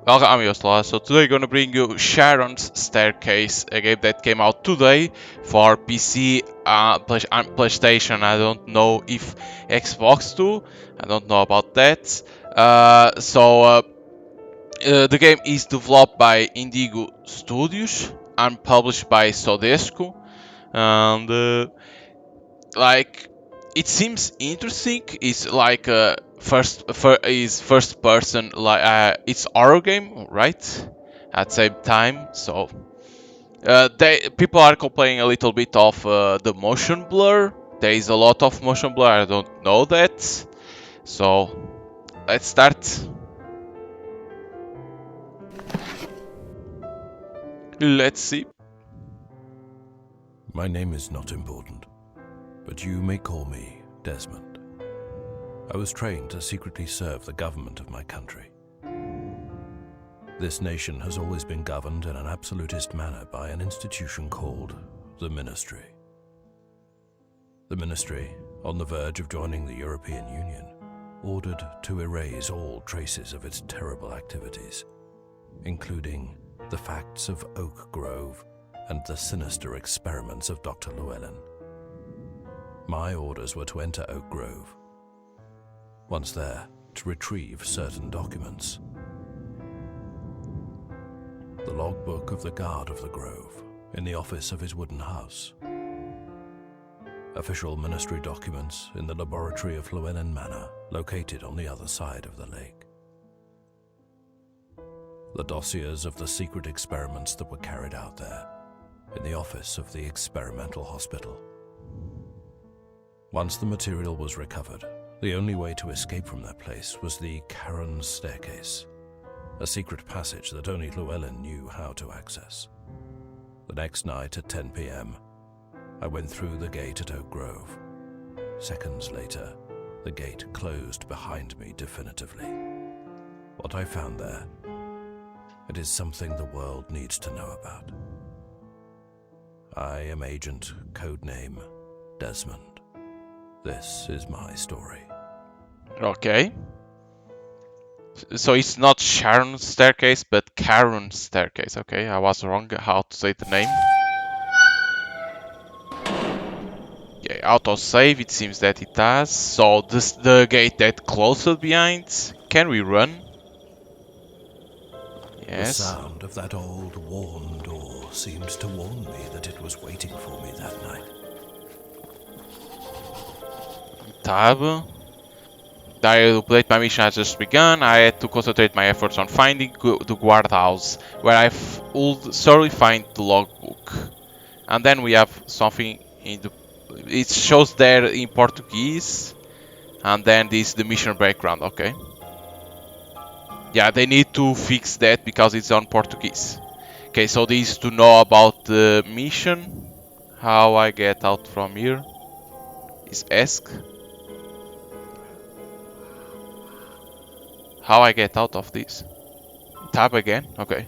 Welcome, I'm Yosla. So today I'm gonna bring you Charon's Staircase, a game that came out today for PC and PlayStation. I don't know if Xbox too. I don't know about that. The game is developed by Indigo Studios and published by Sodesco. And like it seems interesting. It's like first person, like it's horror game, right? At the same time, so they people are complaining a little bit of the motion blur. There is a lot of motion blur. I don't know that. So let's start. Let's see. My name is not important, but you may call me Desmond. I was trained to secretly serve the government of my country. This nation has always been governed in an absolutist manner by an institution called the Ministry. The Ministry, on the verge of joining the European Union, ordered to erase all traces of its terrible activities, including the facts of Oak Grove and the sinister experiments of Dr. Llewellyn. My orders were to enter Oak Grove. Once there, to retrieve certain documents. The logbook of the guard of the Grove, in the office of his wooden house. Official ministry documents in the laboratory of Llewellyn Manor, located on the other side of the lake. The dossiers of the secret experiments that were carried out there, in the office of the experimental hospital. Once the material was recovered, the only way to escape from that place was the Charon staircase, a secret passage that only Llewellyn knew how to access. The next night at 10 p.m., I went through the gate at Oak Grove. Seconds later, the gate closed behind me definitively. What I found there, it is something the world needs to know about. I am Agent Codename Desmond. This is my story. Okay. So it's not Charon Staircase, but Charon Staircase. Okay, I was wrong how to say the name. Okay, autosave, it seems that it does. So the gate that closed behind. Can we run? Yes. The sound of that old worn door seems to warn me that it was waiting for me that night. Tab. I played my mission has just begun. I had to concentrate my efforts on finding the guardhouse, where I would thoroughly find the logbook. And then we have something in the... It shows there in Portuguese. And then this the mission background, okay. Yeah, they need to fix that because it's on Portuguese. Okay, so this is to know about the mission. How I get out from here is ask. How I get out of this? Tab again? Okay.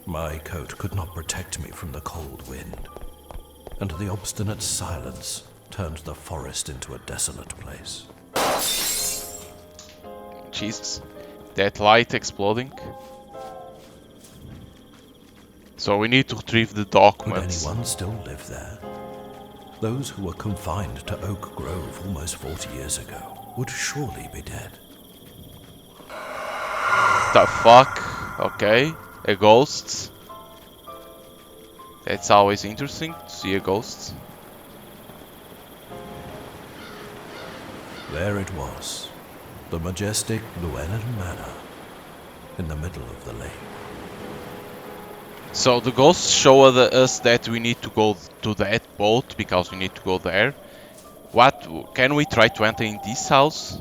My coat could not protect me from the cold wind, and the obstinate silence turned the forest into a desolate place. Jesus. That light exploding. So we need to retrieve the documents. Could anyone still live there? Those who were confined to Oak Grove almost 40 years ago would surely be dead. The fuck? Okay. A ghost. That's always interesting to see a ghost. There it was, the majestic Llewellyn Manor, in the middle of the lake. So the ghosts show us that we need to go to that boat because we need to go there. What? Can we try to enter in this house?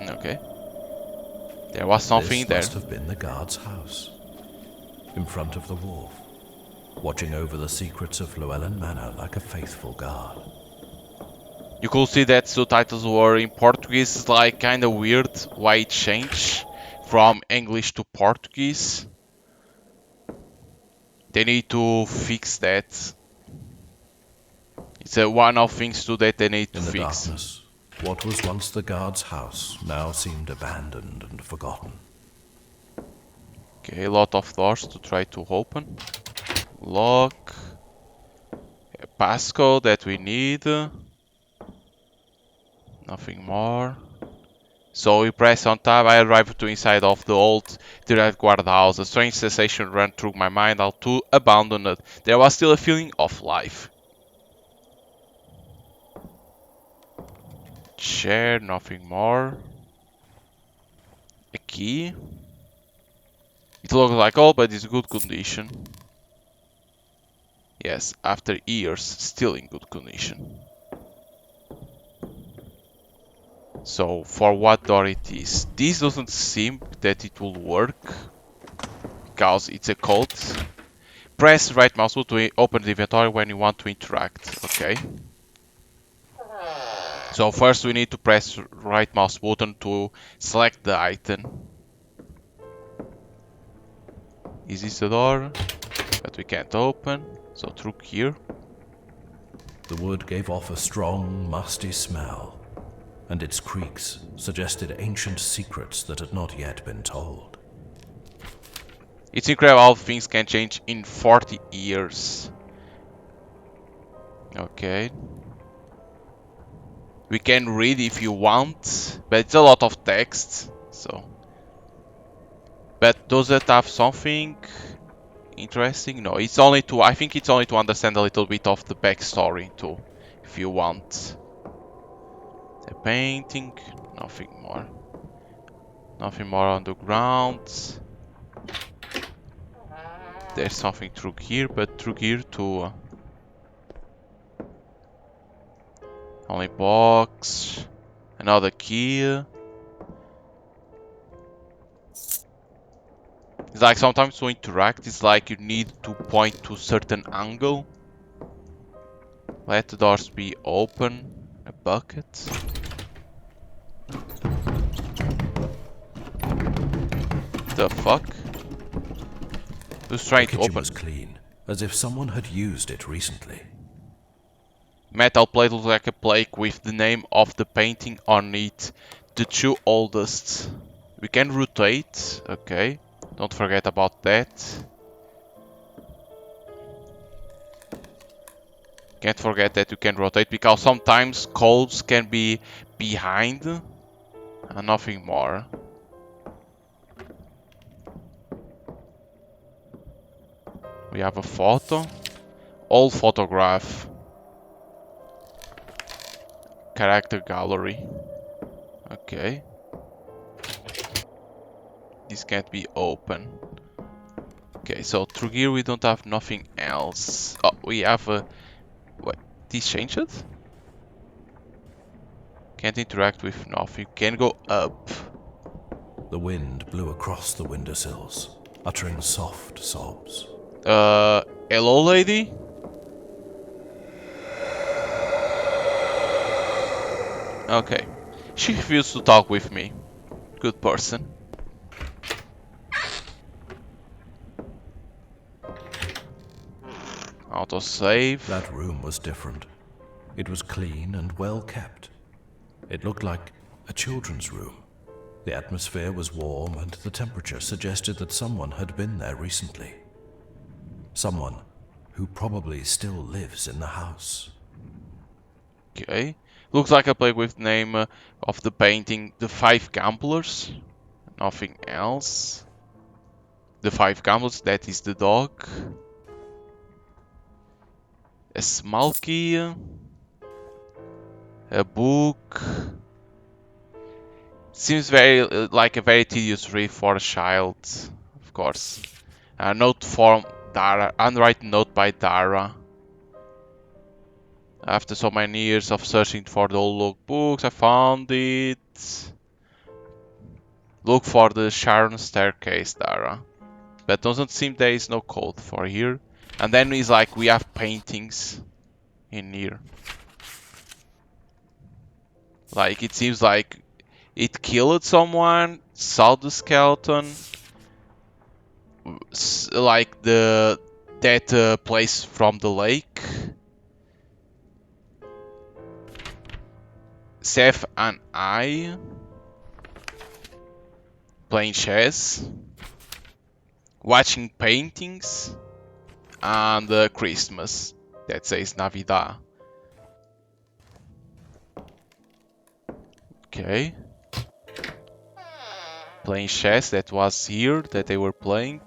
Okay. There was something there. This must have been the guard's house, in front of the wharf, watching over the secrets of Llewellyn Manor like a faithful guard. You could see that subtitles were in Portuguese. It's like kind of weird why it changed from English to Portuguese. They need to fix that. It's one of things too that they need to fix. Darkness, What was once the guard's house now seemed abandoned and forgotten. Okay, a lot of doors to try to open. Lock. A passcode that we need. Nothing more. So we press on tab, I arrived to inside of the old direct guardhouse. A strange sensation ran through my mind, all too abandoned. There was still a feeling of life. Chair, nothing more. A key. It looks like old, but it's good condition. Yes, after years, still in good condition. So, for what door it is? This doesn't seem that it will work, because it's a code. Press right mouse button to open the inventory when you want to interact, okay? So first we need to press right mouse button to select the item. Is this the door? But we can't open, so through here. The wood gave off a strong, musty smell, and its creaks suggested ancient secrets that had not yet been told. It's incredible how things can change in 40 years. Okay. We can read if you want, but it's a lot of text, so. But does it have something interesting? No, it's only to, I think it's only to understand a little bit of the backstory too, if you want. The painting, nothing more. Nothing more on the ground. There's something through here, but through here too. Only box. Another key. It's like sometimes to interact, it's like you need to point to a certain angle. Let the doors be open. A bucket. The fuck? Who's trying The to kitchen open? was clean, as if someone had used it recently. Metal plate looks like a plaque with the name of the painting on it. The two oldest. We can rotate, okay. Don't forget about that. Can't forget that you can rotate because sometimes codes can be behind and nothing more. We have a photo. Old photograph. Character gallery. Okay. This can't be open. Okay, so through here we don't have nothing else. Oh, we have a... What? This changed it? Can't interact with nothing. Can go up. The wind blew across the windowsills, uttering soft sobs. Hello lady? Okay. She refused to talk with me. Good person. Autosave. That room was different. It was clean and well kept. It looked like a children's room. The atmosphere was warm and the temperature suggested that someone had been there recently. Someone who probably still lives in the house. Okay. Looks like a play with name of the painting, The Five Gamblers. Nothing else. The Five Gamblers, that is the dog. A small key. A book. Seems very like a very tedious read for a child, of course. A note from Dara, handwritten note by Dara. After so many years of searching for the old books, I found it. Look for the Charon staircase, Dara. But doesn't seem there is no code for here. And then it's like we have paintings in here. Like it seems like it killed someone, saw the skeleton, like that place from the lake. Seth and I playing chess, watching paintings, and Christmas that says Navidad. Okay. Playing chess, that was here that they were playing.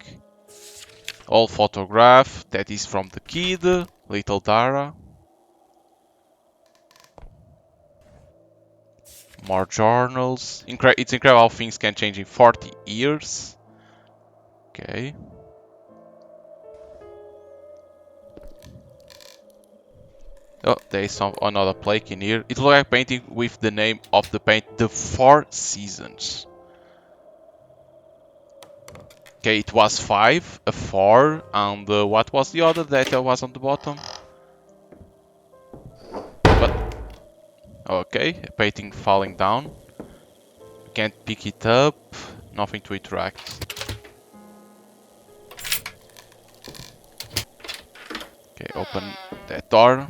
All photograph, that is from the kid, little Dara. More journals. It's incredible how things can change in 40 years. Okay. Oh, there is another plaque in here. It looks like a painting with the name of the paint, The Four Seasons. Okay, it was 5, a 4, and what was the other that was on the bottom? What? Okay, a painting falling down. You can't pick it up, nothing to interact. Okay, open that door.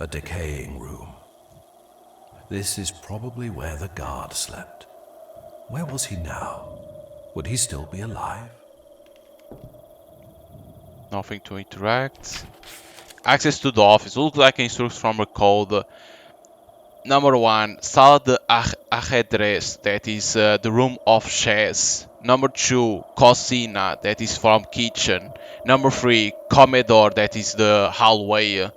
A decaying room. This is probably where the guard slept. Where was he now? Would he still be alive? Nothing to interact. Access to the office. Looks like instructions from a code. Number 1, Sala de Ajedrez, that is the room of chess. Number 2, Cocina, that is from kitchen. Number 3, Comedor, that is the hallway.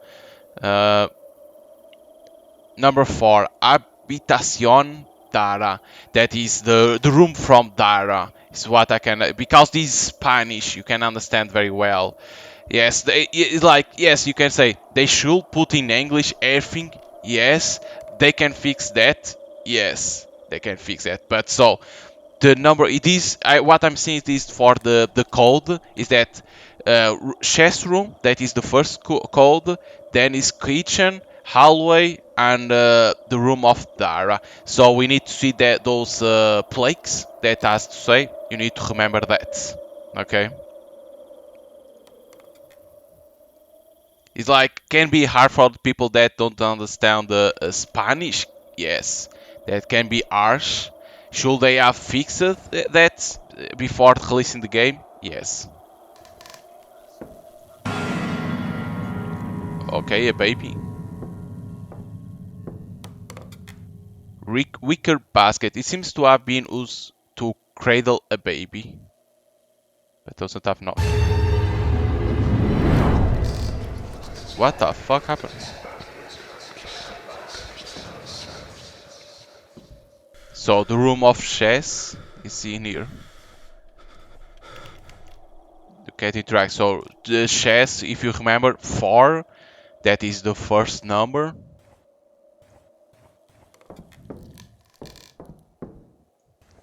Number 4, Habitación Dara, that is the room from Dara. Is what I can, because this is Spanish, you can understand very well. Yes, it's like, yes, you can say they should put in English everything. Yes, they can fix that. Yes, they can fix that. But so the number it is what I'm seeing is for the code is that chess room, that is the first code, then is kitchen, hallway, and the room of Dara. So we need to see that those plaques that has to say. You need to remember that. Okay. It's like can be hard for the people that don't understand the Spanish. Yes, that can be harsh. Should they have fixed that before releasing the game? Yes. Okay, a baby. Wicker basket. It seems to have been used to cradle a baby, but doesn't have no. What the fuck happened? So the room of chess is in here. To get interact. So the chess, if you remember, 4, that is the first number.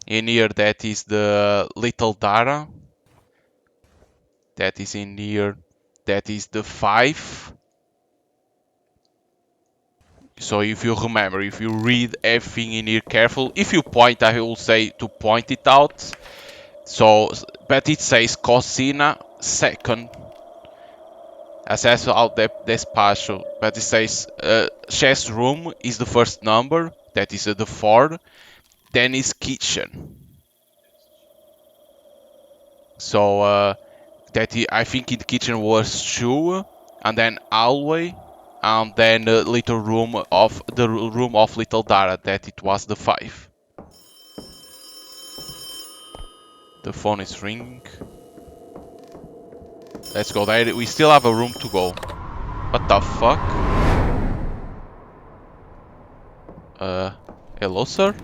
In here, that is the little Dara. That is in here. That is the 5. So if you remember, if you read everything in here careful, if you point, I will say to point it out. So, but it says cocina second. Acesso ao despacho. But it says chess room is the first number. That is the 4. Then is kitchen. So that I think in the kitchen was 2, and then hallway, and then the little room of little Dara, that it was the 5. The phone is ringing. Let's go there. We still have a room to go. What the fuck? Hello, sir?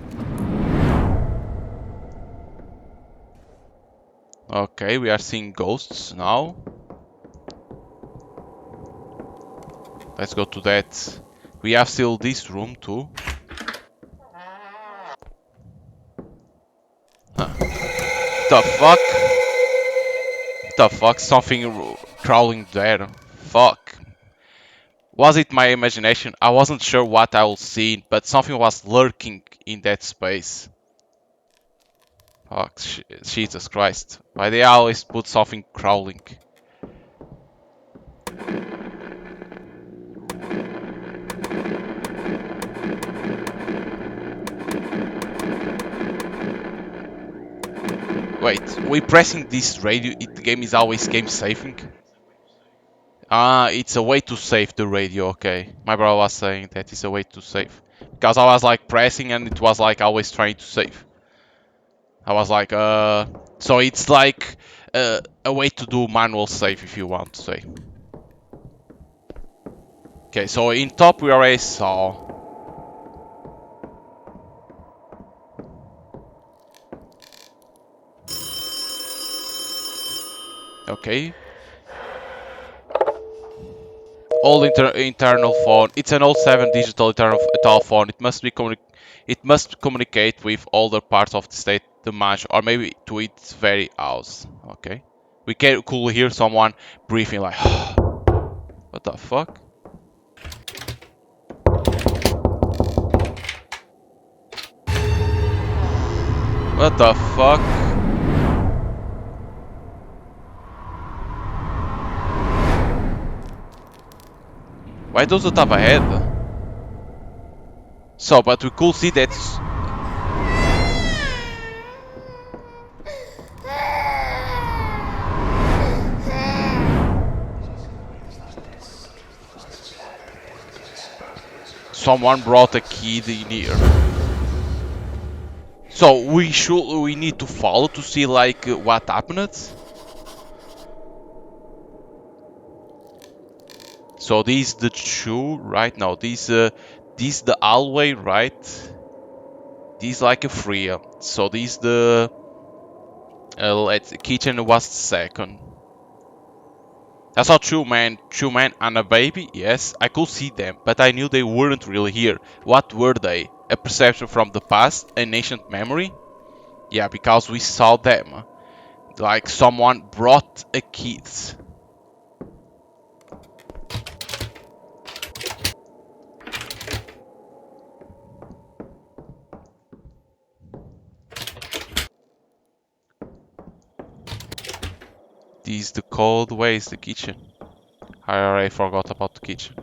Okay, we are seeing ghosts now. Let's go to that. We have still this room too. Huh. The fuck? The fuck? Something crawling there. Fuck. Was it my imagination? I wasn't sure what I was seeing, but something was lurking in that space. Fuck, Jesus Christ. Why they always put something crawling? Wait, we pressing this radio, the game is always game saving? Ah, it's a way to save the radio, okay. My brother was saying that it's a way to save. Because I was like pressing and it was like always trying to save. I was like, So it's like a way to do manual save if you want to say. Okay, so in top we already saw. Okay. Old internal phone. It's an old 7 digital internal phone. It must communicate with older parts of the state, the mansion, or maybe to its very house. Okay. We could hear someone breathing like, what the fuck? What the fuck? Why does it have a head? So, but we could see that someone brought a kid in here. So we need to follow to see like what happened. So this is the shoe right now. This the hallway right. This like a freer. So this the let's kitchen was second. That's not true, man. True man and a baby. Yes, I could see them, but I knew they weren't really here. What were they? A perception from the past, an ancient memory? Yeah, because we saw them. Like someone brought a kid. This is the cold way is the kitchen. I already forgot about the kitchen.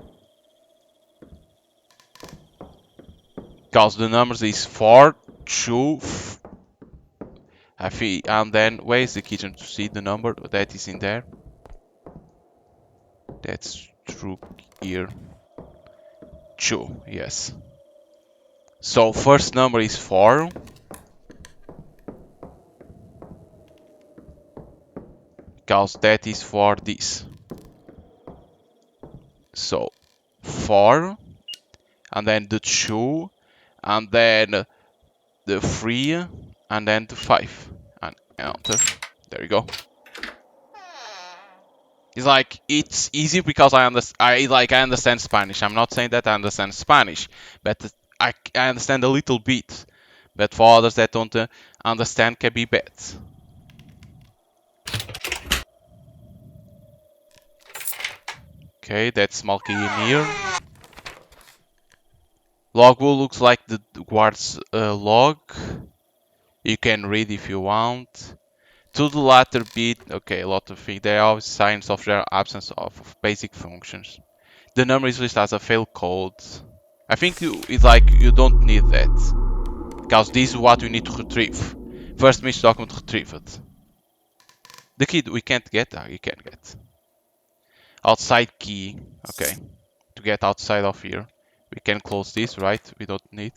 Because the numbers is 4, 2, and then where is the kitchen to see the number that is in there? That's true here. 2, yes. So first number is 4. Because that is for this. So 4, and then the 2, and then the 3, and then the 5. And enter. There you go. It's like it's easy because I understand Spanish. I'm not saying that I understand Spanish, but I understand a little bit. But for others that don't understand, can be bad. Okay, that's small key in here. Logbook looks like the guard's log. You can read if you want. To the latter bit, okay, a lot of things. There are signs of their absence of basic functions. The number is listed as a failed code. I think it's like you don't need that. Because this is what we need to retrieve. First mission document retrieved. The key we can't get, you can get. Outside key, okay. To get outside of here. We can close this, right? We don't need.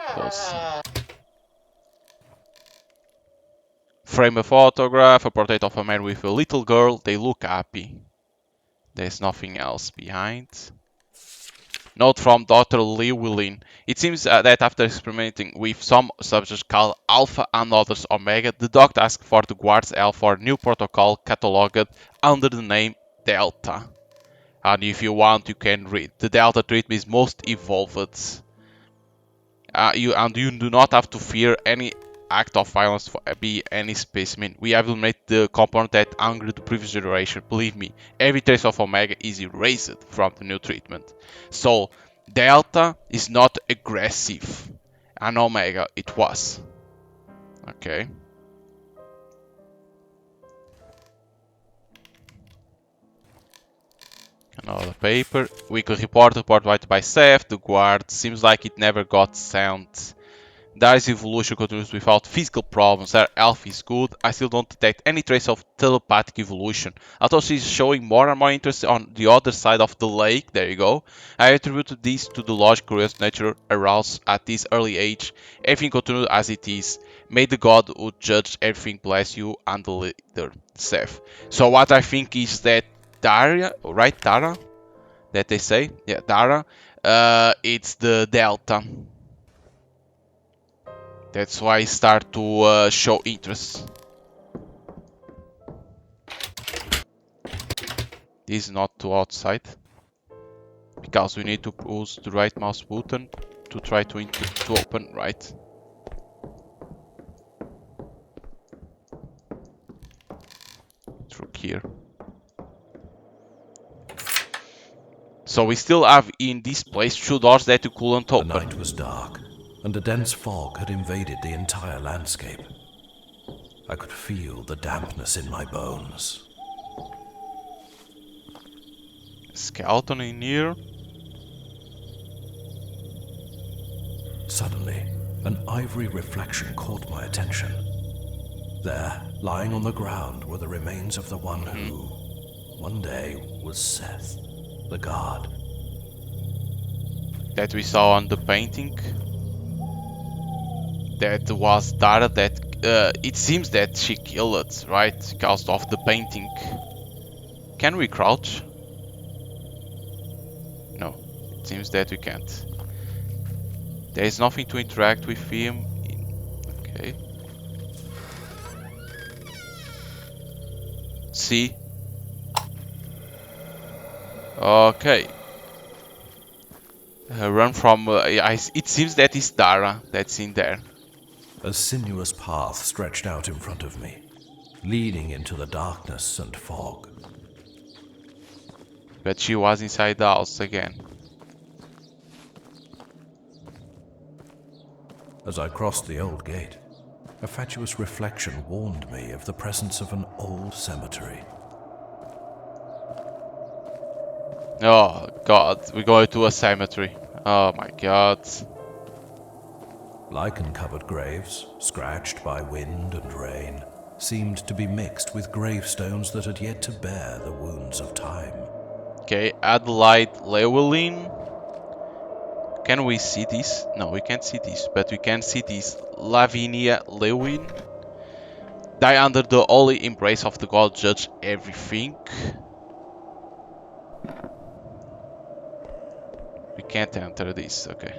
Close. Frame a photograph, a portrait of a man with a little girl. They look happy. There's nothing else behind. Note from Dr. Llewellyn. It seems that after experimenting with some subjects called Alpha and others Omega, the doctor asked for the guard's help for a new protocol catalogued under the name Delta. And if you want, you can read. The Delta treatment is most evolved. You do not have to fear any act of violence for be any specimen. We have eliminated the component that angered the previous generation. Believe me, every trace of Omega is erased from the new treatment. So, Delta is not aggressive, and Omega it was. Okay. Another paper. Weekly report provided by Seth. The guard seems like it never got sent. Darius' evolution continues without physical problems. Her health is good. I still don't detect any trace of telepathic evolution. Although she's showing more and more interest on the other side of the lake, there you go. I attribute this to the large curious nature aroused at this early age. Everything continues as it is. May the God who judged everything bless you and the leader, Seth. So what I think is that Dara, right, Dara? That they say? Yeah, Dara. It's the Delta. That's why I start to show interest. This is not to outside. Because we need to use the right mouse button to try to open, right? Through here. So we still have in this place 2 doors that you couldn't open. The night was dark, and a dense fog had invaded the entire landscape. I could feel the dampness in my bones. Skeleton in here. Suddenly, an ivory reflection caught my attention. There, lying on the ground, were the remains of the one who, one day, was Seth, the god. That we saw on the painting. That was Dara that it seems that she killed it, right? Because of the painting. Can we crouch? No, it seems that we can't. There is nothing to interact with him. Okay. See? Okay. Run from... it seems that it's Dara that's in there. A sinuous path stretched out in front of me, leading into the darkness and fog. But she was inside the house again. As I crossed the old gate, a fatuous reflection warned me of the presence of an old cemetery. Oh god, we're going to a cemetery. Oh my god. Lichen-covered graves, scratched by wind and rain, seemed to be mixed with gravestones that had yet to bear the wounds of time. Okay, Adelaide Llewellyn. Can we see this? No, we can't see this, but we can see this. Lavinia Lewin. Die under the holy embrace of the God judge everything. We can't enter this, okay.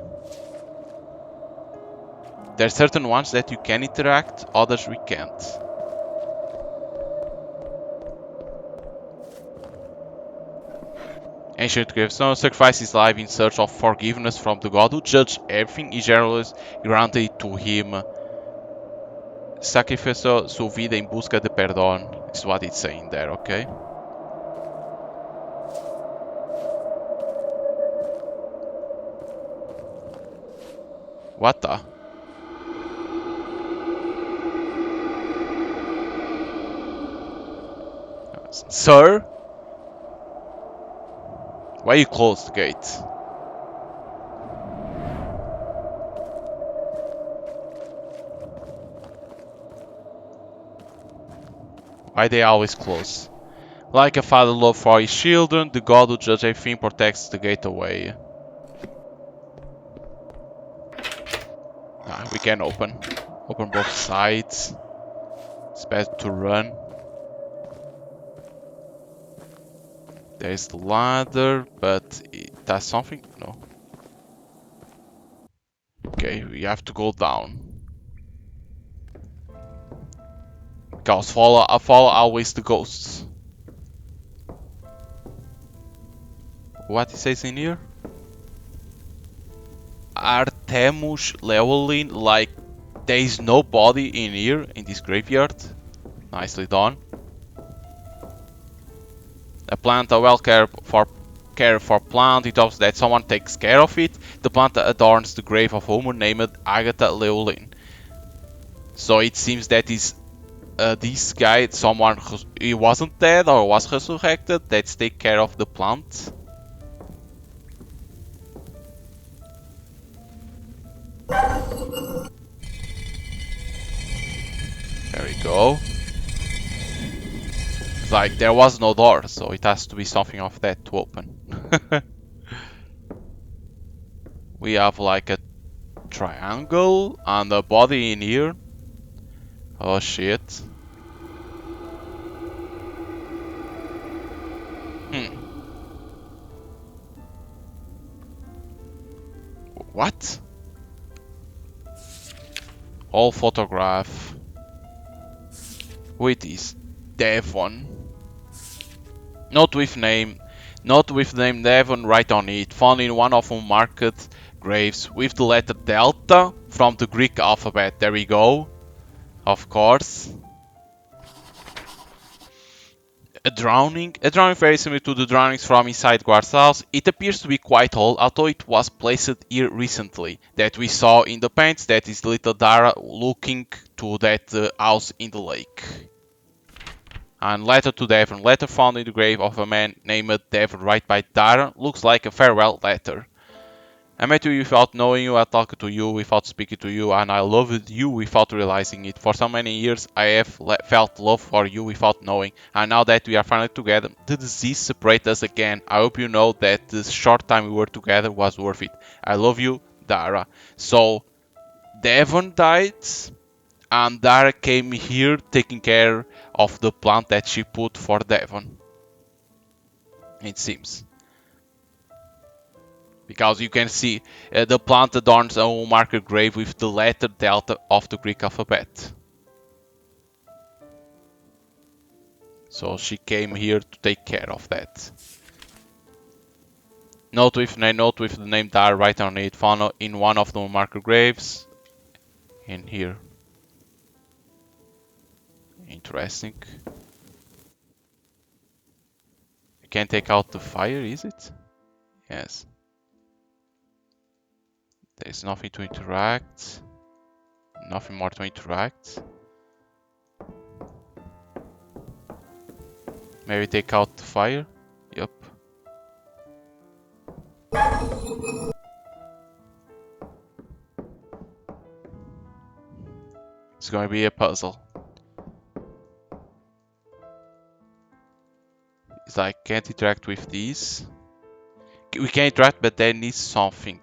There are certain ones that you can interact, others we can't. Ancient gravestone sacrifices life in search of forgiveness from the God who judged everything e generous granted to him. Sacrificó su vida en busca de perdón. Is what it's saying there, okay? What the? Sir? Why you closed the gate? Why they always close? Like a father love for his children, the God who judges everything protects the gate away. We can open. Open both sides. It's better to run. There's the ladder, but it does something? No. Okay, we have to go down. Because I follow always the ghosts. What it says in here? Artemus Llewellyn, like there is no body in here, in this graveyard. Nicely done. A plant, a well care for plant, it hopes that someone takes care of it. The plant adorns the grave of a woman named Agatha Llewellyn. So it seems that is this guy, someone who he wasn't dead or was resurrected, that's take care of the plant. go. It's like there was no door, so it has to be something of that to open. We have like a triangle and a body in here. Oh shit. Hmm. What? All photograph. Who it is? Devon. Not with name. Not with name Devon right on it. Found in one of unmarked graves with the letter Delta from the Greek alphabet. There we go. Of course. A drowning very similar to the drownings from inside Guard's house. It appears to be quite old, although it was placed here recently. That we saw in the paints, that is little Dara looking to that house in the lake. And letter to Devon. Letter found in the grave of a man named Devon right by Dara. Looks like a farewell letter. I met you without knowing you, I talked to you without speaking to you, and I loved you without realizing it. For so many years I have felt love for you without knowing, and now that we are finally together, the disease separates us again. I hope you know that the short time we were together was worth it. I love you, Dara. So, Devon died, and Dara came here taking care of the plant that she put for Devon. It seems. Because you can see the plant adorns a marker grave with the letter Delta of the Greek alphabet. So she came here to take care of that. Note with the name Dar right on it, found in one of the marker graves. In here. Interesting. You can't take out the fire, is it? Yes. There's nothing to interact. Nothing more to interact. Maybe take out the fire. Yup. It's going to be a puzzle. It's like can't interact with these. We can interact, but there needs something.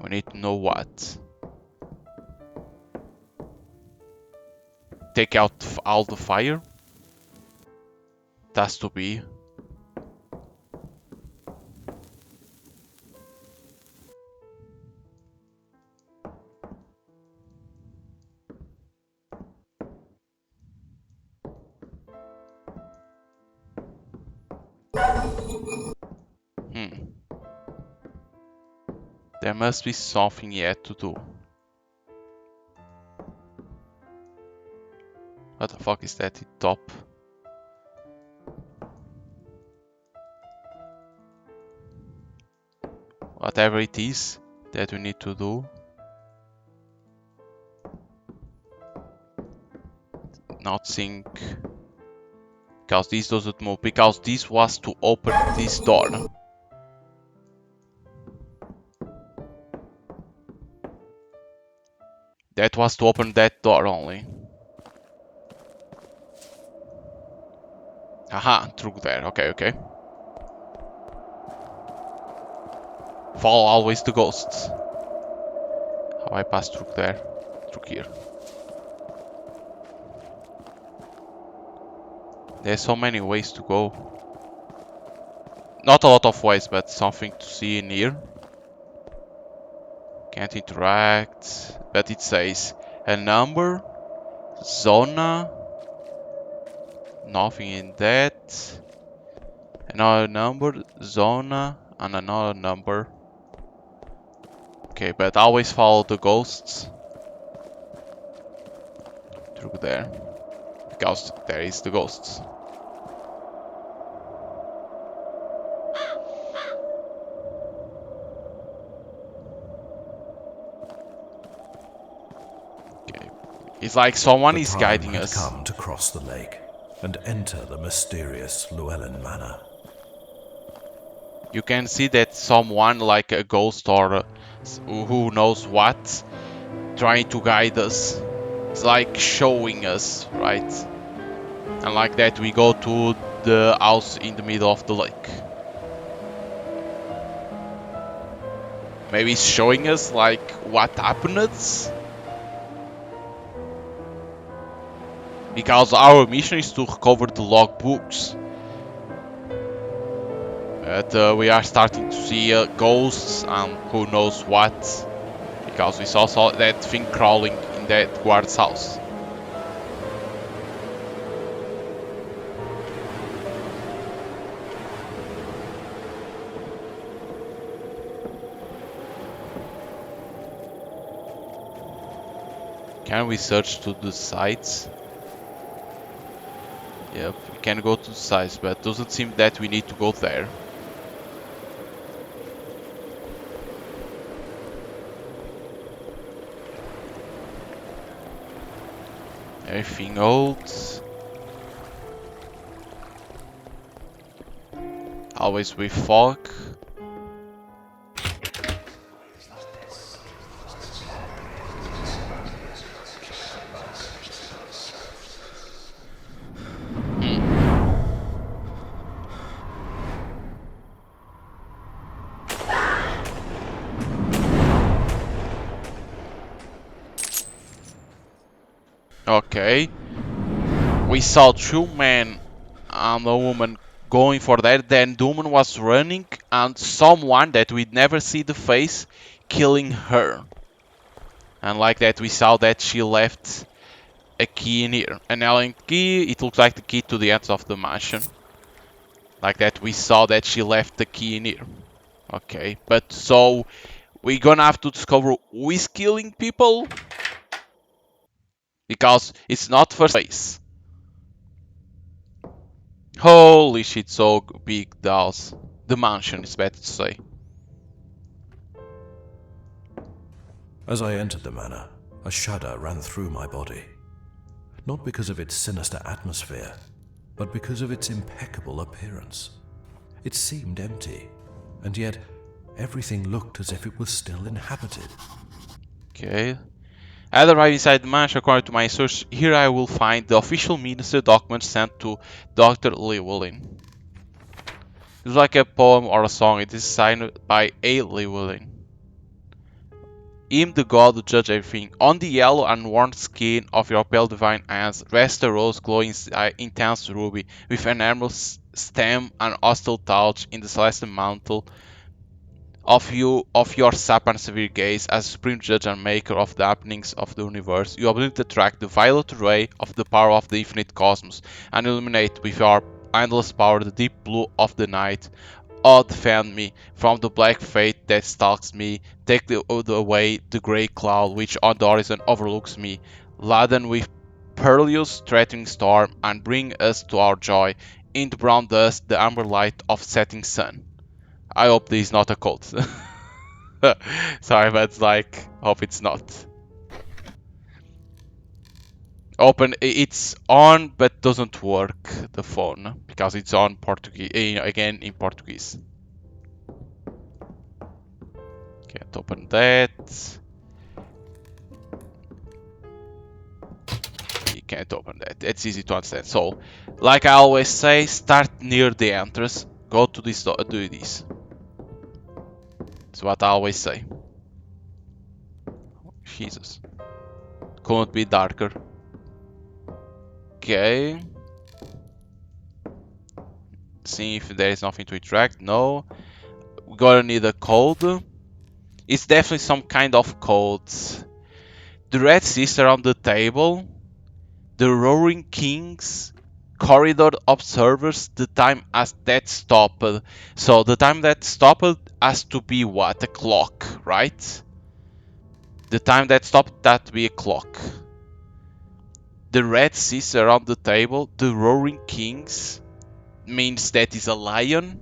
We need to know what. Take out all the fire. It has to be. There must be something yet to do. What the fuck is that at top? Whatever it is that we need to do. Not sync. Because this doesn't move. Because this was to open this door. That was to open that door only. Aha, through there. Okay, okay. Follow always the ghosts. How I pass through there? Through here. There's so many ways to go. Not a lot of ways, but something to see in here. Can't interact, but it says a number, zona, nothing in that, another number, zona, and another number. Okay, but always follow the ghosts through there, because there is the ghosts. It's like someone is guiding us. Come to cross the lake and enter the mysterious Llewellyn Manor. You can see that someone, like a ghost or who knows what, trying to guide us. It's like showing us, right? And like that we go to the house in the middle of the lake. Maybe it's showing us like what happened. Because our mission is to recover the logbooks. But we are starting to see ghosts and who knows what. Because we saw that thing crawling in that guard's house. Can we search to the sites? Yep, we can go to the sites, but it doesn't seem that we need to go there. Everything old. Always with fog. Okay. We saw two men and a woman going for that. Then the woman was running and someone that we'd never see the face killing her. And like that we saw that she left a key in here. An alien key, it looks like the key to the entrance of the mansion. Like that we saw that she left the key in here. Okay, but so we're gonna have to discover who is killing people? Because it's not first place. Holy shit, so big the house. The mansion is better to say. As I entered the manor, a shudder ran through my body. Not because of its sinister atmosphere, but because of its impeccable appearance. It seemed empty, and yet everything looked as if it was still inhabited. Okay. As I arrive inside the mansion, according to my search, here I will find the official minister document sent to Dr. Llewellyn. It's like a poem or a song. It is signed by A. Llewellyn. Him, the god who judge everything. On the yellow and worn skin of your pale divine hands rests a rose glowing intense ruby, with an emerald stem and hostile touch in the celestial mantle of your sap and severe gaze. As supreme judge and maker of the happenings of the universe, you ability to track the violet ray of the power of the infinite cosmos and illuminate with your endless power the deep blue of the night. Oh, defend me from the black fate that stalks me. Take away the grey cloud which on the horizon overlooks me, laden with perilous threatening storm, and bring us to our joy in the brown dust, the amber light of setting sun. I hope this is not a cult. Sorry, but like, hope it's not. Open, it's on, but doesn't work, the phone, because it's on Portuguese, again in Portuguese. Can't open that. You can't open that. It's easy to understand. So, like I always say, start near the entrance. Go to this door, do this. That's what I always say. Jesus. Couldn't be darker. Okay. See if there is nothing to interact. No. We're gonna need a code. It's definitely some kind of code. The Red Sister on the table. The Roaring Kings. Corridor observers. The time as that stopped. So the time that stopped has to be what? A clock, right? The time that stopped, that to be a clock. The Red Sister on the table. The Roaring Kings means that is a lion.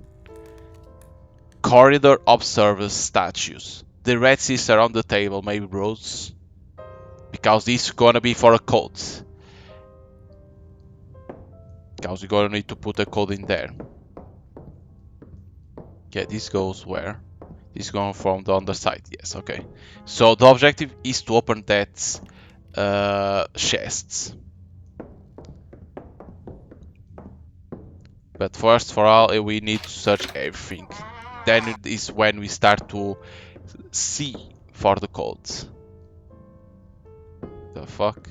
Corridor observers statues. The Red Sister on the table, maybe Rose. Because this is gonna be for a code. Because we're gonna need to put a code in there. Yeah, this goes where? This is going from the underside. Yes, okay. So the objective is to open that chests. But first for all, we need to search everything. Then it is when we start to see for the codes. The fuck?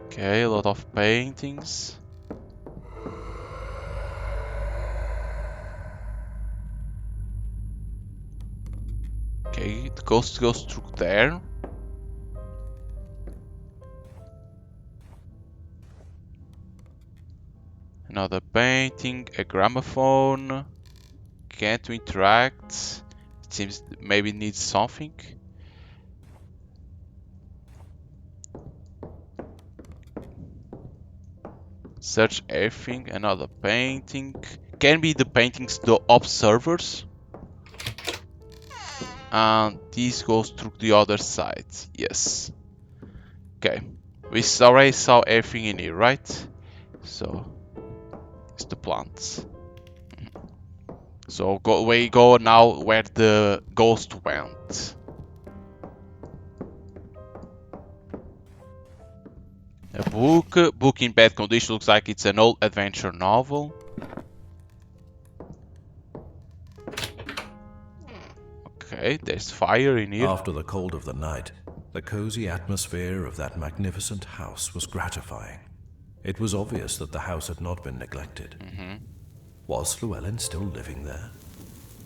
Okay, a lot of paintings. Okay, the ghost goes through there. Another painting, a gramophone. Can't interact. It seems maybe it needs something. Search everything. Another painting. Can be the paintings the observers. And this goes through the other side. Yes. Okay. We already saw everything in here, right? So it's the plants. So we go now where the ghost went. A book in bad condition, looks like it's an old adventure novel. Okay, there's fire in here. After the cold of the night, the cozy atmosphere of that magnificent house was gratifying. It was obvious that the house had not been neglected. Was Llewellyn still living there?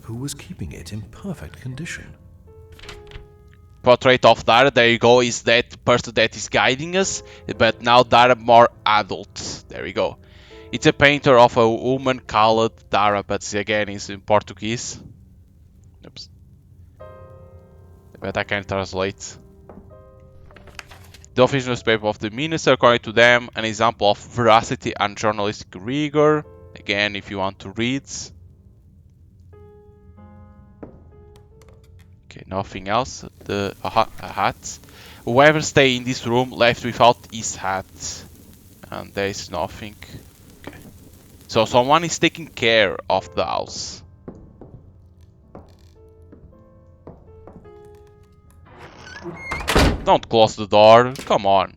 Who was keeping it in perfect condition? Portrait of Dara, there you go, is that person that is guiding us, but now Dara more adult. There we go. It's a painter of a woman called Dara, but again it's in Portuguese. Oops. But I can translate. The official newspaper of the minister, according to them, an example of veracity and journalistic rigor. Again, if you want to read. Okay, nothing else. A hat. Whoever stay in this room left without his hat. And there is nothing. Okay. So someone is taking care of the house. Don't close the door. Come on.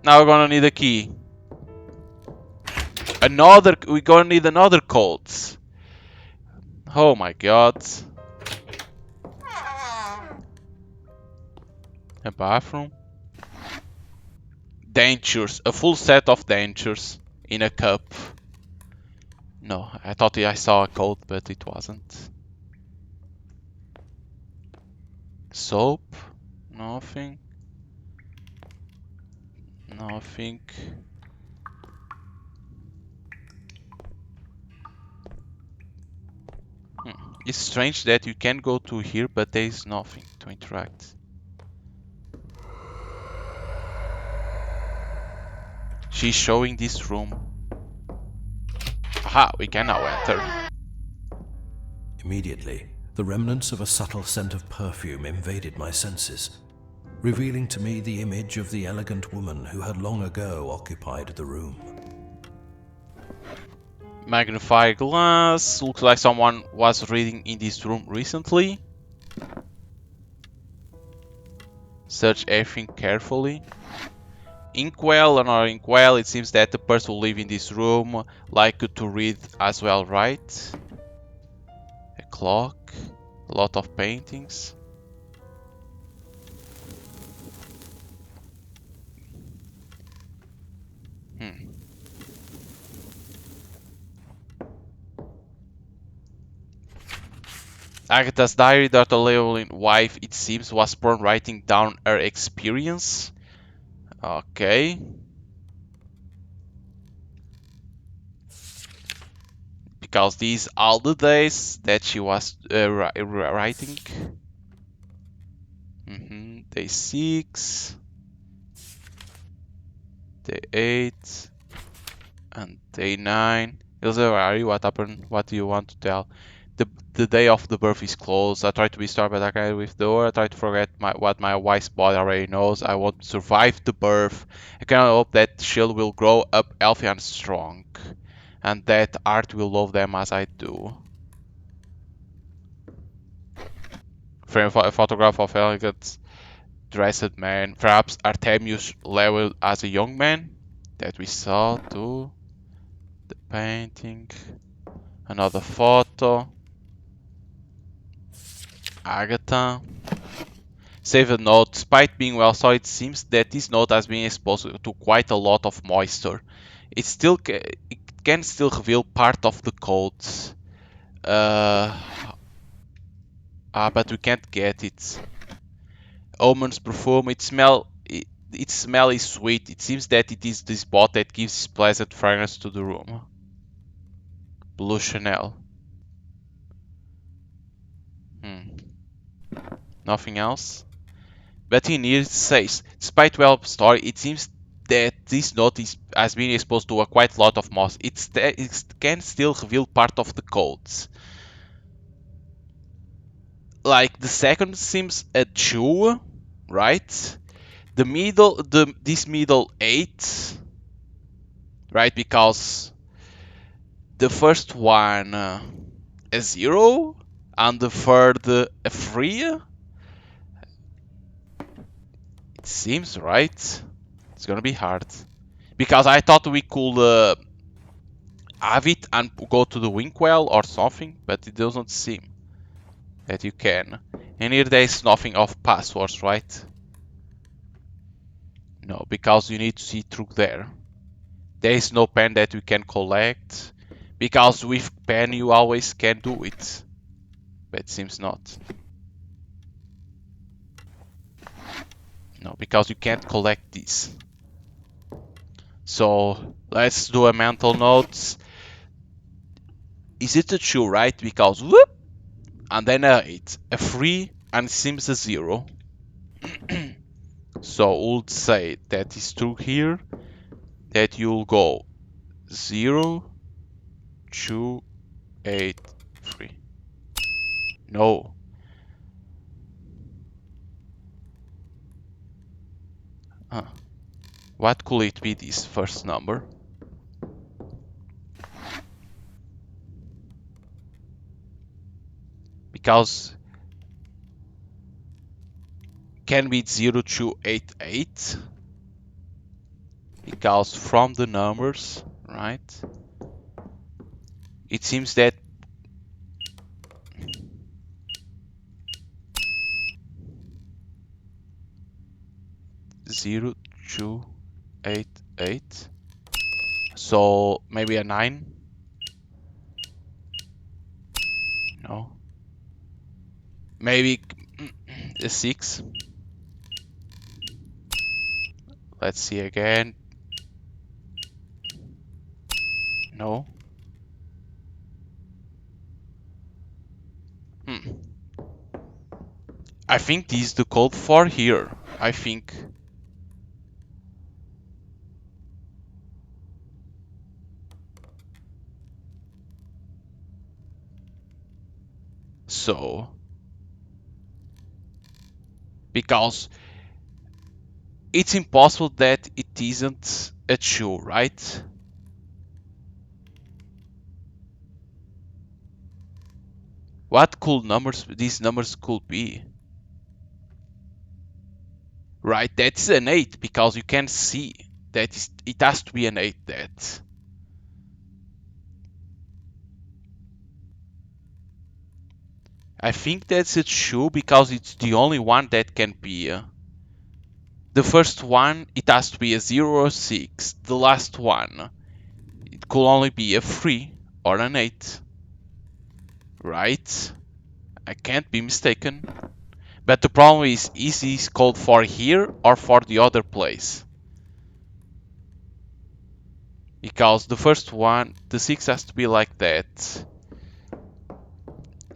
Now we're gonna need a key. We're gonna need another code. Oh my god. A bathroom. Dentures. A full set of dentures in a cup. No, I thought I saw a code, but it wasn't. Soap. Nothing. Nothing. It's strange that you can go to here, but there is nothing to interact. She's showing this room. Aha, we can now enter. Immediately, the remnants of a subtle scent of perfume invaded my senses, revealing to me the image of the elegant woman who had long ago occupied the room. Magnifying glass. Looks like someone was reading in this room recently. Search everything carefully. Inkwell or not inkwell, it seems that the person who live in this room like to read as well, right? A clock. A lot of paintings. Agatha's diary, Dr. Llewellyn's wife, it seems, was born writing down her experience. Okay. Because these are the days that she was writing. Day 6. Day 8. And day 9. Ilse, where are you? What happened? What do you want to tell? The day of the birth is close. I try to be strong, but I can't with the door. I try to forget what my wife's body already knows. I won't survive the birth. I cannot hope that the child will grow up healthy and strong, and that art will love them as I do. Frame a photograph of elegant dressed man. Perhaps Artemius leveled as a young man that we saw too. The painting. Another photo. Agatha. Save a note. Despite being well saw, it seems that this note has been exposed to quite a lot of moisture. It can still reveal part of the codes. But we can't get it. Omens perfume. Its smell is sweet. It seems that it is the spot that gives pleasant fragrance to the room. Blue Chanel. Nothing else. But in here it says, despite well story, it seems that this note has been exposed to a quite lot of moss. It can still reveal part of the codes. Like the second seems a 2, right? This middle 8, right? Because the first one a 0 and the third a 3. It seems right. It's gonna be hard because I thought we could have it and go to the Winkwell or something, but it doesn't seem that you can. And here there is nothing of passwords, right? No, because you need to see through there. There is no pen that we can collect, because with pen you always can do it, but it seems not. No, because you can't collect this. So let's do a mental note. Is it a 2, right? Because whoop, and then a 8, a 3, and it seems a 0. So we'll say that is true here, that you'll go 0, 2, 8, 3. No. What could it be, this first number? Because can be 0288, because from the numbers, right? It seems that zero two 8 8. So maybe a 9? No. Maybe a 6? Let's see again. No. I think this is the code for here. I think. So. Because it's impossible that it isn't a 2, right? What cool numbers these numbers could be? Right, that's an 8 because you can see that it has to be an 8 that. I think that's a 2 because it's the only one that can be. The first one, it has to be a 0 or 6. The last one, it could only be a 3 or an 8. Right? I can't be mistaken. But the problem is this code for here or for the other place? Because the first one, the 6 has to be like that.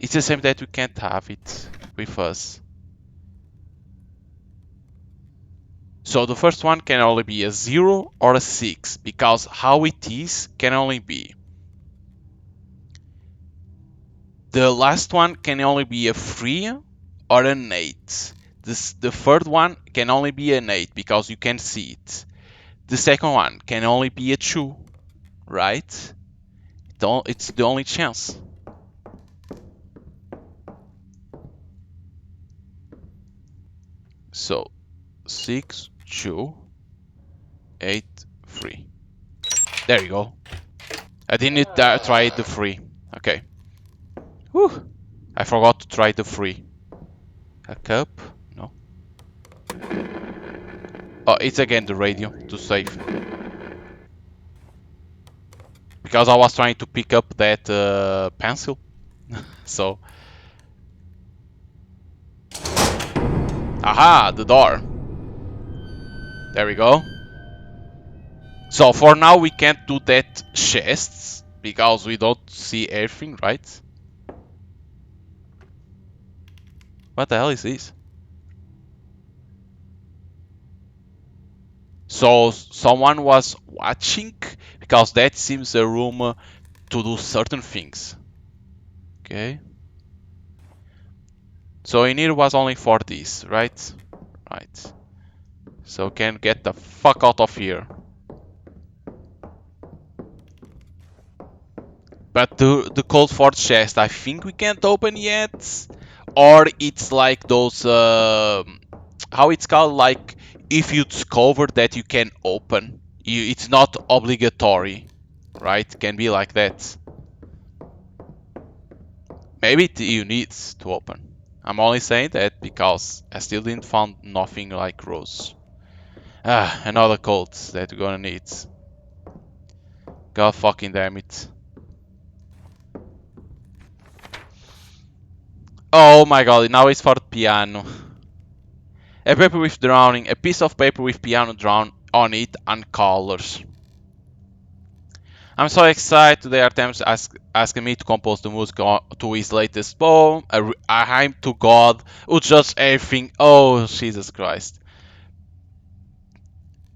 It's the same that we can't have it with us. So the first one can only be a 0 or a 6, because how it is can only be. The last one can only be a 3 or an 8. The third one can only be an 8 because you can see it. The second one can only be a 2, right? It's the only chance. So 6, 2, 8, 3. There you go. I didn't try the 3. Okay. Whew. I forgot to try the 3. A cup? No. Oh, it's again the radio to save. Because I was trying to pick up that pencil. So. Aha! The door. There we go. So for now we can't do that chests. Because we don't see everything, right? What the hell is this? So someone was watching? Because that seems a room to do certain things. Okay. So in here was only for this, right? Right. So can get the fuck out of here. But the code for chest, I think we can't open yet. Or it's like those, how it's called, like if you discover that you can open, it's not obligatory, right? Can be like that. Maybe you need to open. I'm only saying that because I still didn't find nothing like Rose. Ah, another code that we're gonna need. God fucking damn it. Oh my god, now it's for the piano. A paper with drawing, a piece of paper with piano drawn on it and colors. I'm so excited today Artemis asking me to compose the music to his latest poem, a hymn to God, who judges everything. Oh, Jesus Christ.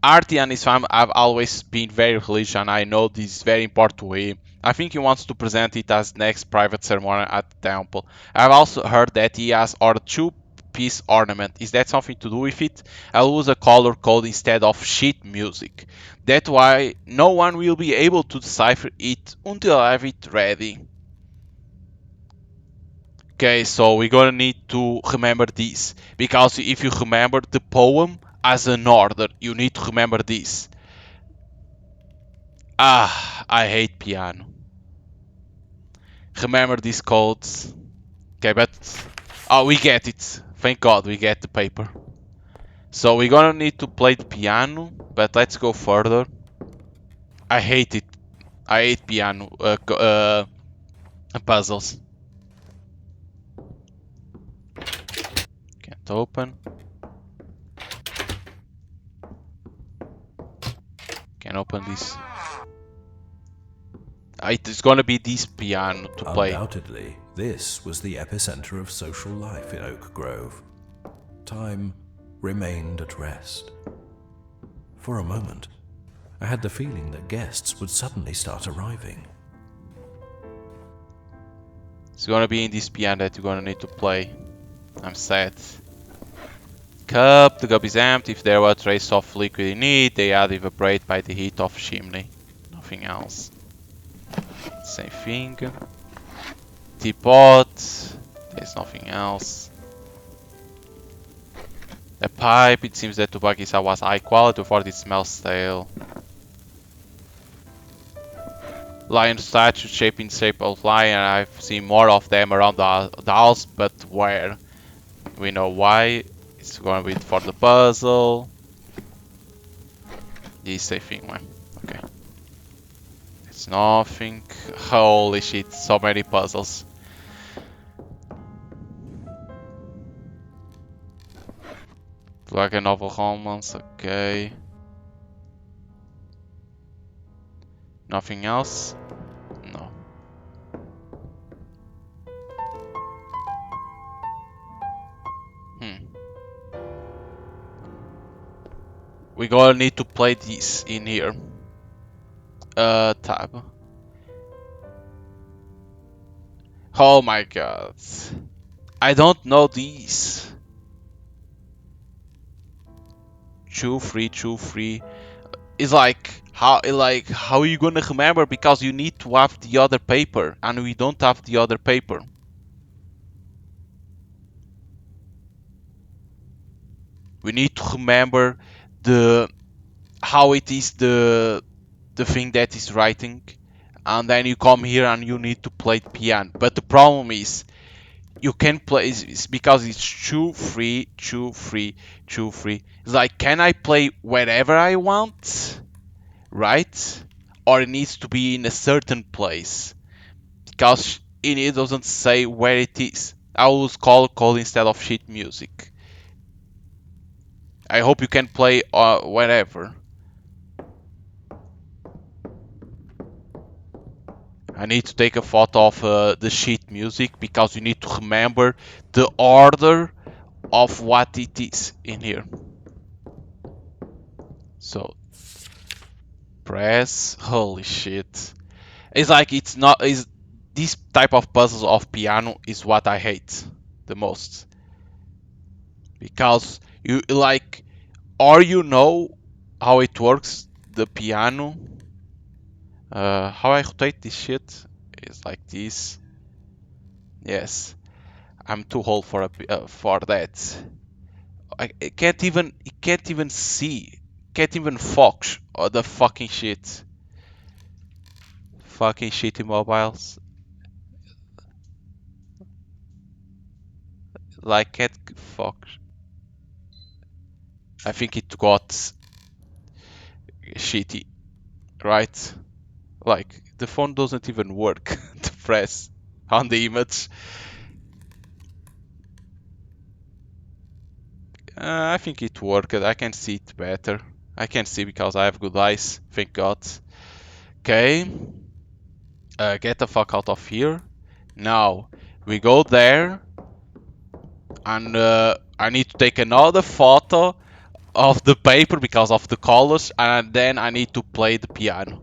Artie and his family have always been very religious, and I know this is very important to him. I think he wants to present it as next private ceremony at the temple. I've also heard that he has ordered 2-piece ornament. Is that something to do with it? I'll use a color code instead of sheet music. That's why no one will be able to decipher it until I have it ready. Okay, so we're gonna need to remember this. Because if you remember the poem as an order, you need to remember this. Ah, I hate piano. Remember these codes. Okay, but... Oh, we get it. Thank God we get the paper. So we're gonna need to play the piano, but let's go further. I hate it. I hate piano puzzles. Can't open. Can open this. It's gonna be this piano to play. Undoubtedly, this was the epicenter of social life in Oak Grove. Time remained at rest. For a moment, I had the feeling that guests would suddenly start arriving. It's gonna be in this piano that you're gonna need to play. I'm sad. Cup. The cup is empty. If there were trace of liquid in it, they are evaporate by the heat of chimney. Nothing else. Same thing. Teapot. There's nothing else. A pipe. It seems that tobacco was high quality before it smells stale. Lion statue shaped in shape of lion. I've seen more of them around the house, but where? We know why. It's gonna be for the puzzle. This safe thing, man. Okay. It's nothing. Holy shit, so many puzzles. Like a novel romance, okay. Nothing else? No. We're gonna need to play this in here. Tab. Oh my god. I don't know these. 2, 3, 2, 3. It's like how are you gonna remember, because you need to have the other paper and we don't have the other paper. We need to remember the how it is the thing that is writing, and then you come here and you need to play the piano. But the problem is you can play it's because it's too free, too free, too free. It's like, can I play wherever I want, right? Or it needs to be in a certain place because it doesn't say where it is. I will use call instead of sheet music. I hope you can play wherever. I need to take a photo of the sheet music because you need to remember the order of what it is in here. So press, holy shit. It's like it's not is this type of puzzles of piano is what I hate the most. Because you like or you know how it works the piano. How I rotate this shit is like this. Yes, I'm too old for that. I can't even see, can't even focus on the fucking shit. Fucking shitty mobiles. Like can't focus. I think it got shitty, right? Like the phone doesn't even work to press on the image. I think it worked. I can see it better. I can see because I have good eyes. Thank God. Okay. Get the fuck out of here. Now we go there, and I need to take another photo of the paper because of the colors, and then I need to play the piano.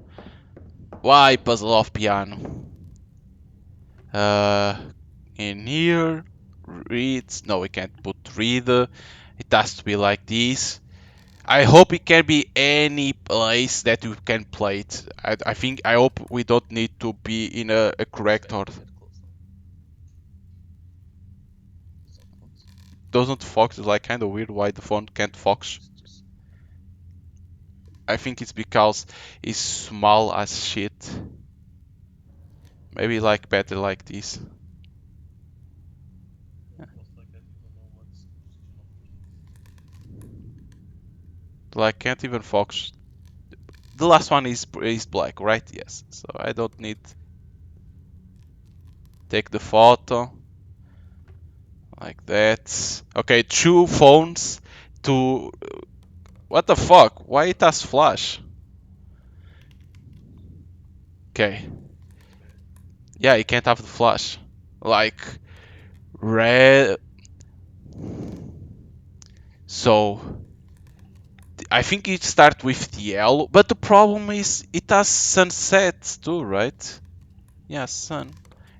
Why puzzle of piano? Uh, in here, reads. No, we can't put reader. It has to be like this. I hope it can be any place that you can play it. I hope we don't need to be in a correct order. Doesn't focus, is like kind of weird why the phone can't focus. I think it's because it's small as shit. Maybe like better like this. Like can't even focus. The last one is black, right? Yes. So I don't need take the photo like that. Okay, two phones to what the fuck? Why it has flash? Okay. Yeah, you can't have the flash. Like red. So I think it starts with yellow, but the problem is it has sunset too, right? Yeah, sun.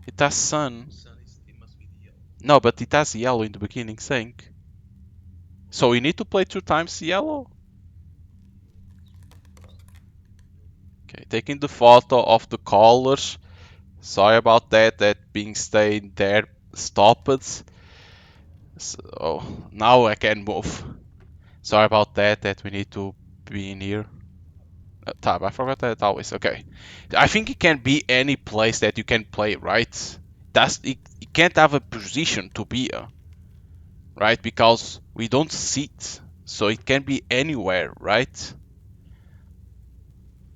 It has sun. No, but it has yellow in the beginning saying. So we need to play 2 times yellow? Okay, taking the photo of the colors. Sorry about that, that being staying there stopped. So now I can move. Sorry about that, that we need to be in here. Tab, I forgot that always. Okay. I think it can be any place that you can play, right? It can't have a position to be right? Because we don't see it. So it can be anywhere, right?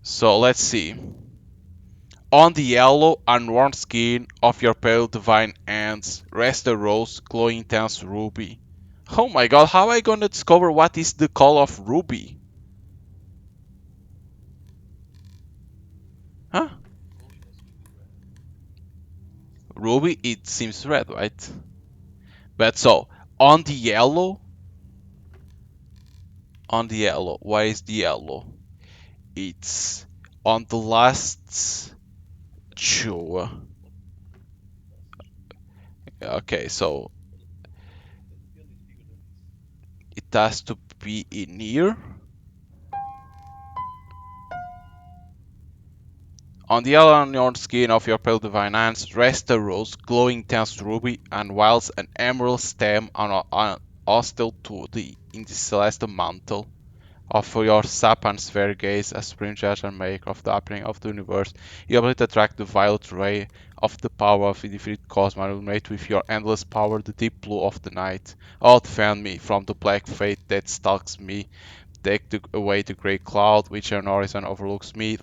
So let's see. On the yellow and warm skin of your pale divine hands rest a rose glowing intense ruby. Oh my god, how am I gonna discover what is the color of ruby? Huh? Ruby, it seems red, right? But so, on the yellow, why is the yellow? It's on the last two. Okay, so it has to be in here. On the yellow and orange skin of your pale divine hands rest a rose, glowing tense ruby, and whilst an emerald stem on hostile to thee. in the celestial mantle of your sap and sphere gaze as supreme judge and maker of the happening of the universe. Your ability to attract the violet ray of the power of the infinite cosmos and illuminate with your endless power the deep blue of the night. Oh, defend me from the black fate that stalks me. Take away the grey cloud which on horizon overlooks me.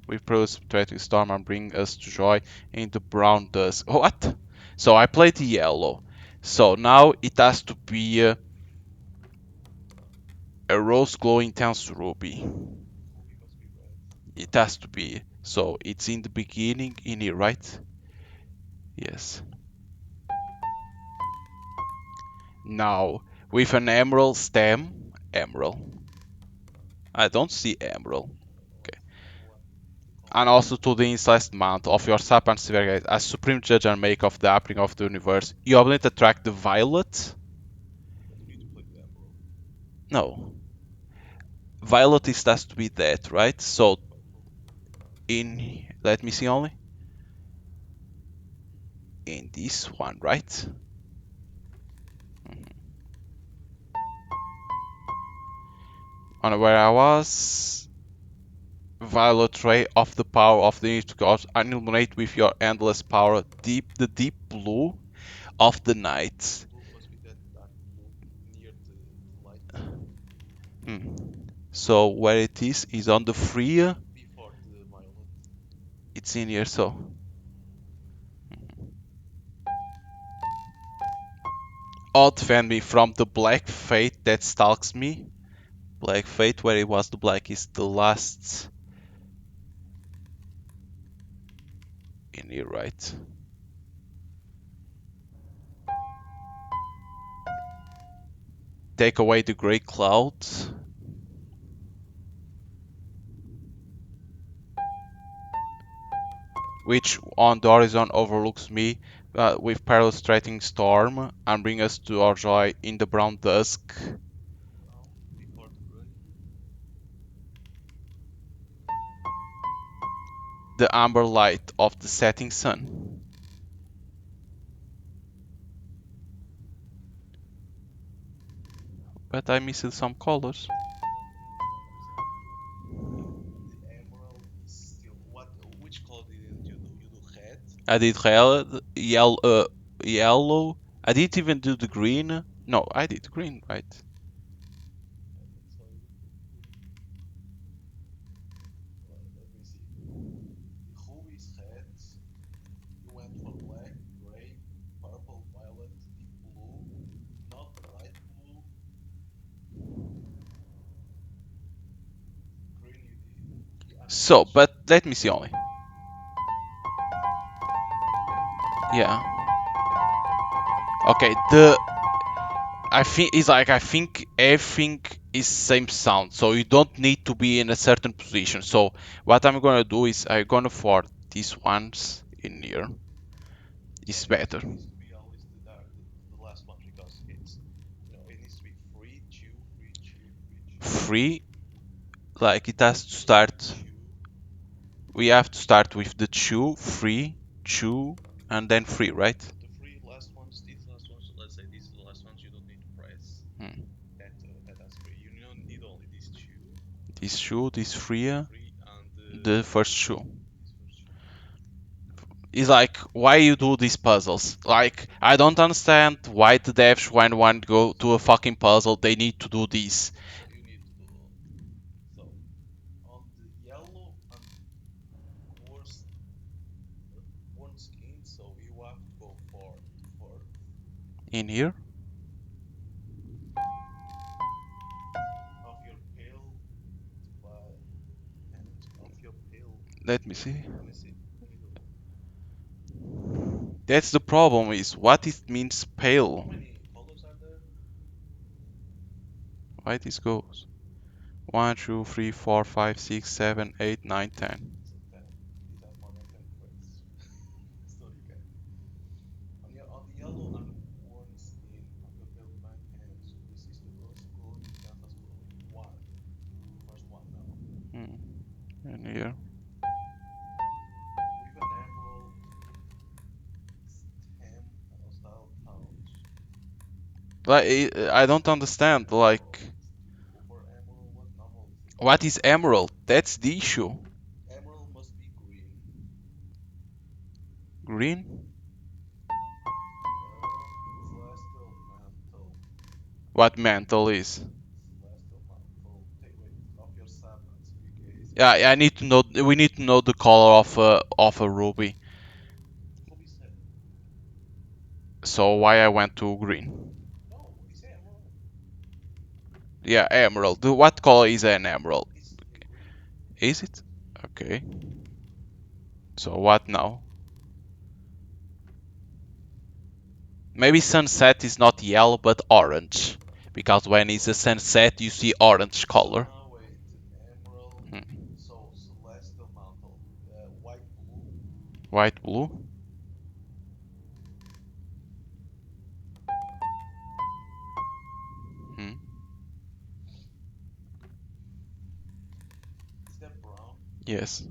We produce threatening storm and bring us to joy in the brown dusk. What? So I played the yellow. So now it has to be a rose glow intense ruby. It has to be. So it's in the beginning in here, right? Yes. Now with an emerald stem, emerald. I don't see emerald. Okay. And also to the incest mount of your sap and Silvergate as supreme judge and maker of the happening of the universe. You ability to attract the violet. No, violet is has to be that, right? So in let me see only in this one, right? Mhm. On where I was, violet ray of the power of the infinite gods, and illuminate with your endless power the deep blue of the night. Hmm. So where it is on the free. It's in here, so. Oh, defend me from the black fate that stalks me. Black fate, where it was the black is the last in here, right? Take away the grey clouds, which on the horizon overlooks me with perilous threatening storm, and bring us to our joy in the brown dusk. The amber light of the setting sun. But I missed some colors. I did yellow. I didn't even do the green. No, I did green, right? So, but let me see only. Yeah. Okay, the I think it's like I think everything is same sound, so you don't need to be in a certain position. So what I'm gonna do is I'm gonna for these ones in here is better. Free, like it has to start. We have to start with the chew, and then free, right? Hmm. This chew, this free, the first chew. It's like why you do these puzzles. Like I don't understand why the devs when one go to a fucking puzzle they need to do this in here. Let me see. That's the problem is what it means pale. Why this goes? 1, 2, 3, 4, 5, 6, 7, 8, 9, 10. Hmm. And here. Like, I don't understand. Like, what is emerald? That's the issue. Green? What mantle is? Yeah, I need to know. We need to know the color of a ruby. So why I went to green? Yeah, emerald. What color is an emerald? Is it? Okay. So what now? Maybe sunset is not yellow but orange. Because when it's a sunset you see orange color. Hmm. White blue? Hmm. Yes.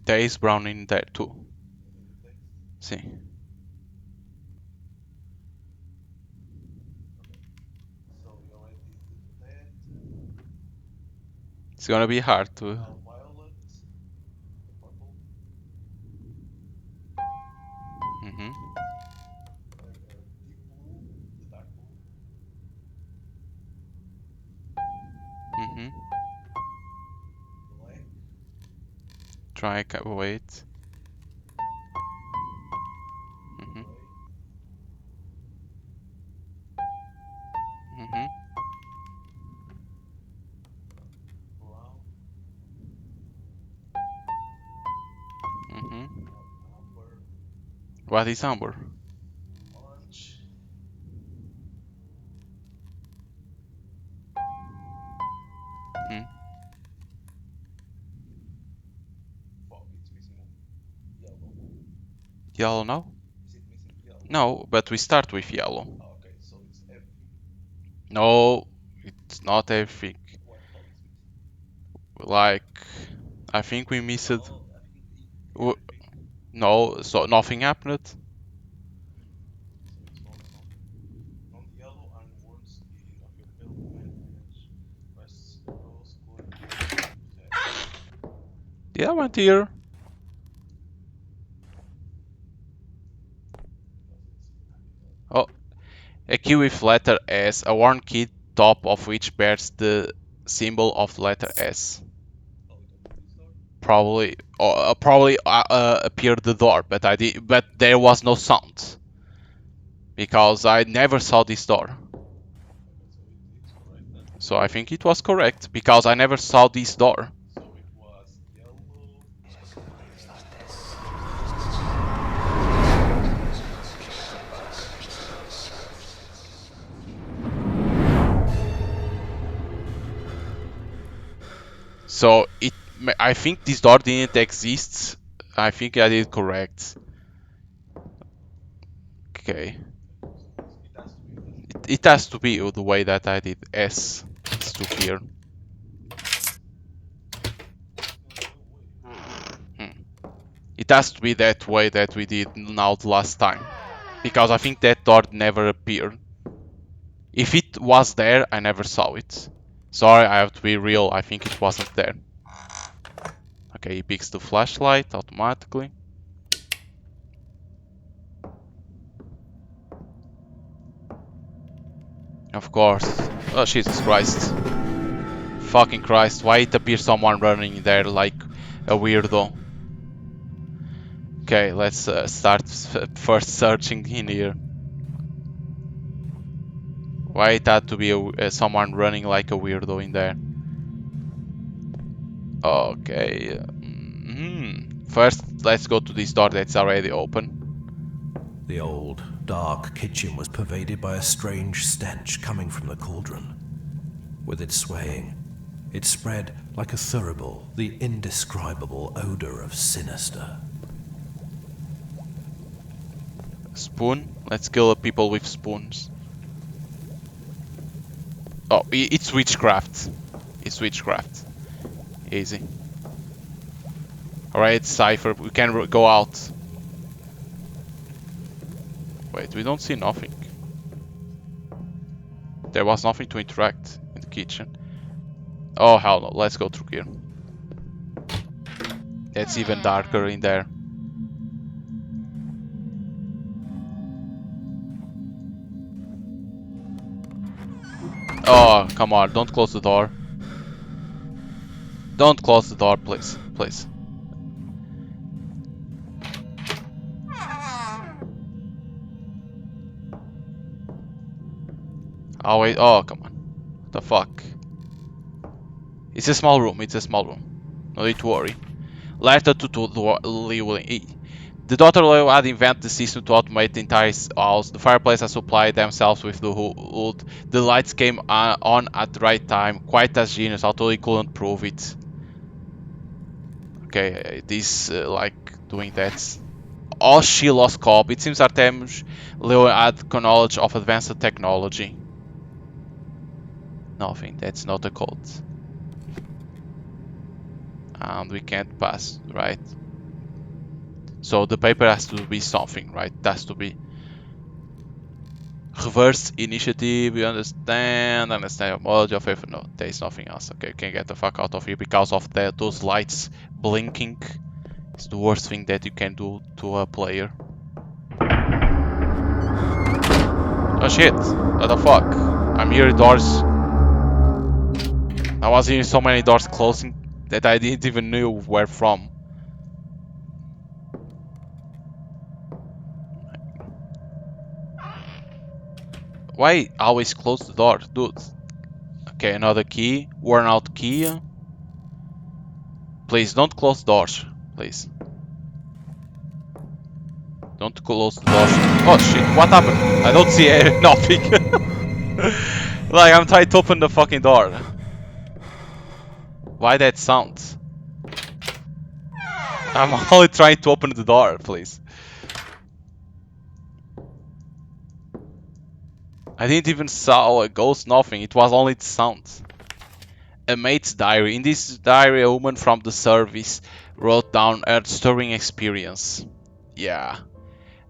There is brown in there too. See. It's gonna be hard to. Hmm. Hmm. Try wait. Hmm. Hmm. Hmm. What is amber? Hmm. Yellow now? No, but we start with yellow. No, it's not everything. Like, I think we missed. No, so nothing happened. Yeah, I went here. Oh, a key with letter S, a worn key top of which bears the symbol of letter S. Probably appeared the door, but but there was no sound because I never saw this door. So I think it was correct because I never saw this door. So I think this door didn't exist. I think I did correct. Okay. It has to be the way that I did S is to here. Hmm. It has to be that way that we did now the last time. Because I think that door never appeared. If it was there, I never saw it. Sorry, I have to be real, I think it wasn't there. Okay, he picks the flashlight automatically. Of course. Oh, Jesus Christ. Fucking Christ, why it appears someone running there like a weirdo? Okay, let's start first searching in here. Why it had to be someone running like a weirdo in there? Okay. First, let's go to this door that's already open. The old, dark kitchen was pervaded by a strange stench coming from the cauldron. With its swaying, it spread like a thurible, the indescribable odor of sinister. Spoon. Let's kill people with spoons. Oh, it's witchcraft. It's witchcraft. Easy. Alright, Cypher, we can go out. Wait, we don't see nothing. There was nothing to interact in the kitchen. Oh hell no, let's go through here. It's even darker in there. Oh, come on, don't close the door. Don't close the door, please. Please. Oh wait, oh come on. What the fuck? It's a small room, it's a small room. No need to worry. Letter to Leo. The daughter Leo had invented the system to automate the entire house. The fireplace had supplied themselves with the wood. The lights came on at the right time. Quite as genius, although he couldn't prove it. Okay, this like doing that. Oscilloscope. It seems Artemis Leo had knowledge of advanced technology. Nothing, that's not a code. And we can't pass, right? So the paper has to be something, right? It has to be reverse initiative. You understand your knowledge of effort. No, there is nothing else. Okay, can get the fuck out of here because of those lights blinking. It's the worst thing that you can do to a player. Oh shit! What the fuck? I'm hearing doors. I was hearing so many doors closing that I didn't even know where from. Why always close the door, dude? Okay, another key. Worn out key. Please don't close doors. Please. Don't close the doors. Oh shit, what happened? I don't see nothing. Like, I'm trying to open the fucking door. Why that sound? I'm only trying to open the door, please. I didn't even saw a ghost, nothing. It was only the sound. A mate's diary. In this diary, a woman from the service wrote down her disturbing experience. Yeah.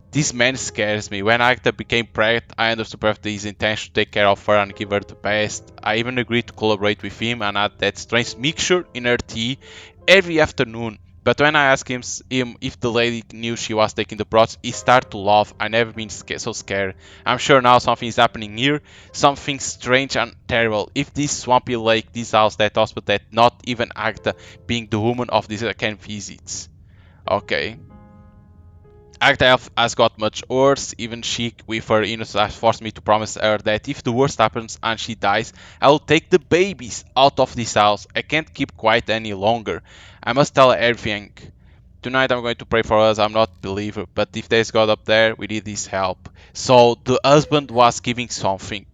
This man scares me. When Agatha became pregnant, I understood his intention to take care of her and give her the best. I even agreed to collaborate with him and add that strange mixture in her tea every afternoon. But when I asked him if the lady knew she was taking the process, he started to laugh. I never been so scared. I'm sure now something is happening here. Something strange and terrible. If this swampy lake, this house, that hospital, that not even Agatha being the woman of this can visit. Okay. Agatha has got much worse. Even she, with her innocence, has forced me to promise her that if the worst happens and she dies, I will take the babies out of this house. I can't keep quiet any longer. I must tell her everything. Tonight I'm going to pray for us. I'm not a believer, but if there's God up there, we need his help. So the husband was giving something.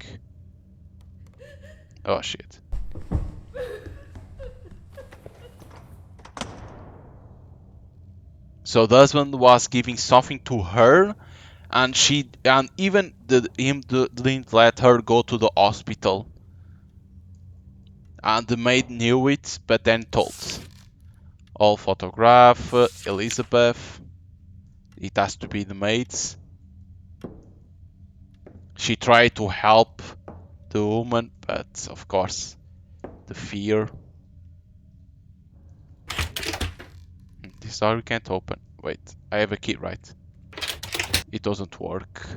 Oh shit. So the husband was giving something to her, and even didn't let her go to the hospital. And the maid knew it, but then told. All photograph Elizabeth. It has to be the maid's. She tried to help the woman, but of course, the fear. This door we can't open. Wait, I have a key, right? It doesn't work.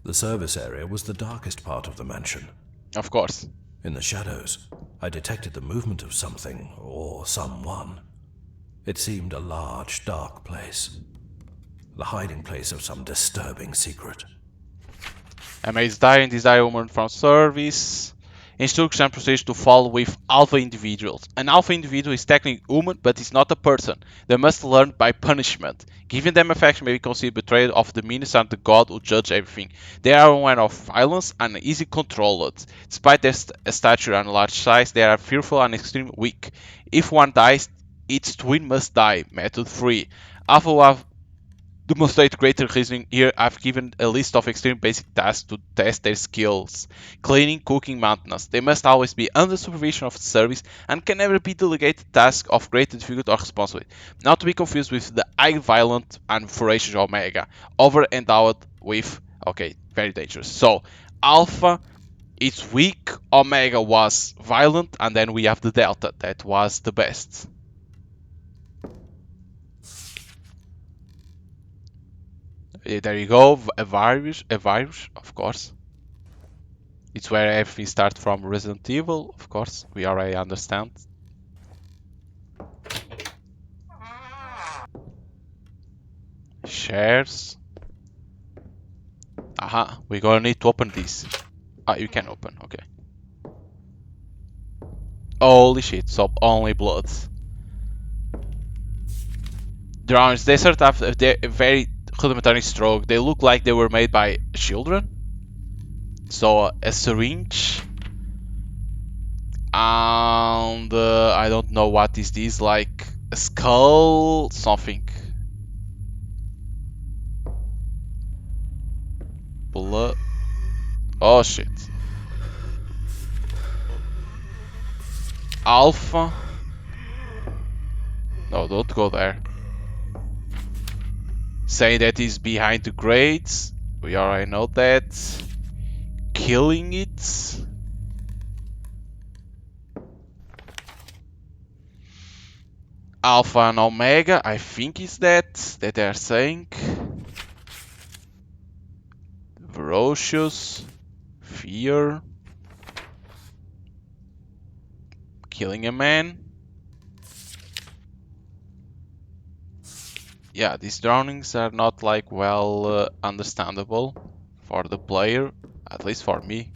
The service area was the darkest part of the mansion. Of course. In the shadows, I detected the movement of something or someone. It seemed a large, dark place. The hiding place of some disturbing secret. A maid's diary, this diary woman from service. Instructions and procedures to follow with alpha individuals. An alpha individual is technically human, but is not a person. They must learn by punishment. Giving them affection may be considered betrayal of the meanness and the God who judge everything. They are aware of violence and easily controlled. Despite their stature and large size, they are fearful and extremely weak. If one dies, its twin must die. Method 3. Alpha will have demonstrate greater reasoning. Here I've given a list of extreme basic tasks to test their skills. Cleaning, cooking, maintenance. They must always be under supervision of the service and can never be delegated tasks of greater difficulty or responsibility. Not to be confused with the high violent and voracious Omega, over-endowed with, okay, very dangerous. So, Alpha is weak, Omega was violent, and then we have the Delta, that was the best. There you go, a virus, of course. It's where everything starts from. Resident Evil, of course, we already understand. Shares. Aha, we're gonna need to open this. Ah, you can open, okay. Holy shit, so only blood. Drones, they sort of have a very rudimentary stroke. They look like they were made by children. So, a syringe. And I don't know what is this, like a skull, something. Blood. Oh shit. Alpha. No, don't go there. Saying that he's behind the grades. We already know that. Killing it. Alpha and Omega, I think is that they're saying. Ferocious. Fear. Killing a man. Yeah, these drownings are not like well understandable for the player, at least for me.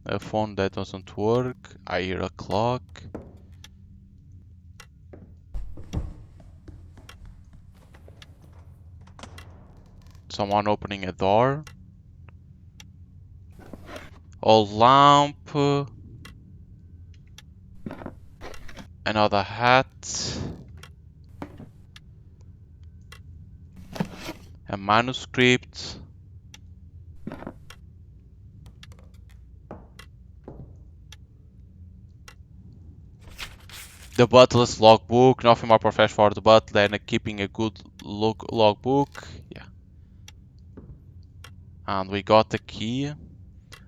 A phone that doesn't work. I hear a clock. Someone opening a door. Old lamp. Another hat. A manuscript. The butler's logbook. Nothing more professional for the butler than keeping a good logbook. Yeah. And we got the key.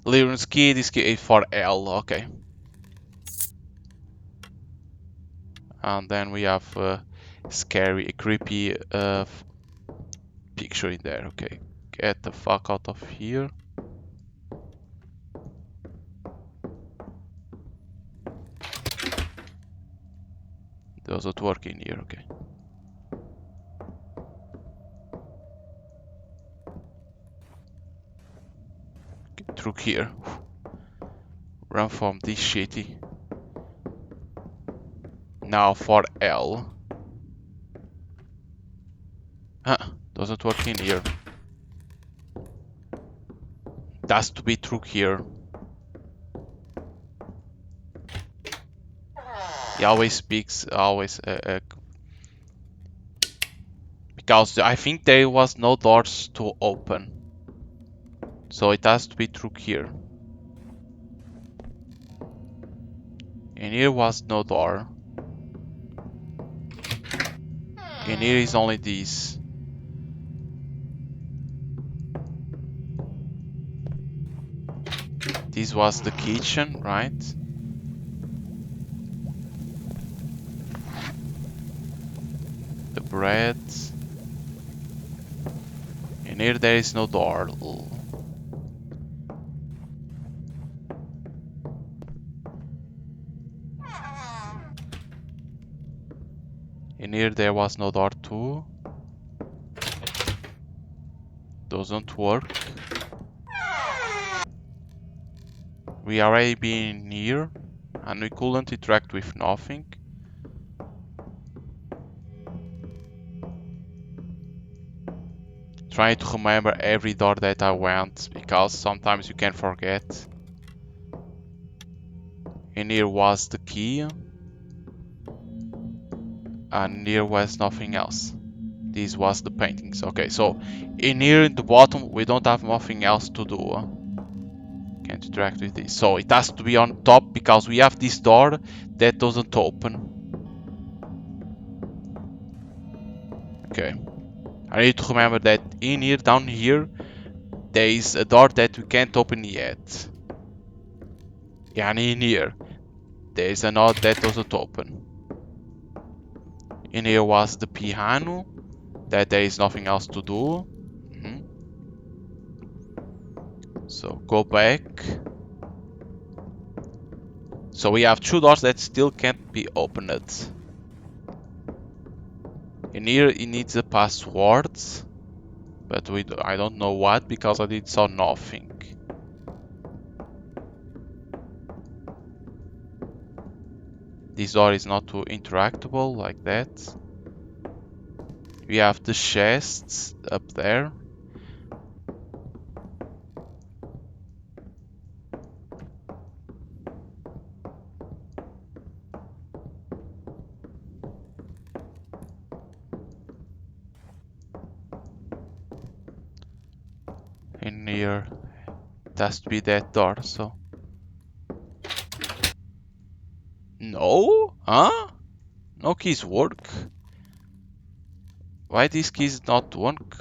Lyron's key. This key is for L. Okay. And then we have a scary, creepy picture in there. Okay. Get the fuck out of here. Doesn't work in here, okay. Get through here. Run from this shitty. Now for L. Huh, doesn't work in here. It has to be through here. He always speaks, always because I think there was no doors to open. So it has to be through here. And here was no door. And here is only this. This was the kitchen, right? The bread. And here there is no door. And here there was no door too. Doesn't work. We already been here and we couldn't interact with nothing. Trying to remember every door that I went because sometimes you can forget. In here was the key. And here was nothing else. This was the paintings. Okay, so in here in the bottom we don't have nothing else to do. Can't interact with this. So it has to be on top because we have this door that doesn't open. Okay. I need to remember that in here, down here, there is a door that we can't open yet. And in here, there is another that doesn't open. In here was the piano, that there is nothing else to do. So go back. So we have two doors that still can't be opened. In here it needs a password, but I don't know what because I did saw nothing. This door is not too interactable like that. We have the chests up there. In here it has to be that door, so. No? Huh? No keys work? Why these keys not work?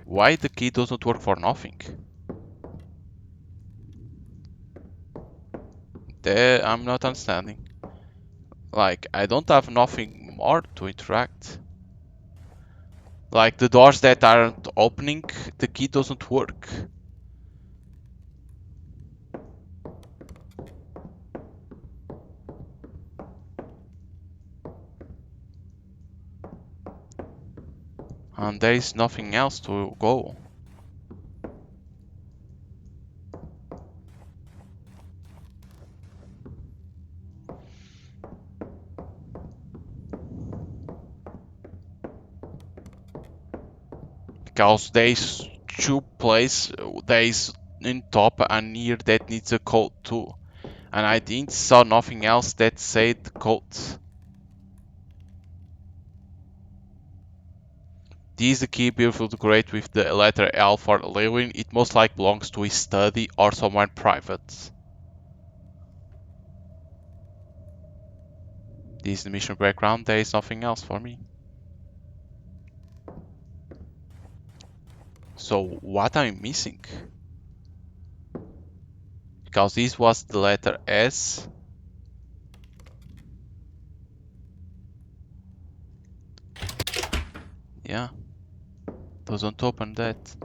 Why the key doesn't work for nothing? I'm not understanding. Like, I don't have nothing more to interact. Like, the doors that aren't opening, the key doesn't work. And there is nothing else to go. Because there is two places, there is in top and near that needs a code too. And I didn't saw nothing else that said the code. This is the key beautiful to create with the letter L for living. It most likely belongs to a study or someone private. This is the mission background, there is nothing else for me. So what am I missing? Because this was the letter S. Yeah, doesn't open that.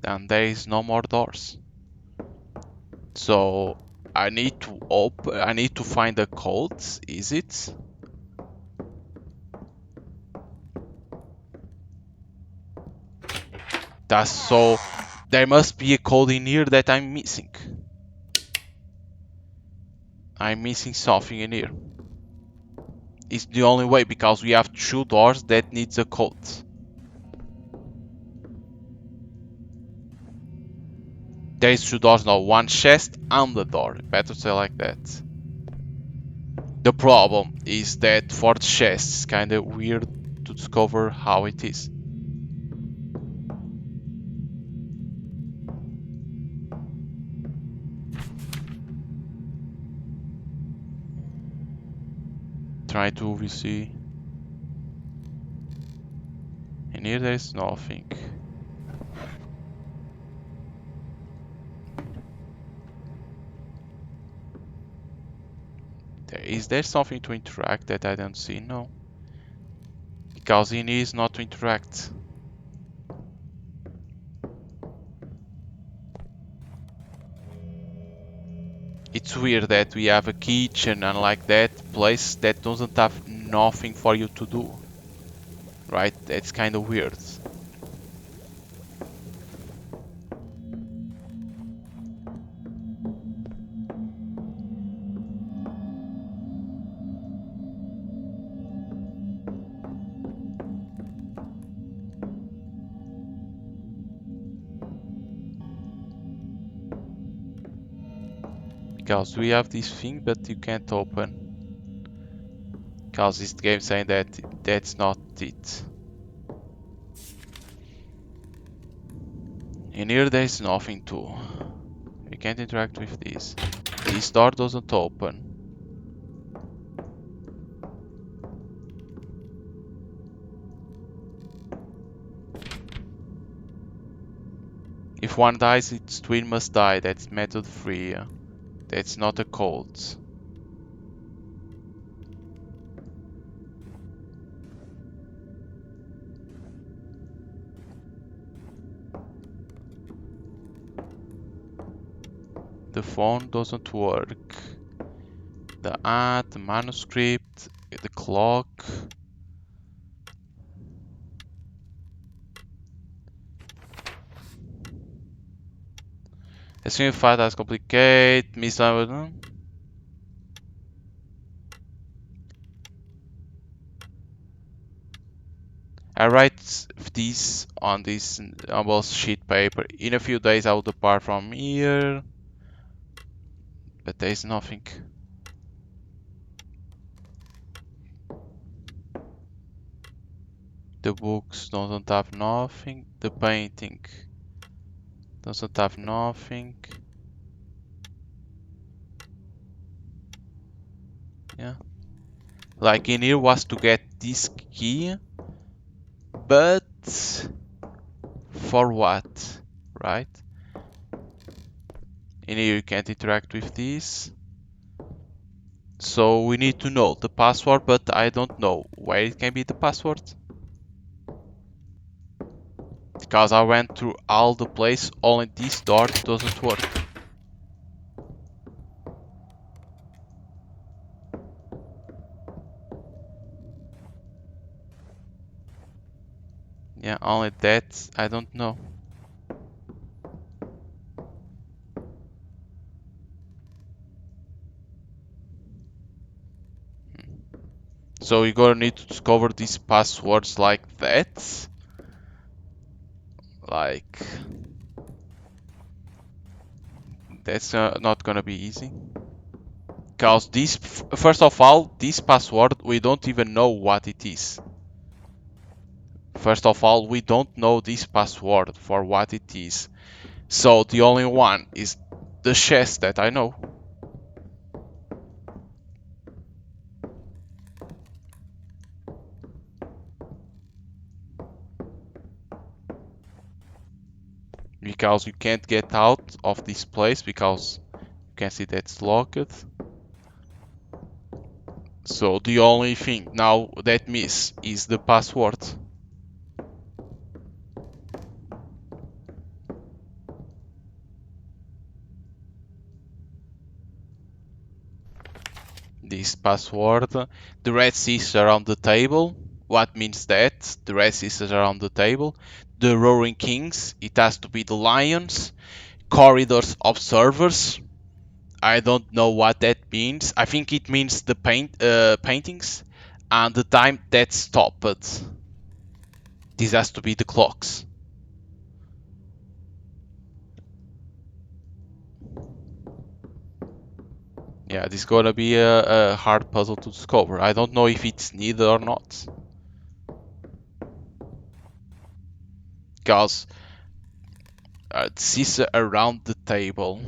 And there is no more doors. So I need to find the codes, is it? That's so there must be a code in here that I'm missing. I'm missing something in here. It's the only way because we have two doors that needs a code. There is two doors now, one chest and the door. Better say like that. The problem is that for the chest, it's kinda weird to discover how it is. Try to see. In here there is nothing. Is there something to interact that I don't see? No. Because in here is not to interact. It's weird that we have a kitchen and like that place that doesn't have nothing for you to do. Right? That's kind of weird. Because we have this thing but you can't open. Because this game saying that that's not it. In here there's nothing too. We can't interact with this. This door doesn't open. If one dies, its twin must die. That's method 3. That's not a code. The phone doesn't work. The manuscript, the clock. Assuming fight as complicated, miss. I write this on this almost sheet paper. In a few days I will depart from here. But there is nothing. The books doesn't have nothing. The painting doesn't have nothing. Yeah. Like in here was to get this key. But for what? Right? In here you can't interact with this. So we need to know the password, but I don't know where it can be the password. Because I went through all the place, only this door doesn't work. Yeah, only that I don't know. So you're gonna need to discover these passwords like that. Like, that's not gonna be easy. Because this, first of all, this password, we don't even know what it is. First of all, we don't know this password for what it is. So the only one is the chest that I know. Because you can't get out of this place because you can see that's locked. So the only thing now that miss is the password. This password. The red sister on the table. What means that? The red sisters are on the table. The roaring kings. It has to be the lions. Corridors observers. I don't know what that means. I think it means the paintings. And the time that stopped. This has to be the clocks. Yeah, this is gonna be a hard puzzle to discover. I don't know if it's needed or not. Because this is around the table.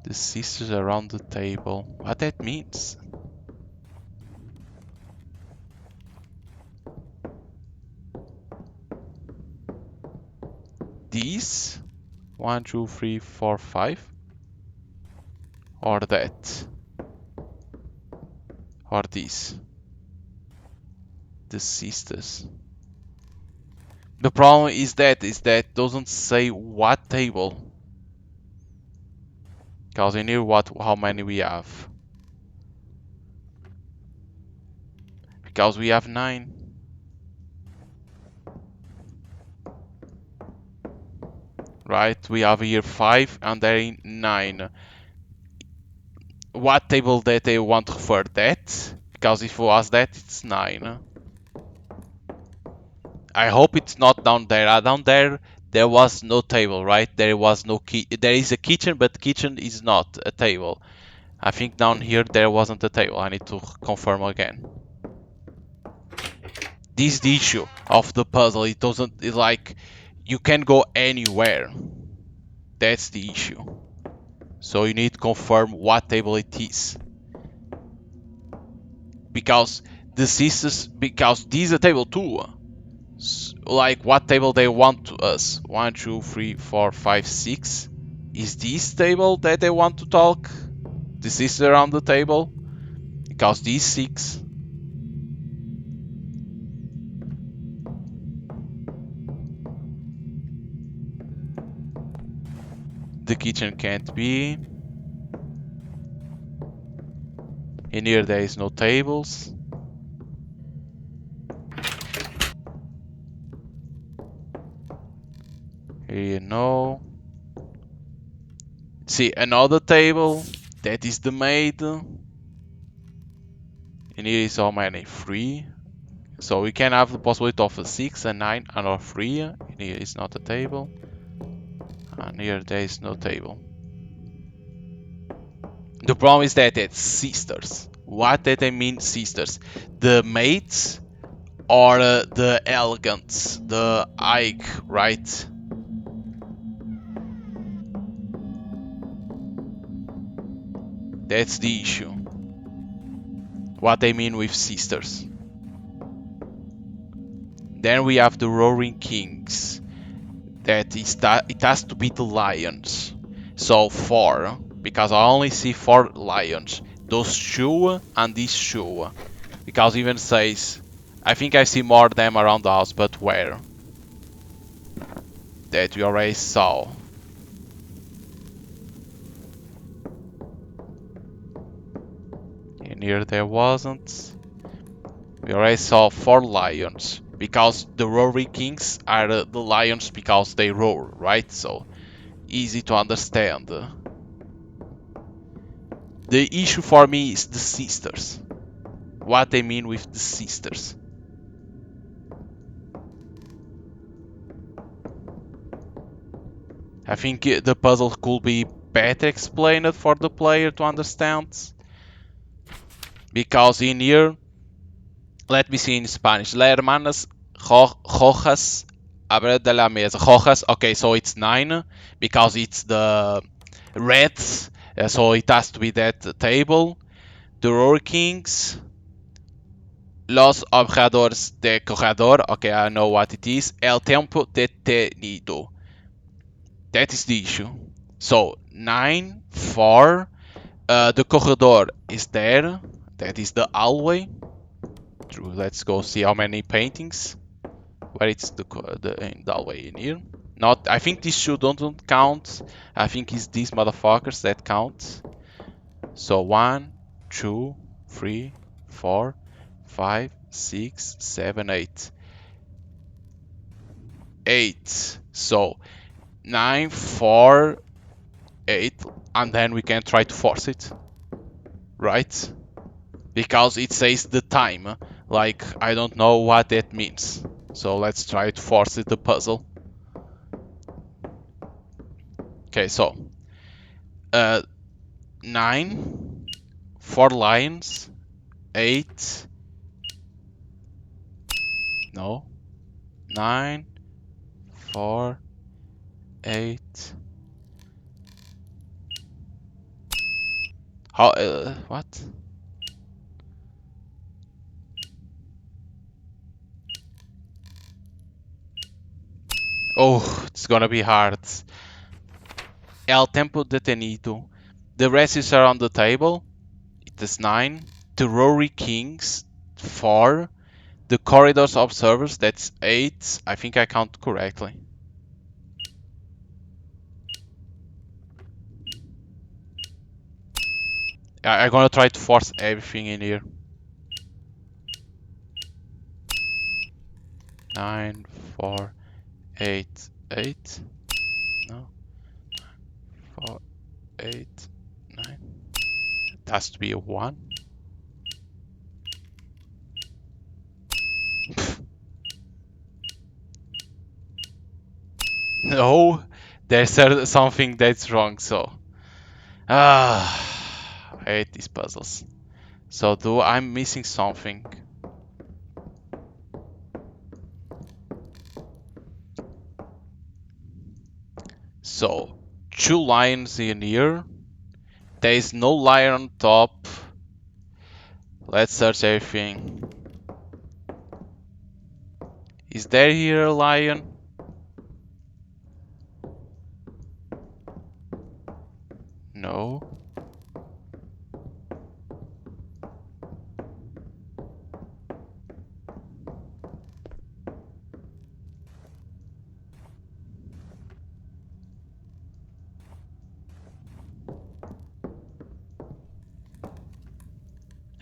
The sisters around the table. What that means? These? 1, 2, 3, 4, 5? Or that? Or these? The sisters. The problem is that doesn't say what table. Because I knew how many we have. Because we have 9. Right? We have here 5 and there 9. What table that they want to refer that? Because if it was that, it's 9. I hope it's not down there. Down there was no table, right? There was no key. There is a kitchen, but kitchen is not a table. I think down here there wasn't a table. I need to confirm again. This is the issue of the puzzle. It doesn't, it's like, you can go anywhere. That's the issue. So you need to confirm what table it is. Because the sisters, because this is a table too. Like what table they want to us. 1, 2, 3, 4, 5, 6. Is this table that they want to talk? The sister around the table? Because these 6. The kitchen can't be. In here there is no tables. Here no. See, another table. That is the maid. And here is how many? 3. So we can have the possibility of a 6, a 9, and a 3. And here is not a table. And here there is no table. The problem is that it's sisters. What did they mean sisters? The maids or the elegants? The Ike, right? That's the issue. What they mean with sisters. Then we have the Roaring Kings. That is it has to be the lions. So 4, because I only see 4 lions. Those 2 and this 2. Because even says, I think I see more of them around the house, but where? That we already saw. In here there wasn't. We already saw 4 lions. Because the Roaring Kings are the lions because they roar, right? So, easy to understand. The issue for me is the sisters. What they mean with the sisters. I think the puzzle could be better explained for the player to understand. Because in here, let me see in Spanish. La hermanas rojas abre de la mesa. Rojas, okay, so it's 9 because it's the reds, so it has to be that table. The Roar Kings. Los obradores de corredor, okay, I know what it is. El tiempo detenido. That is the issue. So 9, 4. The corredor is there. That is the hallway. Let's go see how many paintings. Where it's the hallway in here. Not. I think these two don't count. I think it's these motherfuckers that count. So 1, 2, 3, 4, 5, 6, 7, 8. 8. So 9, 4, 8, and then we can try to force it, right? Because it says the time. Like, I don't know what that means. So let's try to force it, the puzzle. Okay, so 9, 4 lions, 8, no, 9, 4, 8. How? What? Oh, it's gonna be hard. El tempo detenido. The rest is around the table. It is 9. The Rory Kings, 4. The corridors observers, that's 8. I think I count correctly. I'm gonna try to force everything in here. 9, 4, 8, 8. No. 4, 8, 9. It has to be a 1. No, there's something that's wrong. So, I hate these puzzles. So, do I'm missing something? So, two lions in here. There is no lion on top. Let's search everything. Is there here a lion? No.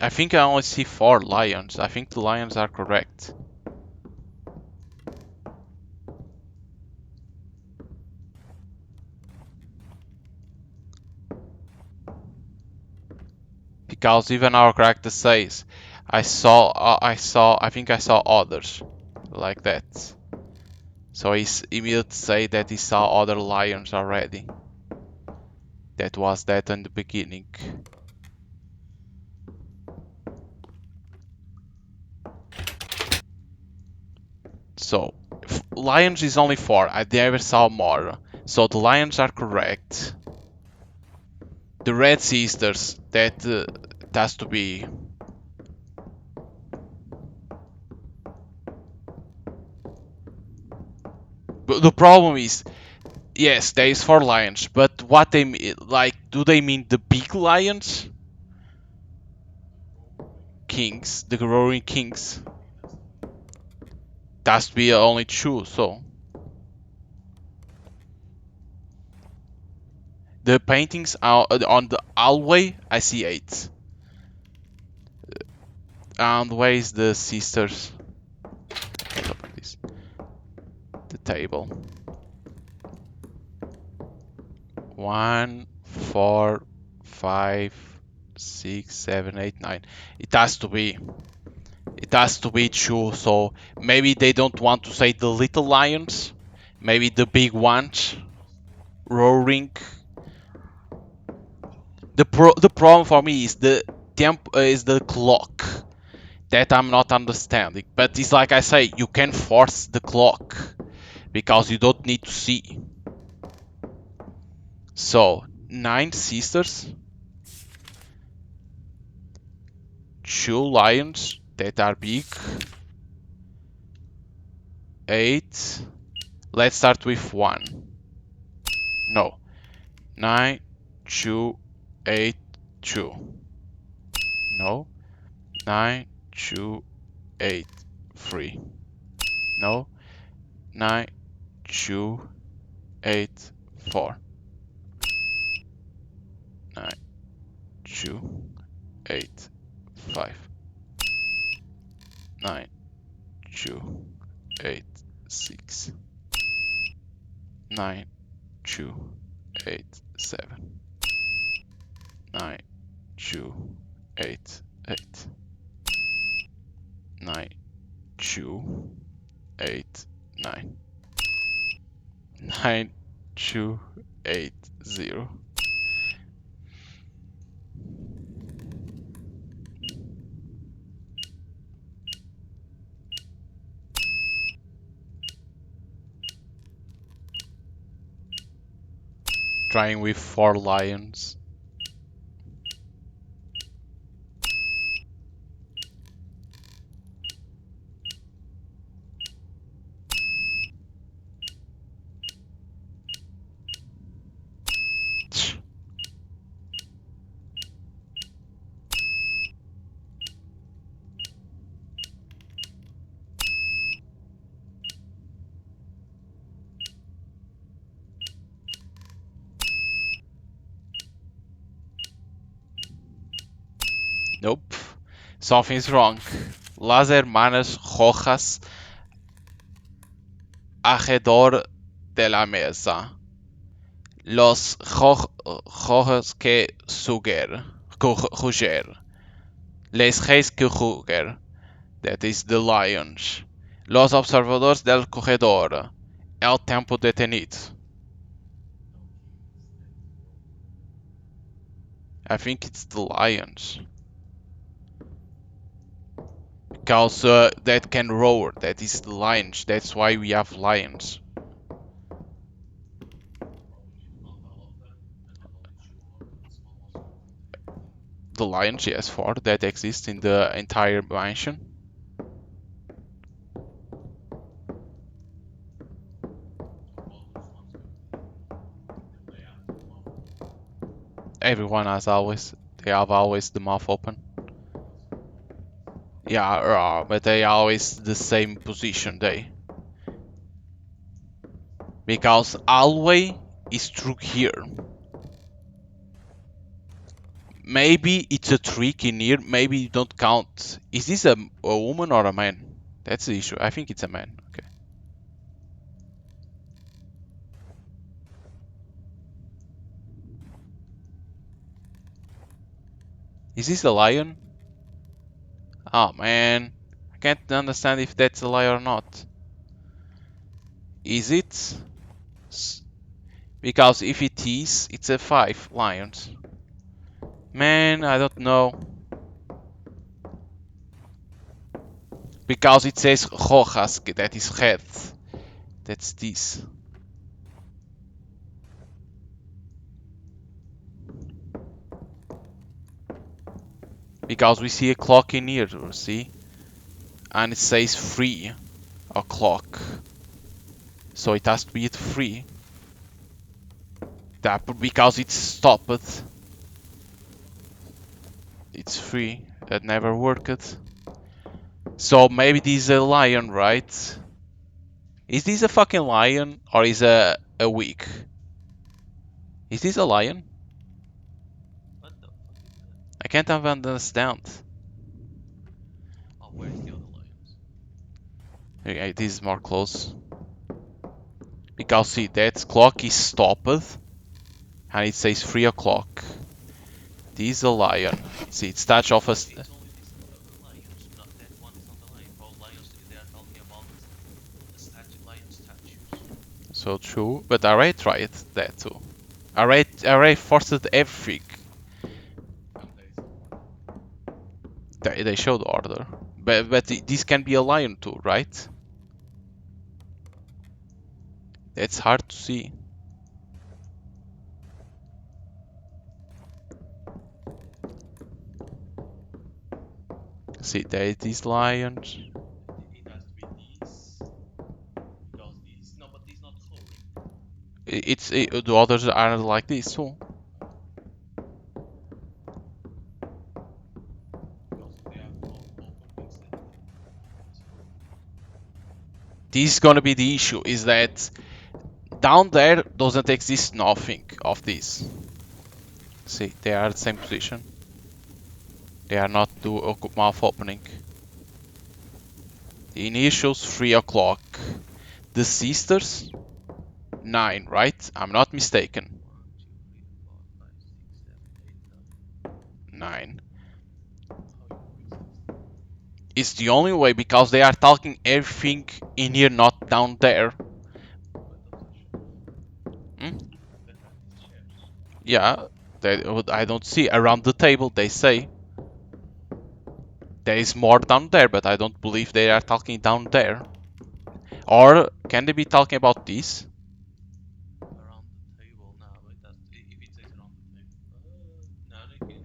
I think I only see 4 lions. I think the lions are correct. Because even our character says, I think I saw others. Like that. So he's immediately say that he saw other lions already. That was that in the beginning. So, lions is only 4. I never saw more. So the lions are correct. The red sisters, that has to be. But the problem is, yes, there is 4 lions, but what they mean, like, do they mean the big lions? Kings, the roaring kings. That's to be only 2, so. The paintings are on the hallway, I see 8. And where is the sisters? Let's open this. The table. 1, 4, 5, 6, 7, 8, 9. It has to be. It has to be 2, so maybe they don't want to say the little lions. Maybe the big ones. Roaring. The problem for me is the is the clock. That I'm not understanding. But it's like I say, you can force the clock. Because you don't need to see. So, 9 sisters. 2 lions that are big. 8. Let's start with 1. No. 9, 2, 8, 2. No. 9, 2, 8, 3. No. 9, 2, 8, 4. 9, 2, 8, 5. 9, 2, 8, 6. 9, 2, 8, 7. 9, 2, 8, 8. 9, 2, 8, 9. 9, 2, 8, 0. Trying with 4 lions. Nope. Something's wrong. Las hermanas rojas alrededor de la mesa. Los rojos que ruger. Les reis que ruger. That is the lions. Los observadores del corredor. El tempo that I need. I think it's the lions. Because that can roar, that is the lions, that's why we have lions. The lions, yes, 4 that exist in the entire mansion. Everyone has always, they have always the mouth open. Yeah, but they always the same position, they. Because always is through here. Maybe it's a trick in here, maybe you don't count. Is this a woman or a man? That's the issue. I think it's a man. Okay. Is this a lion? Oh man. I can't understand if that's a lion or not. Is it? Because if it is, it's a 5 lions. Man, I don't know. Because it says Rojas, that is head. That's this. Because we see a clock in here, see? And it says 3 o'clock. So it has to be at 3. That because it's stopped. It's 3. That never worked. So maybe this is a lion, right? Is this a fucking lion or is a wig? Is this a lion? What the fuck is that? I can't even understand. Oh, where's the other lions? Okay, this is more close. Because see, that clock is stopped and it says 3 o'clock. This is a lion. See, it starts off as. It's only these lions, not that one is not a lion. All lions, they are talking about the lion statues. So true, but I already tried that too. I already forced everything. They showed order. But this can be a lion too, right? It's hard to see. See, there is these lions. It has to be these. Because these. No, but these not clothing. The others are like this too. Because they have open wings that This is gonna be the issue, is that down there doesn't exist nothing of this. See, they are the same position. They are not do mouth opening. The initials 3 o'clock. The sisters 9, right? I'm not mistaken. 9. It's the only way because they are talking everything in here, not down there. Hmm? Yeah, I don't see around the table. They say there is more down there, but I don't believe they are talking down there. Or can they be talking about this? around the table now. But that, if it says around the table. No, they can.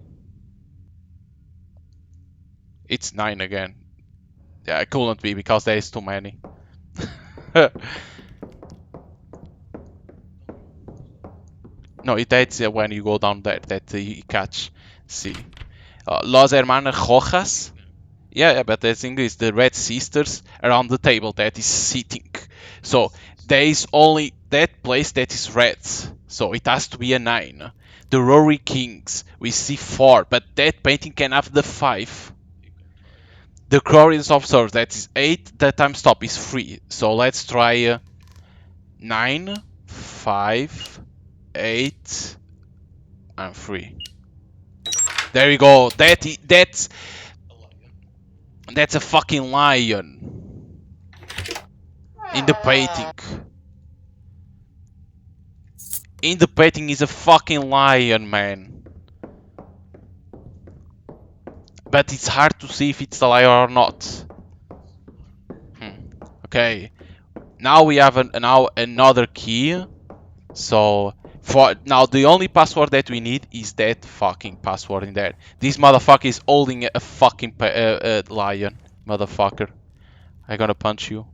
It's 9 again. Yeah, it couldn't be because there is too many. No, that's when you go down there that you catch. See. Los Hermanos Rojas. Yeah, but that's English. The Red Sisters around the table that is sitting. So there is only that place that is red. So it has to be a 9. The Rory Kings, we see 4, but that painting can have the 5. The Glorious Observer, that is 8. The time stop is 3. So let's try 9, 5, 8, and 3. There we go. That's a fucking lion in the painting. In the painting is a fucking lion, man. But it's hard to see if it's a lion or not. Okay. Now we have now another key. So for now, the only password that we need is that fucking password in there. This motherfucker is holding a fucking lion, motherfucker. I'm gonna punch you.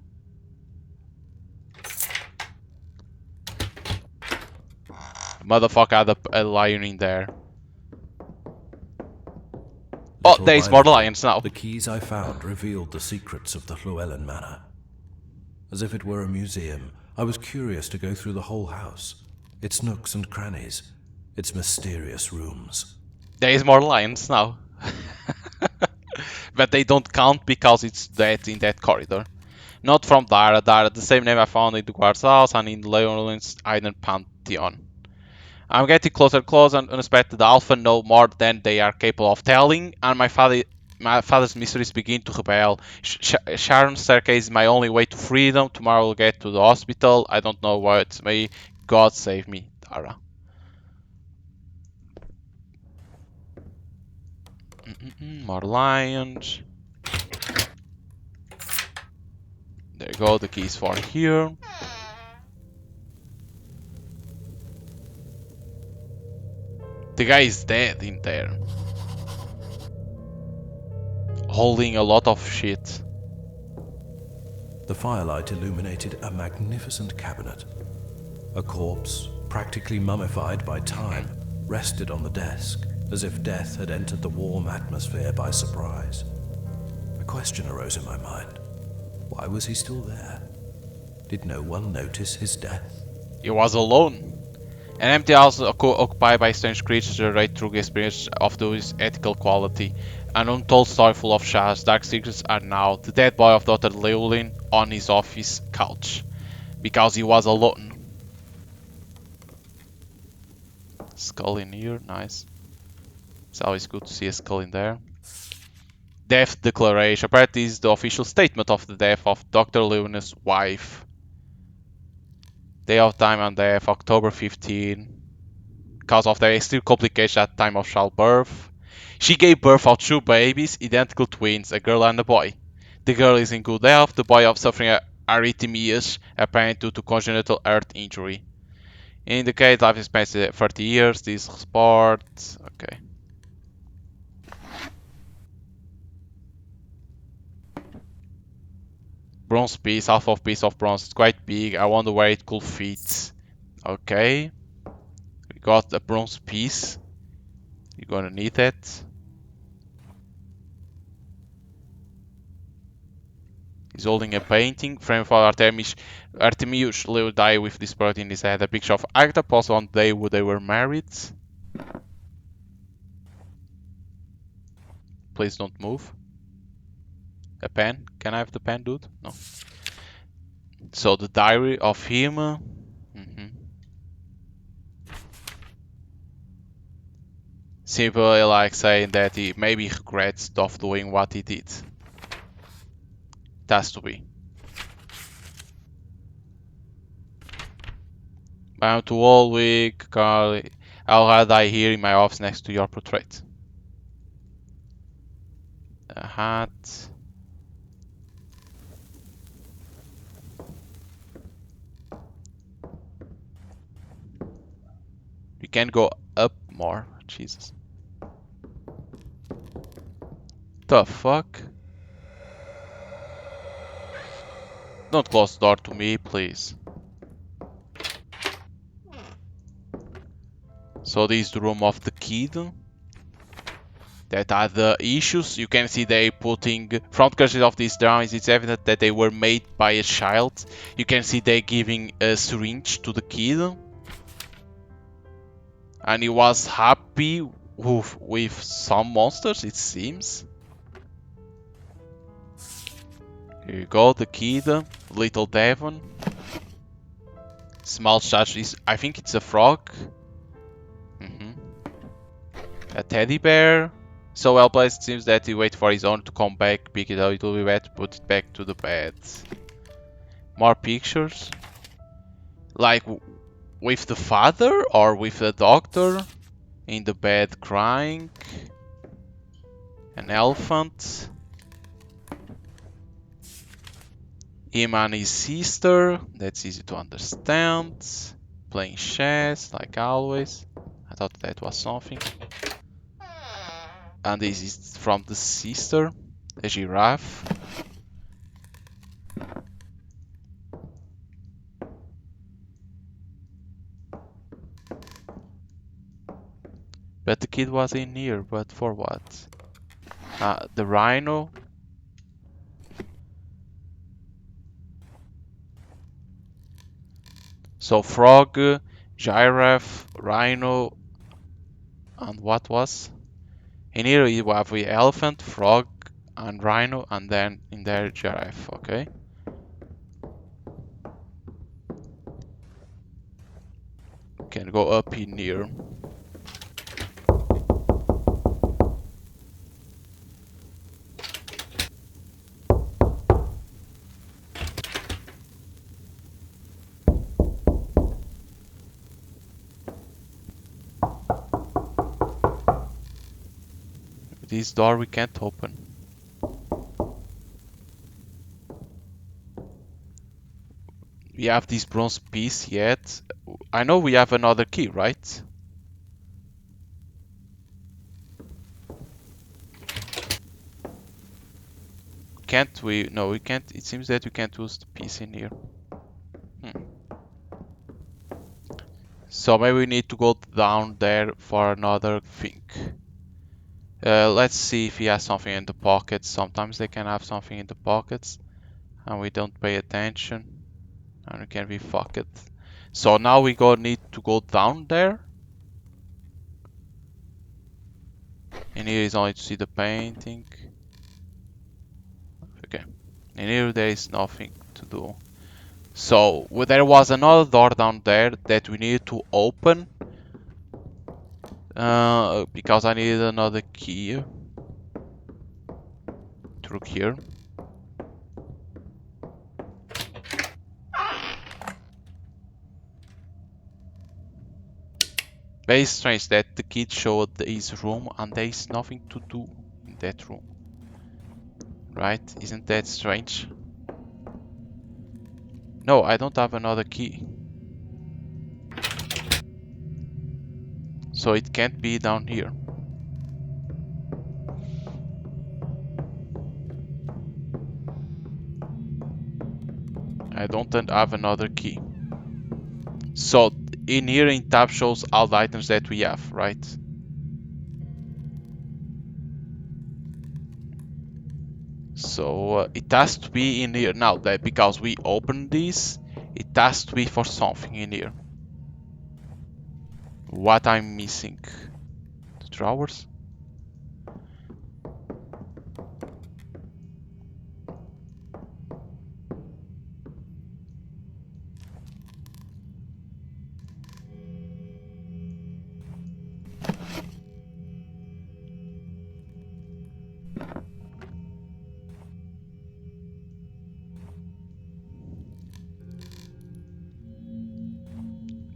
Motherfucker had a lion in there. Oh, Little there's by more little, lions now. the keys I found revealed the secrets of the Llewellyn Manor. As if it were a museum, I was curious to go through the whole house, its nooks and crannies, its mysterious rooms. There's more lions now. But they don't count because it's that in that corridor. Not from Dara. Dara, the same name I found in the guard's house and in Leolin's Island Pantheon. I'm getting closer and closer and unexpected alpha know more than they are capable of telling, and my father's mysteries begin to rebel. Charon's staircase is my only way to freedom. Tomorrow we'll get to the hospital. I don't know why it's me. God save me, Dara. More lions. There you go, the keys for here. The guy is dead in there. Holding a lot of shit. The firelight illuminated a magnificent cabinet. A corpse, practically mummified by time, rested on the desk, as if death had entered the warm atmosphere by surprise. A question arose in my mind. Why was he still there? Did no one notice his death? He was alone. An empty house occupied by strange creatures generate true experience of this ethical quality. An untold story full of shadows, dark secrets are now the dead boy of Dr. Llewellyn on his office couch. Because he was alone. Skull in here, nice. It's always good to see a skull in there. Death declaration. Apparently this is the official statement of the death of Dr. Llewellyn's wife. Day of time and death, October 15. Because of the extreme complication at time of childbirth. She gave birth of 2 babies, identical twins, a girl and a boy. The girl is in good health, the boy is suffering arrhythmias, apparent due to congenital heart injury. Indicate life expectancy 30 years, this sport, okay. Bronze piece, half of piece of bronze, it's quite big, I wonder where it could fit. Okay. We got a bronze piece. You're gonna need it. He's holding a painting. Frame for Artemius will die with this product in his head. A picture of Agatha possible on the day when they were married. Please don't move. A pen? Can I have the pen, dude? No. So the diary of him. Simply like saying that he maybe regrets of doing what he did. It has to be. Bound to all week, Carl. I'll die here in my office next to your portrait. A hat. We can go up more. Jesus. The fuck? Don't close the door to me, please. So this is the room of the kid. That had the issues. You can see they putting front cushions of these drawings. It's evident that they were made by a child. You can see they giving a syringe to the kid. And he was happy with some monsters, it seems. Here you go, the kid, little Devon. Small statue is, I think it's a frog. A teddy bear. So well placed, it seems that he waits for his owner to come back, pick it up, it will be wet, put it back to the bed. More pictures. Like, With the father or with the doctor? In the bed crying? An elephant? Him and his sister? That's easy to understand. Playing chess, like always. I thought that was something. And this is from the sister, the giraffe. But the kid was in here, but for what? The rhino. So frog, giraffe, rhino, and what was? In here you have the elephant, frog, and rhino, and then in there giraffe, okay? Can go up in here. This door we can't open. We have this bronze piece yet. I know we have another key, right? Can't we? No, we can't. It seems that we can't use the piece in here. So maybe we need to go down there for another thing. Let's see if he has something in the pockets. Sometimes they can have something in the pockets and we don't pay attention and we can be fucked. So now we need to go down there. And here is only to see the painting. Okay. And here there is nothing to do. So there was another door down there that we needed to open. Because I needed another key. Through here. Very strange that the kid showed his room and there is nothing to do in that room. Right? Isn't that strange? No, I don't have another key. So it can't be down here. I don't have another key. So in here in tab shows all the items that we have, right? So it has to be in here now that because we opened this, it has to be for something in here. What I'm missing? The drawers?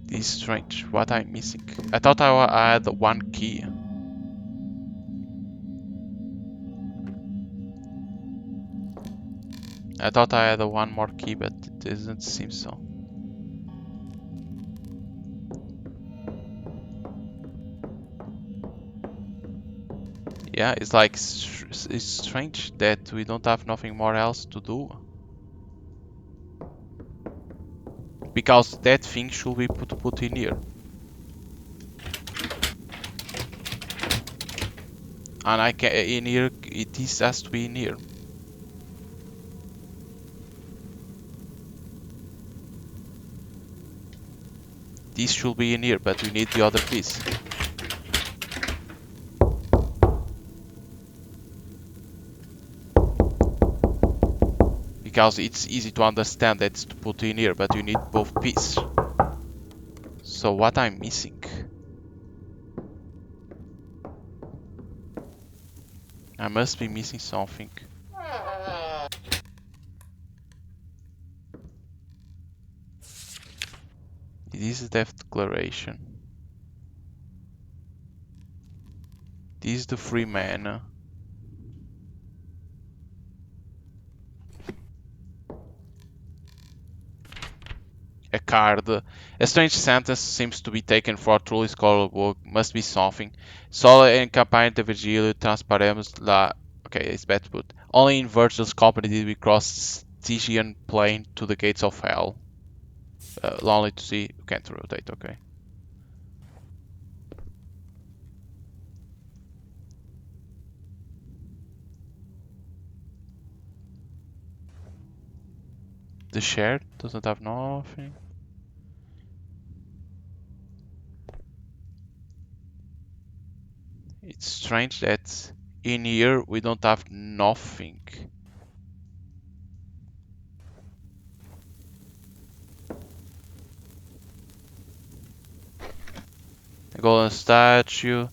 This is strange. What I'm missing? I thought I had one key. I thought I had one more key, but it doesn't seem so. Yeah, it's like it's strange that we don't have nothing more else to do. Because that thing should be put in here. And I can in here it has to be in here. This should be in here, but we need the other piece. Because it's easy to understand that it's to put in here, but you need both pieces. So what I'm missing? I must be missing something. This is death declaration. This is the free man. A card. A strange sentence seems to be taken for a truly scholarly book. Must be something. Solo en campaña de Virgilio transparemos la... Okay, it's bad to put. Only in Virgil's company did we cross Stygian plain to the gates of hell. Lonely to see. Can't rotate, okay. The shared doesn't have nothing. It's strange that in here we don't have nothing. A golden statue,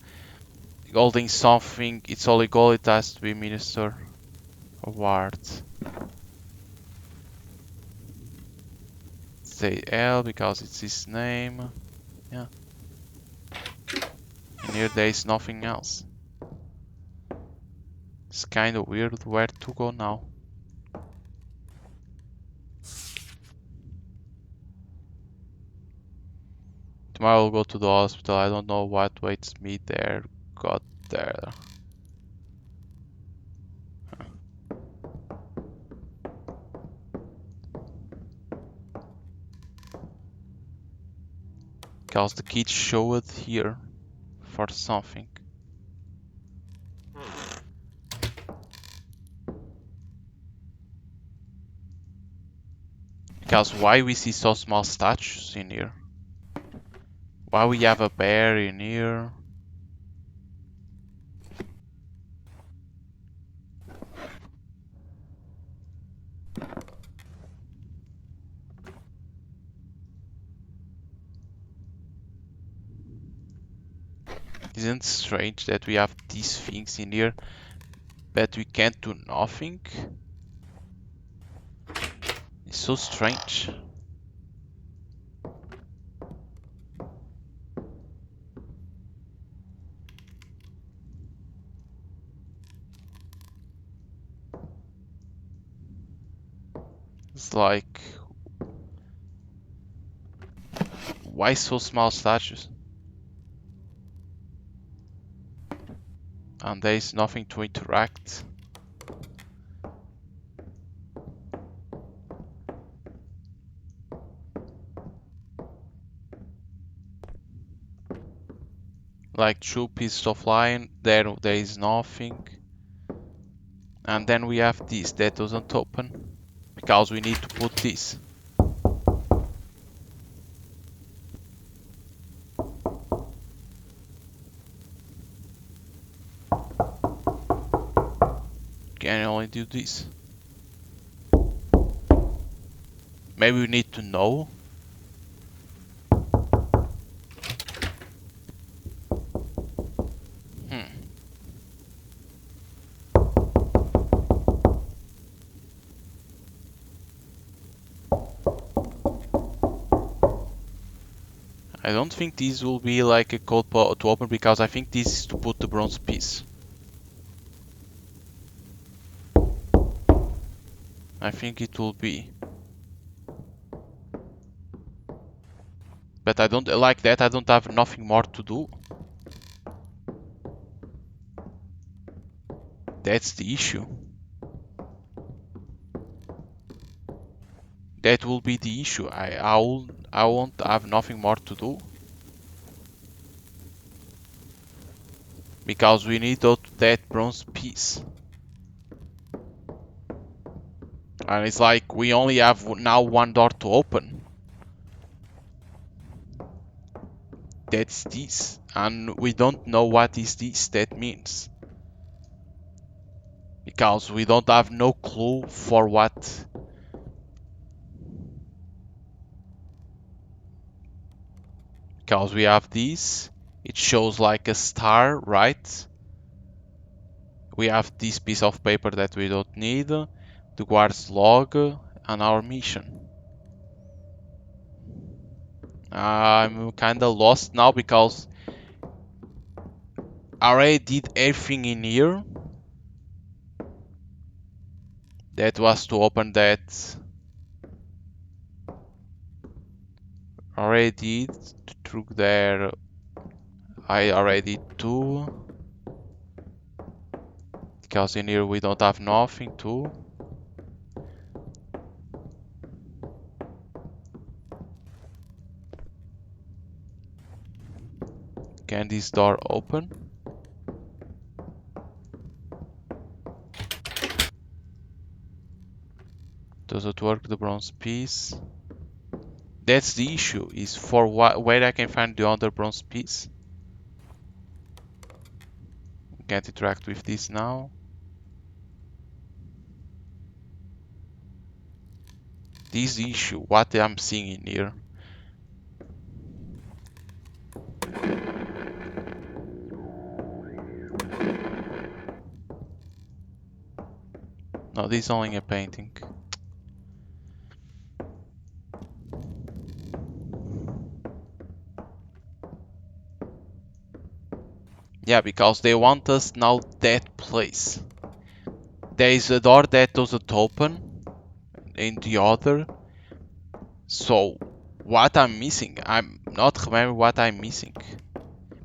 holding something. It's only gold. It has to be minister award. Say L because it's his name. Yeah. And here there is nothing else. It's kind of weird where to go now. Tomorrow I'll go to the hospital. I don't know what waits me there. Got there. Because the kids show it here for something. Because why we see so small statues in here? Why we have a bear in here? Isn't it strange that we have these things in here, but we can't do nothing? It's so strange. It's like, why so small statues? And there is nothing to interact. Like 2 pieces of line, there is nothing. And then we have this that doesn't open. Because we need to put this. Can only do this. Maybe we need to know. I don't think this will be like a code to open because I think this is to put the bronze piece. I think it will be. But I don't like that, I don't have nothing more to do. That's the issue. That will be the issue. I won't have nothing more to do. Because we need that bronze piece. And it's like we only have now one door to open. That's this. And we don't know what is this that means. Because we don't have no clue for what. Because we have this. It shows like a star, right? We have this piece of paper that we don't need. The guard's log and our mission. I'm kinda lost now because I already did everything in here. That was to open that. Already did through there. I already did too. Because in here we don't have nothing too. Can this door open? Does it work, the bronze piece? That's the issue, is for where I can find the other bronze piece. Can't interact with this now. This is the issue, what I'm seeing in here. No, this is only a painting. Yeah, because they want us now that place. There is a door that doesn't open in the other. So, what I'm missing? I'm not remembering what I'm missing.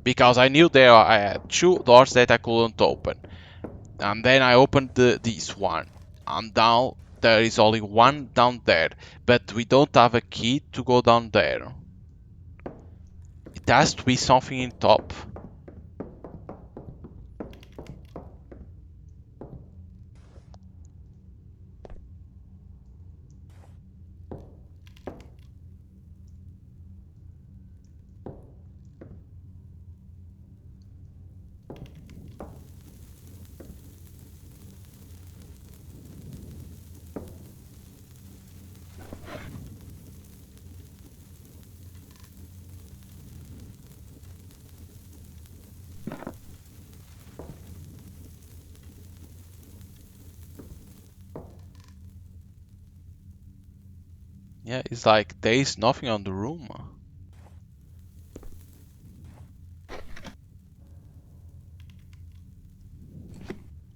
Because I knew I had two doors that I couldn't open. And then I opened this one. And now there is only one down there. But we don't have a key to go down there. It has to be something in top. Yeah, it's like there is nothing on the room.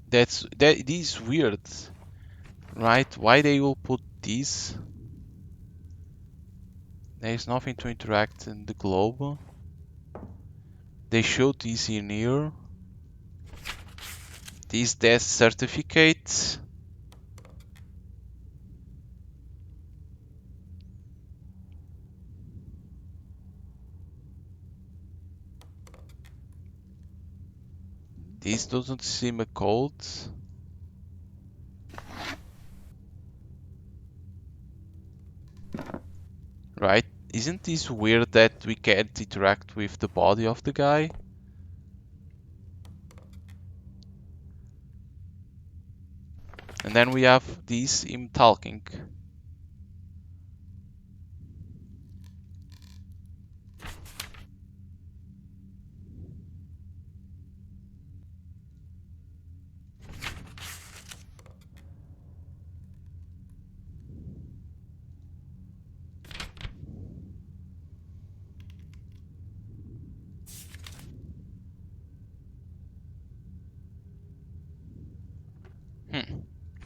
That is weird, right? Why they will put this? There is nothing to interact in the globe. They showed this in here. This death certificate. This doesn't seem a code. Right? Isn't this weird that we can't interact with the body of the guy? And then we have this him talking.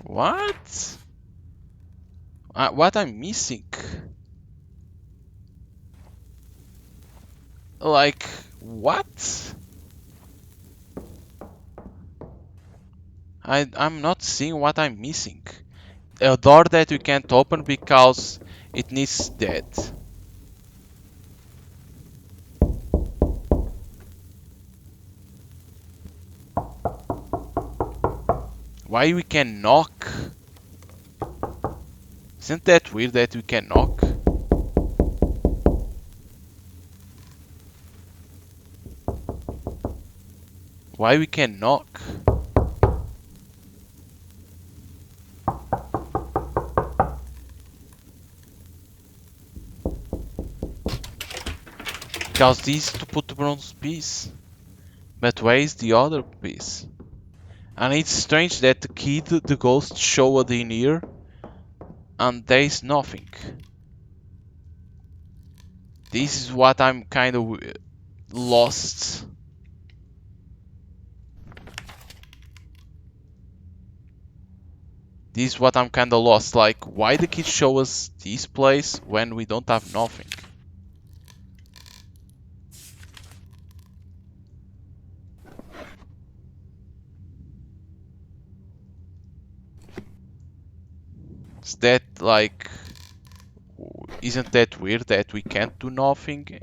What? What I'm missing? Like, what? I'm not seeing what I'm missing. A door that we can't open because it needs that. Why we can knock? Isn't that weird that we can knock? Why we can knock? Because this to put the bronze piece. But where is the other piece? And it's strange that the kid, the ghost, showed in here. And there is nothing. This is what I'm kind of lost. This is what I'm kind of lost. Like, why the kids show us this place when we don't have nothing? Is that like, isn't that weird that we can't do nothing?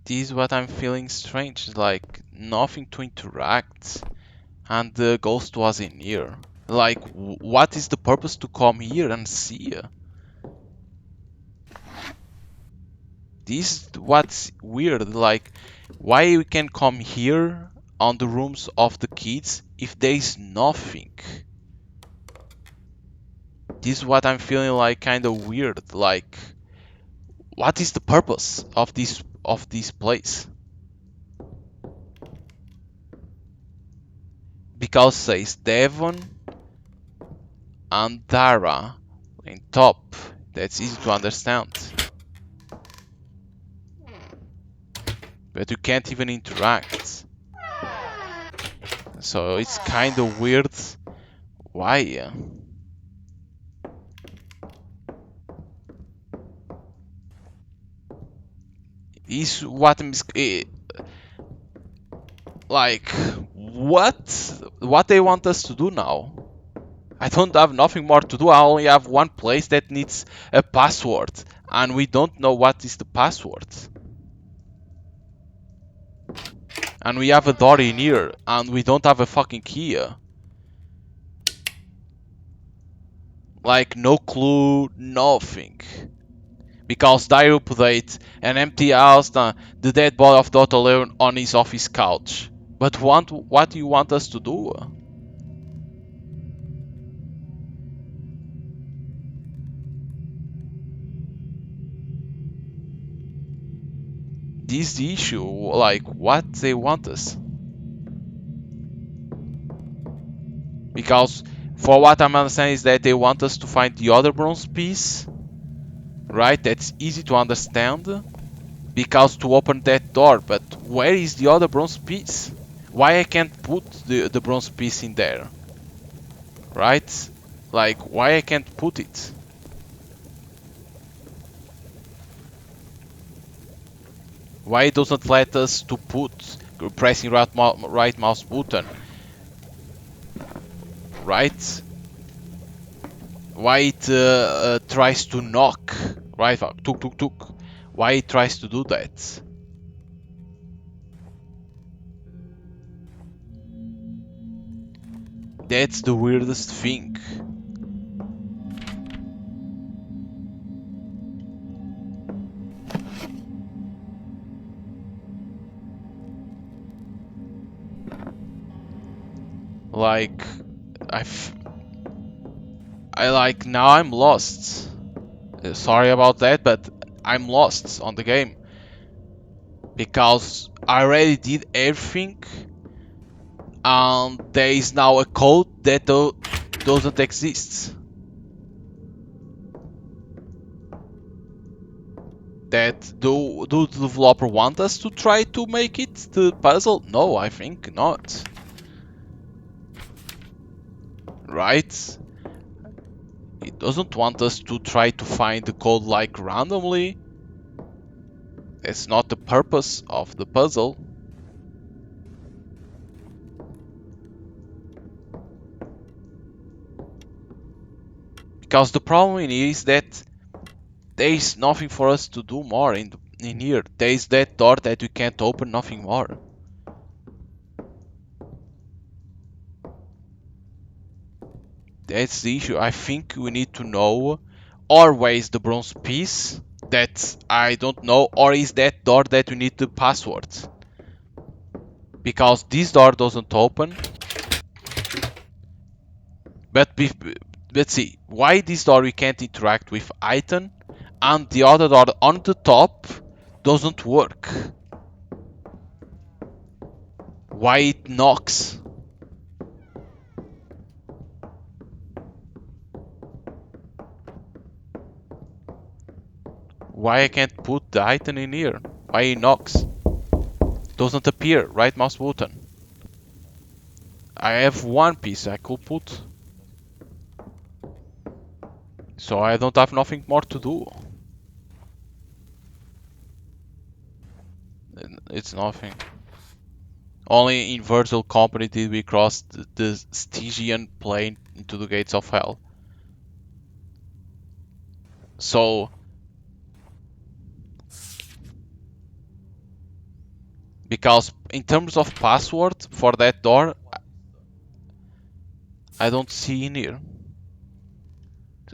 This is what I'm feeling strange. Like, nothing to interact, and the ghost wasn't here. Like, what is the purpose to come here and see? This is what's weird. Like, why we can come here on the rooms of the kids if there is nothing? This is what I'm feeling like kind of weird. Like, what is the purpose of this place? Because says Devon and Dara in top. That's easy to understand. But you can't even interact. So it's kind of weird. Why? Is what I'm like, what they want us to do now? I don't have nothing more to do. I only have one place that needs a password, and we don't know what is the password. And we have a door in here, and we don't have a fucking key. Like, no clue, nothing. Because they update an empty house, the dead body of Dr. Leon on his office couch. But what do you want us to do? This is the issue, like, what they want us. Because, for what I'm understanding is that they want us to find the other bronze piece. Right, that's easy to understand. Because to open that door, but where is the other bronze piece? Why I can't put the bronze piece in there? Right? Like, why I can't put it? Why it doesn't let us to put pressing right mouse button? Right? Why it tries to knock? Right? Tuk tuk tuk. Why it tries to do that? That's the weirdest thing. Like, now I'm lost. Sorry about that, but I'm lost on the game. Because I already did everything, and there is now a code that doesn't exist. That do the developer want us to try to make it the puzzle? No, I think not. Right? It doesn't want us to try to find the code like randomly. That's not the purpose of the puzzle. Because the problem is that there is nothing for us to do more in here. There is that door that we can't open, nothing more. That's the issue. I think we need to know, or where is the bronze piece that I don't know, or is that door that we need the password? Because this door doesn't open. But let's see, why this door we can't interact with item, and the other door on the top doesn't work. Why it knocks? Why I can't put the item in here? Why it knocks? Doesn't appear. Right mouse button. I have one piece I could put. So I don't have nothing more to do. It's nothing. Only in Virtual Company did we cross the Stygian plane into the gates of hell. So, because in terms of password for that door, I don't see in here.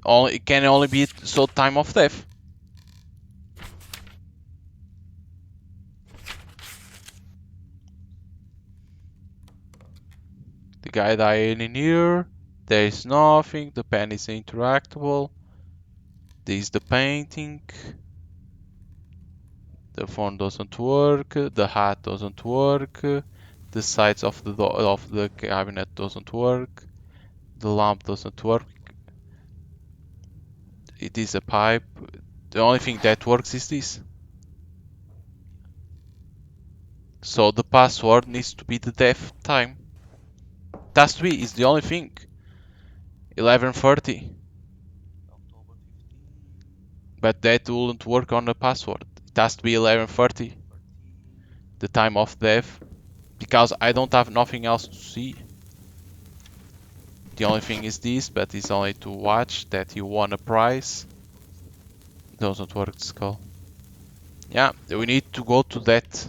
It can only be so time of death. The guy died in here. There is nothing. The pen is interactable. This is the painting. The phone doesn't work. The hat doesn't work. The sides of the door of the cabinet doesn't work. The lamp doesn't work. It is a pipe. The only thing that works is this. So the password needs to be the death time. Task 3 is the only thing. 11:30. October 15. But that wouldn't work on the password. It has to be 11:30. The time of death. Because I don't have nothing else to see. The only thing is this, but it's only to watch that you won a prize. Doesn't work the skull. Yeah, we need to go to that.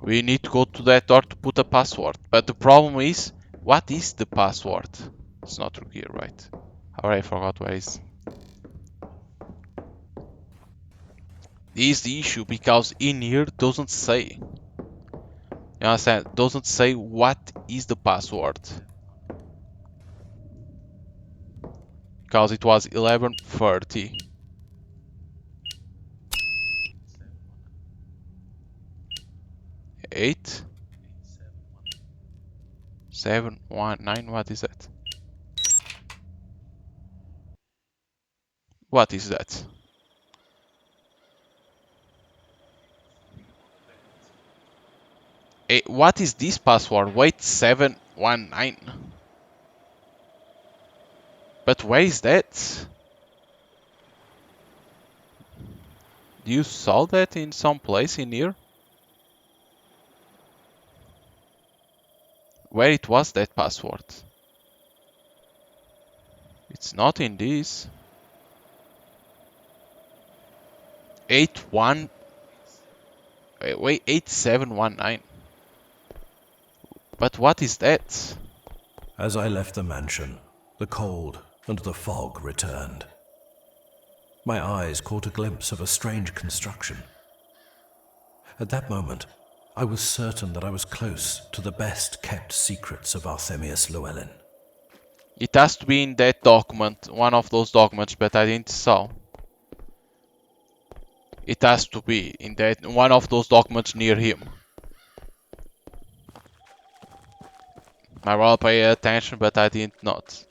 We need to go to that door to put a password. But the problem is, what is the password? It's not through here, right? Alright, I forgot where it is. This is the issue, because in here doesn't say. You understand? Doesn't say what is the password. Because it was 11:30. 8 7 1 9. What is that? What is that? What is this password? Wait, 719. But where is that? Do you saw that in some place in here? Where it was that password? It's not in this. 81. Wait, 8719. But what is that? As I left the mansion, the cold and the fog returned. My eyes caught a glimpse of a strange construction. At that moment, I was certain that I was close to the best-kept secrets of Arthemius Llewellyn. It has to be in that document, one of those documents, but I didn't saw. It has to be in that one of those documents near him. I will pay attention, but I didn't not.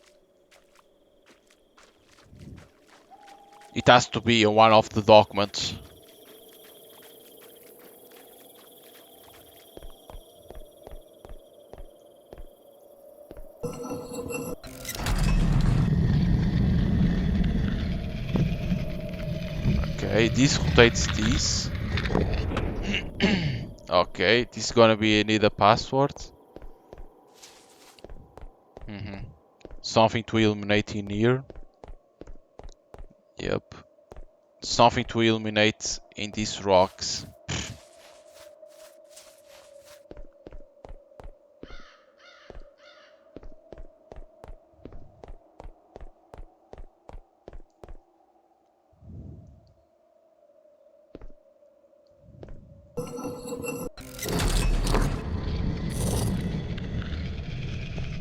It has to be in one of the documents. Okay, this rotates this. Okay, this is gonna be need a password. Something to illuminate in here. Yep. Something to illuminate in these rocks.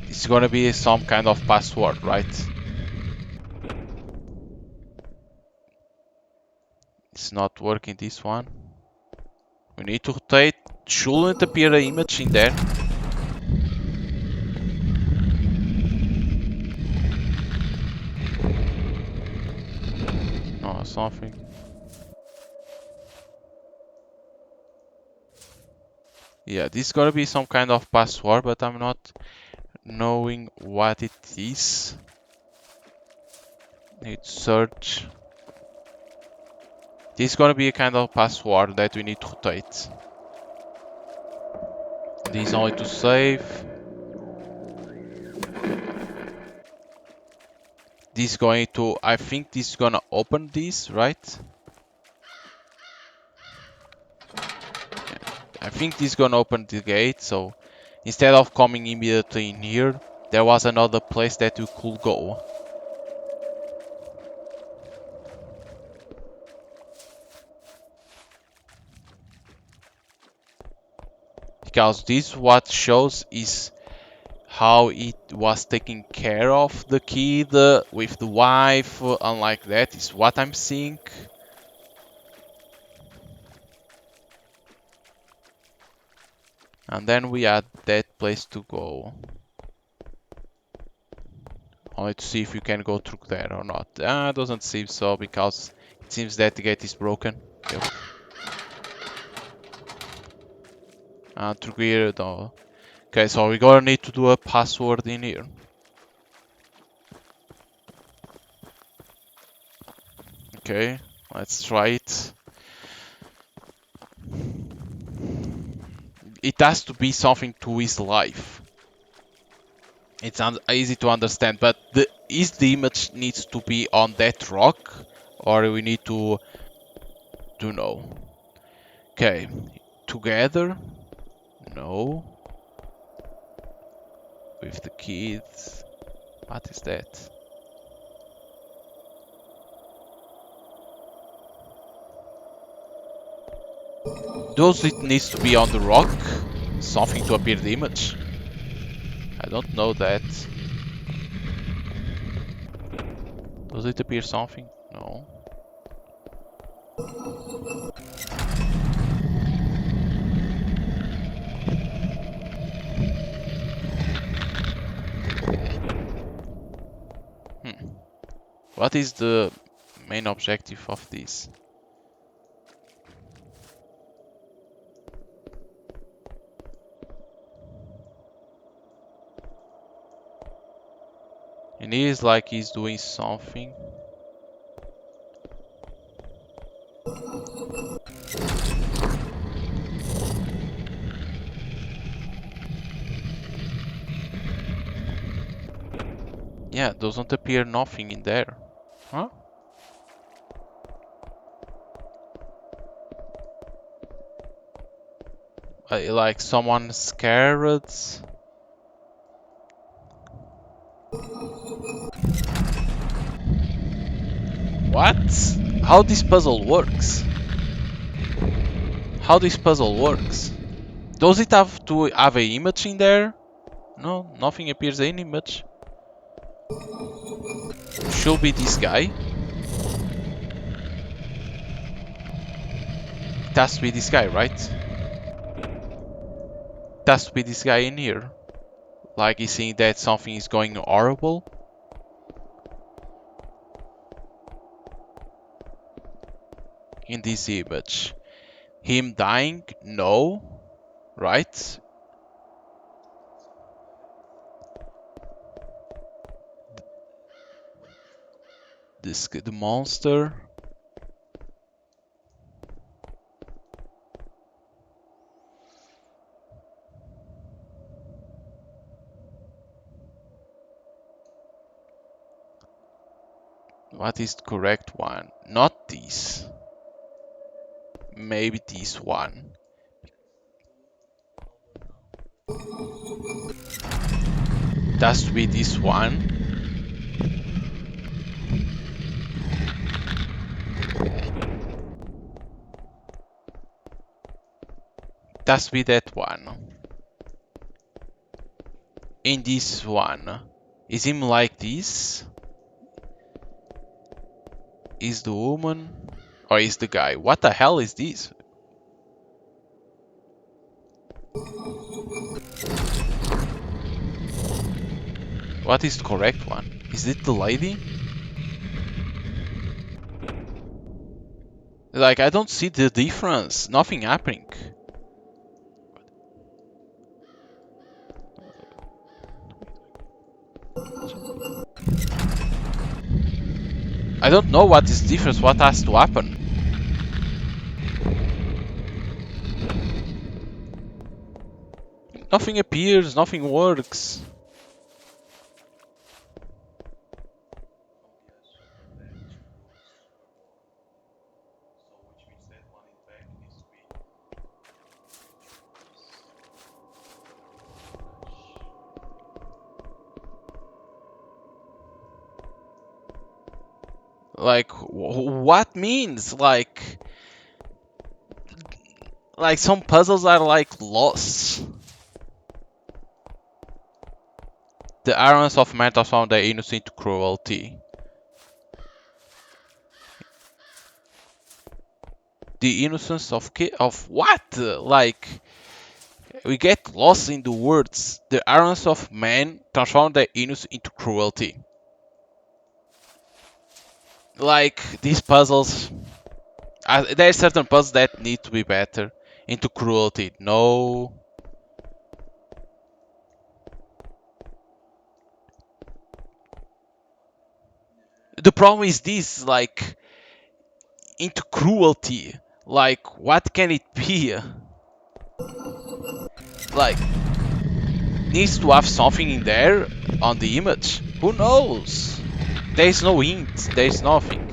It's gonna be some kind of password, right? It's not working, this one. We need to rotate. Shouldn't appear an image in there. No, something. Yeah, this is gonna be some kind of password, but I'm not knowing what it is. Need to search. This is gonna be a kind of password that we need to rotate. This only to save. This is going to, I think this is gonna open this, right? I think this is gonna open the gate, so instead of coming immediately in here, there was another place that you could go. Because this what shows is how it was taking care of the kid with the wife, unlike that is what I'm seeing. And then we had that place to go. Only to see if you can go through there or not. Doesn't seem so, because it seems that the gate is broken. Yep. And through here, though. Okay, so we're gonna need to do a password in here. Okay, let's try it. It has to be something to his life. It's easy to understand, but is the image needs to be on that rock, or we need to know? Okay, together? No. With the kids? What is that? Does it needs to be on the rock? Something to appear the image? I don't know that. Does it appear something? No. What is the main objective of this? And it is like he's doing something. Yeah, doesn't appear nothing in there. Huh? Like someone scared. What? How this puzzle works? How this puzzle works? Does it have to have an image in there? No, nothing appears in image. Should be this guy. It has to be this guy, right? It has to be this guy in here. Like he's seeing that something is going horrible. In this image. Him dying? No. Right? The monster. What is the correct one? Not this. Maybe this one. It has to be this one. It has to be that one. In this one. Is him like this? Is the woman? Or is the guy? What the hell is this? What is the correct one? Is it the lady? Like, I don't see the difference. Nothing happening. I don't know what is difference, what has to happen. Nothing appears, nothing works. Like, what means? Like some puzzles are like lost. The arrogance of man transformed their innocence into cruelty. The innocence of what? Like, we get lost in the words. The arrogance of man transformed their innocence into cruelty. Like, these puzzles, there are certain puzzles that need to be better. Into cruelty, no. The problem is this, like, into cruelty. Like, what can it be? Like, needs to have something in there on the image. Who knows? There's no hint, there's nothing.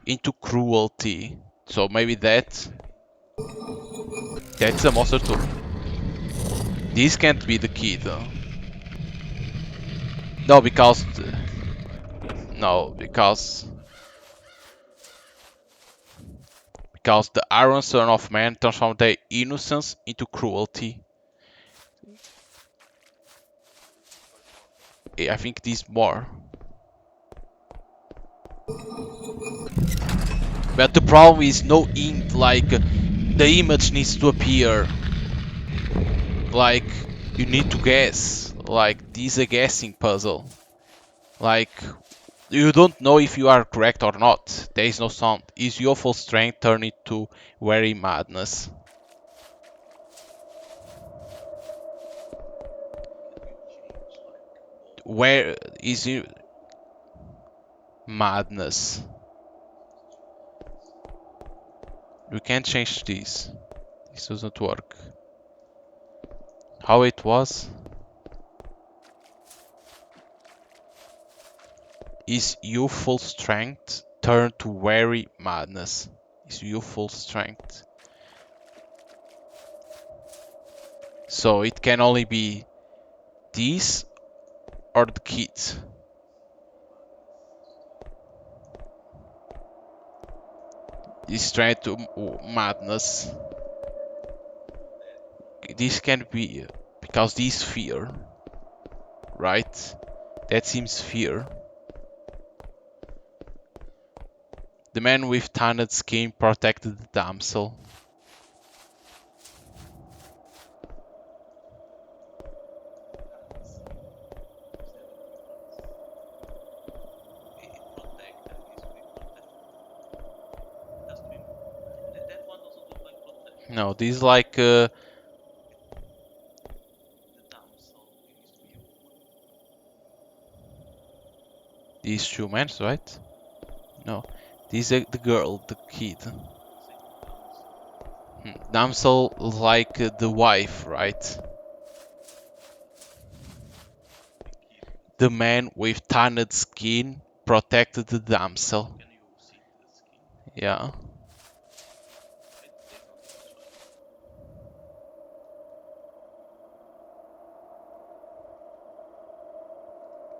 Into cruelty. So maybe that's a monster too. This can't be the key though. No, because the Iron Son of Man transformed their innocence into cruelty. I think this more. But the problem is no hint, like the image needs to appear. Like you need to guess. Like this is a guessing puzzle. Like you don't know if you are correct or not. There is no sound. Is your full strength turned into very madness? Where is your madness? We can't change this. This doesn't work. How it was? Is youthful strength turned to very madness? Is youthful strength? So it can only be this or the kids. This strength to madness. This can be because this fear, right? That seems fear. The man with tanned skin protected the damsel. That one doesn't look like protection. No, this is like The damsel needs to be a woman. these two men, right? No, this is the girl, the kid. Damsel like the wife, right? The man with tanned skin protected the damsel. Can you see the skin? Yeah. I definitely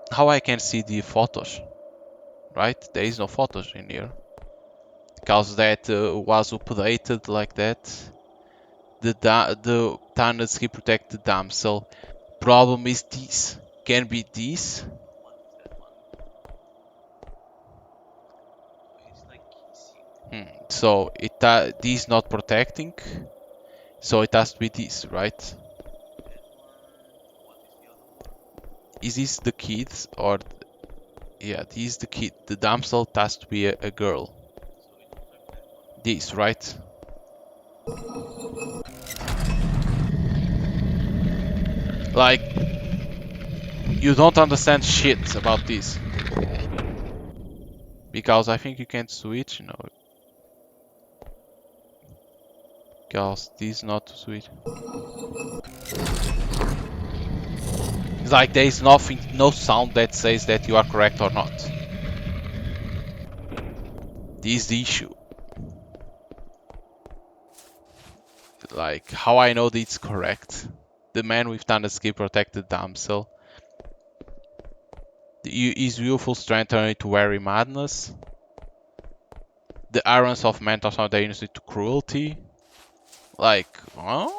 try. How I can see the photos? Right? There is no photos in here. Because that was updated like that. The tanned skin protected the damsel. Problem is this. Can be this. What is that one? It's like kissing. So this not protecting. So it has to be this, right? What is the other one? Is this the kid or yeah, this is the kid. The damsel has to be a girl. So it looks like that one. This, right? Like you don't understand shit about this. Because I think you can't switch, no. Because this not to switch. It's like there is nothing, no sound that says that you are correct or not. This is the issue. Like, how I know that it's correct. The man with thunder skill protected damsel. His youthful strength turned into weary madness. The irons of man transformed their innocence to cruelty. Like, huh?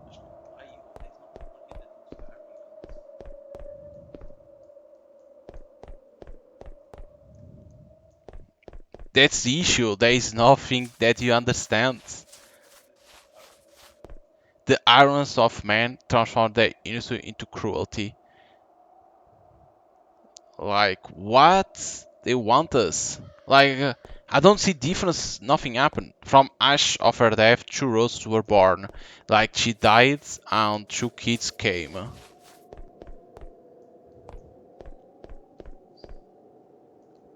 Mas aí tens uma porcaria de That's the issue. There is nothing that you understand. The irons of man transformed their innocence into cruelty. Like, what? They want us. Like, I don't see difference. Nothing happened. From ash of her death, two roses were born. Like, she died and two kids came.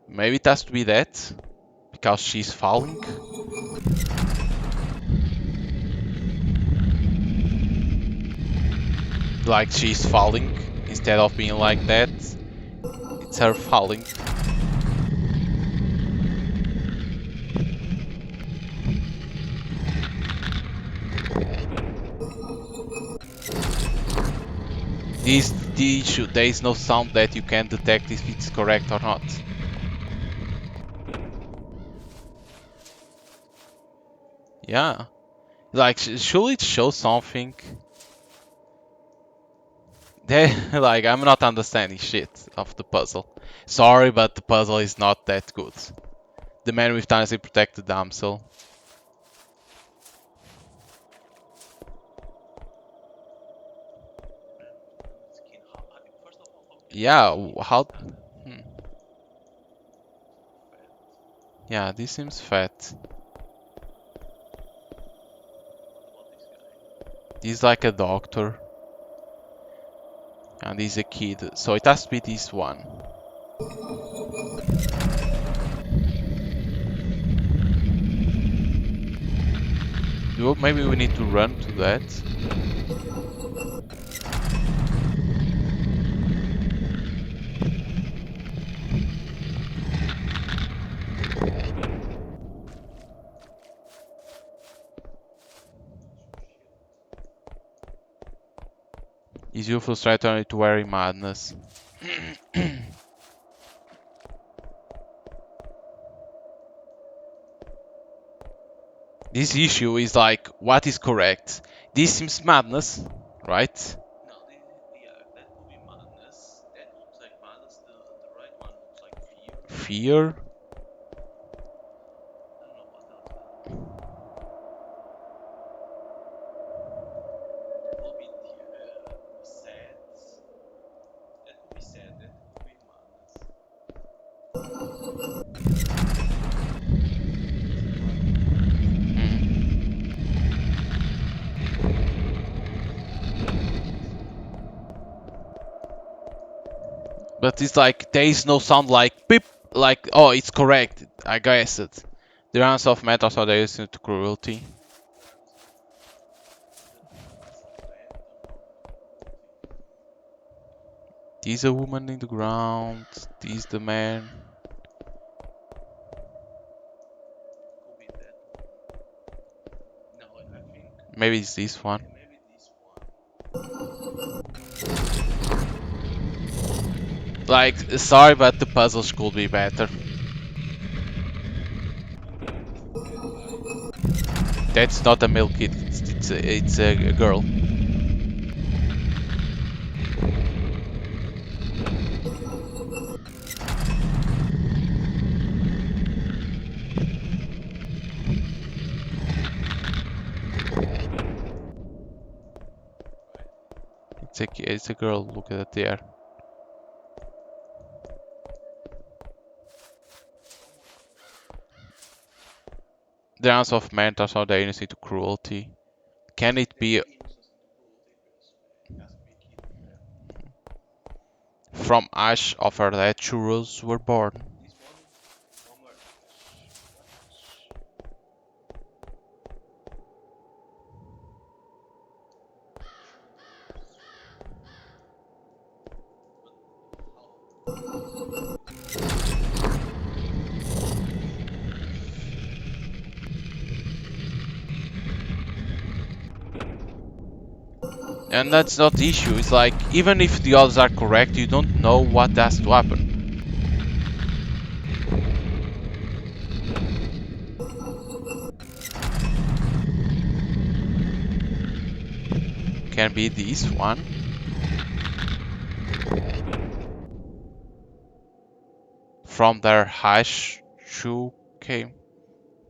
Maybe it has to be that. Because she's falling. Like, she's falling. Instead of being like that, it's her falling. The issue, there is no sound that you can detect if it's correct or not. Yeah. Like, should it show something? Like, I'm not understanding shit of the puzzle. Sorry, but the puzzle is not that good. The man with dynasty protect the damsel. skin. First of all, how can Yeah, how... fat? Yeah, this seems fat. What about this guy? This is like a doctor. And he's a kid, so it has to be this one. Maybe we need to run to that. His youthful strength turned into weary madness. This issue is like, what is correct? This seems madness, right? No, yeah, that could be madness. That looks like madness. The right one looks like fear. Fear? I don't know what else. Could be sad. That could be sad. That could be madness. But it's like, there is no sound like beep, like, oh, it's correct, I guess it. The rounds of metals are they used to cruelty. This a woman in the ground, this the man. Could be that one. No, I think Maybe it's this one. maybe this one. Like, sorry, but the puzzles could be better. That's not a male kid, it's a girl. It's a girl. Look at it there. The answer of mentors are the innocent to cruelty. Can it be from ash of her that churros were born? And that's not the issue. It's like, even if the odds are correct, you don't know what has to happen. Can be this one. From their hash shoe came.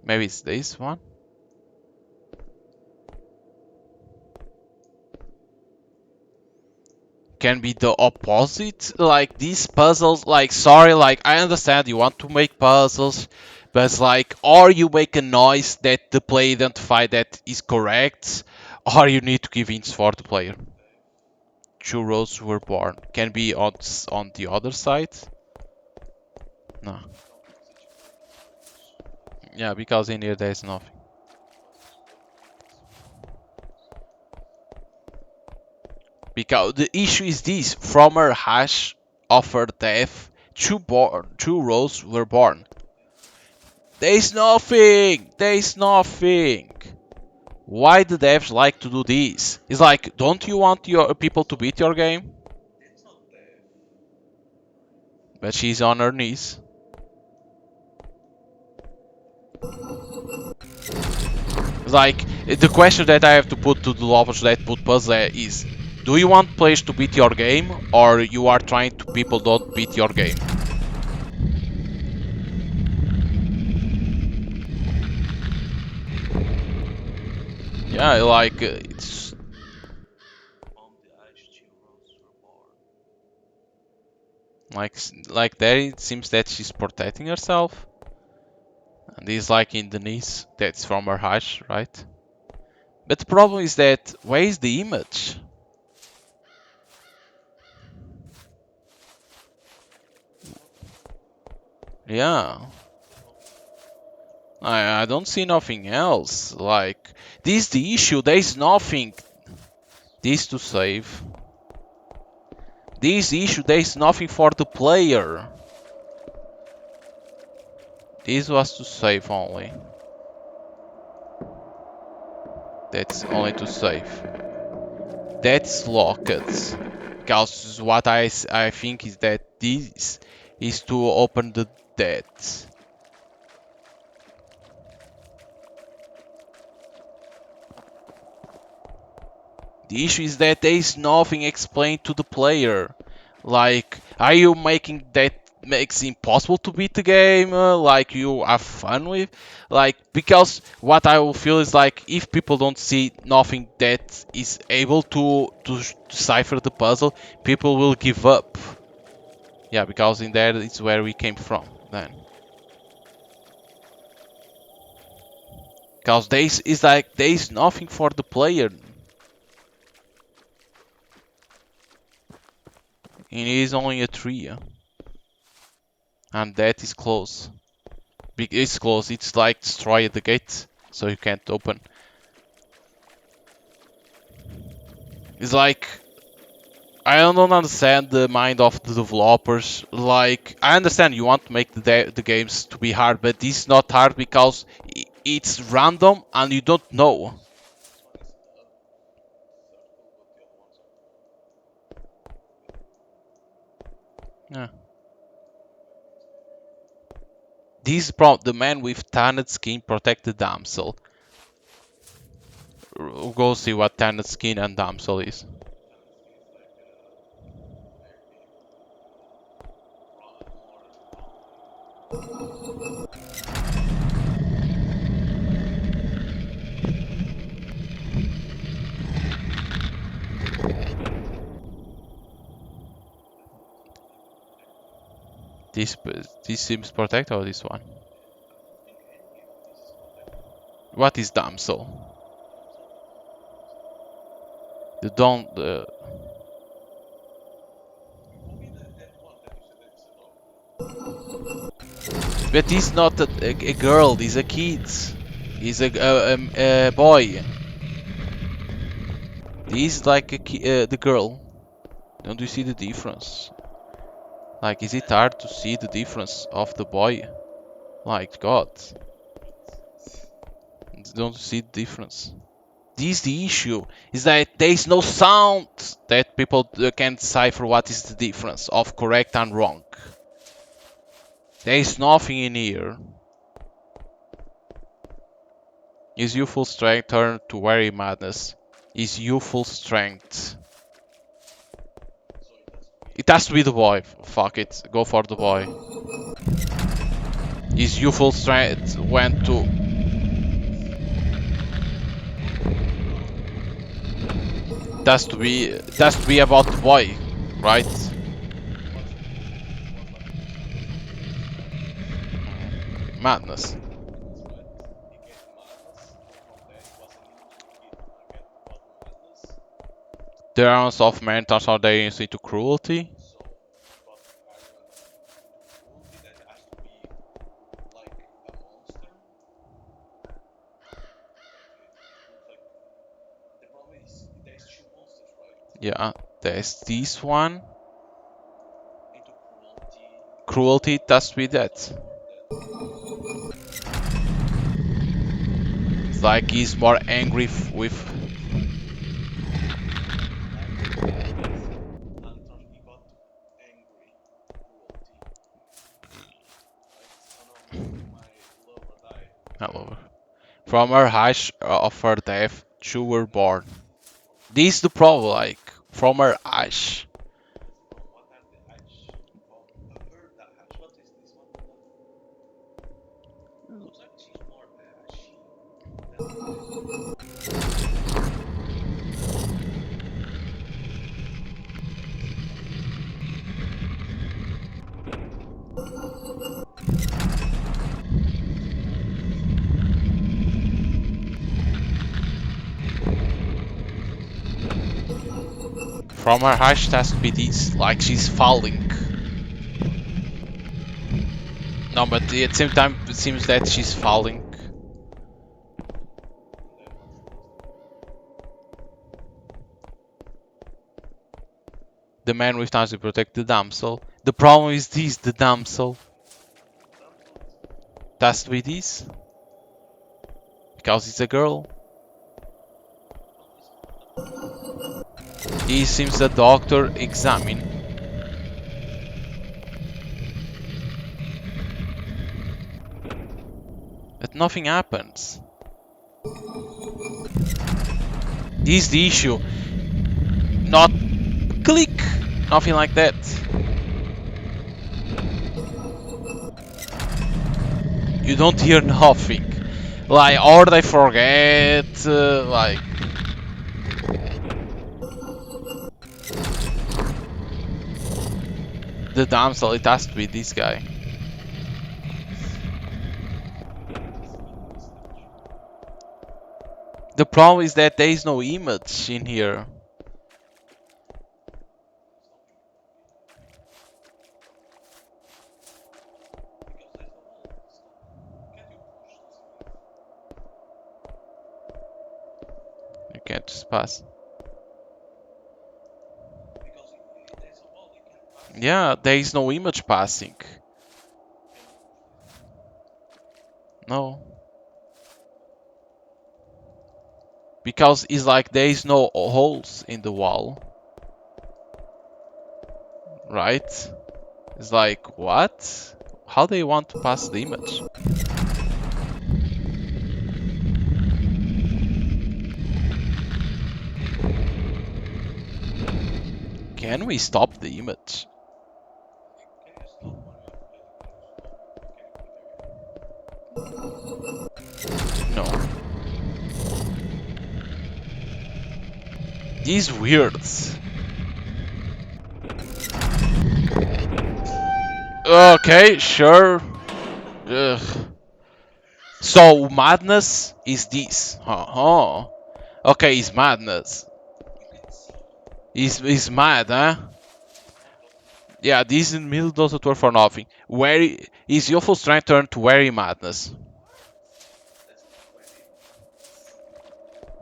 Maybe it's this one. Can be the opposite. Like these puzzles, like sorry, like I understand you want to make puzzles, but it's like, or you make a noise that the player identify that is correct, or you need to give hints for the player. Churros were born. Can be on the other side. No. Yeah, because in here there's nothing. Because the issue is this: from her hash of her death, two rows were born. There's nothing. There's nothing. Why the devs like to do this? It's like, don't you want your people to beat your game? But she's on her knees. It's like, the question that I have to put to the developers that put puzzle is, do you want players to beat your game, or you are trying to people don't beat your game? Yeah, like, it's... Like there it seems that she's protecting herself. And he's like in the knees. That's from her hash, right? But the problem is that, where is the image? Yeah. I don't see nothing else. Like, this is the issue. There is nothing. This to save. This issue, there is nothing for the player. This was to save only. That's only to save. That's locked. Because what I think is that this is to open the debt. The issue is that there is nothing explained to the player. Like, are you making that makes it impossible to beat the game? Like, you have fun with? Like, because what I will feel is like, if people don't see nothing that is able to decipher the puzzle, people will give up. Yeah, because in there it's where we came from then. Because there is nothing for the player. It is only a tree. And that is close. It's close, it's like destroy the gate, so you can't open. It's like, I don't understand the mind of the developers. Like, I understand you want to make the games to be hard, but this is not hard because it's random and you don't know. Yeah. This prompt, the man with tanned skin protect the damsel. Go see what tanned skin and damsel is. This seems protect or this one? What is damsel? The don't. But he's not a girl. He's a kid. He's a boy. He's like the girl. Don't you see the difference? Like, is it hard to see the difference of the boy? Like, God. Don't you see the difference? This is the issue, is that there is no sound that people can decipher what is the difference of correct and wrong. There is nothing in here. His youthful strength turned to weary madness. His youthful strength. It has to be the boy. Fuck it. Go for the boy. His youthful strength went to... That's to be about the boy, right? Madness. The errands of men turns out they into cruelty. Yeah, there's this one. Cruelty, that's with that. It's like he's more angry with... Hello. From her hush of her death, two were born. This is the problem, like, from her ash. From her hush has to be this, like she's falling. No, but at the same time it seems that she's falling. The man with time to protect the damsel. The problem is this, the damsel. It has to be this. Because it's a girl. He seems the doctor examine. But nothing happens. This is the issue. Not click. Nothing like that. You don't hear nothing. Like, or they forget, like... The damsel, it has to be this guy. The problem is that there is no image in here. You can't just pass. Yeah, there is no image passing. No. Because it's like there is no holes in the wall. Right? It's like, what? How do you want to pass the image? Can we stop the image? No. These weird. Okay, sure. Ugh. So madness is this. Uh-huh. Okay, it's madness. You can see He's mad, huh? Yeah, this in the middle doesn't work for nothing. Is youthful strength turned to very madness? what? That's not very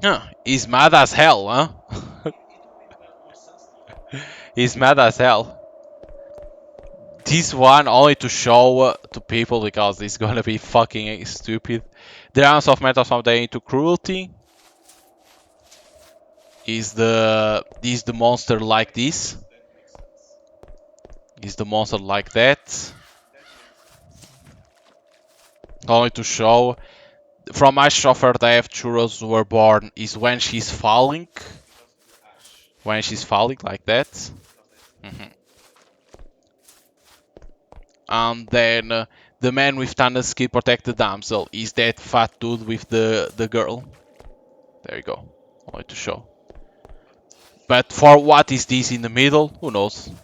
madness. Huh, he's mad as hell, huh? It will be more sensitive. He's mad as hell. This one only to show to people because it's gonna be fucking stupid. The ounce of metal from day into cruelty is the monster like this? That makes sense. Is the monster like that? That makes sense. Only to show from ash of her death churros were born is when she's falling. Because of the ash. When she's falling like that. Because that's Mhm. And then the man with Tana's skin protect the damsel is that fat dude with the girl. There you go. Only to show. but But for what is this in the middle? Who knows? doesn't matter.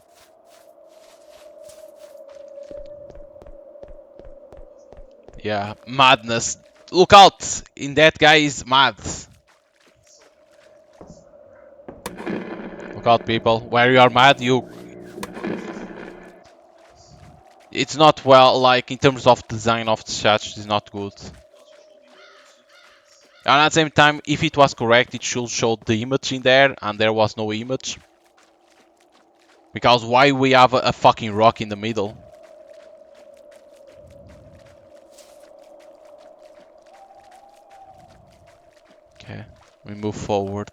Yeah, madness. Look out! In that guy is mad. He's so mad. Look out, people. Where you are mad, you. This is not nice. It's not well. Like in terms of design of the chat, it's not good. Because you should be able to see the things. And at the same time, if it was correct, it should show the image in there, and there was no image. Because why we have a fucking rock in the middle? Okay, we move forward.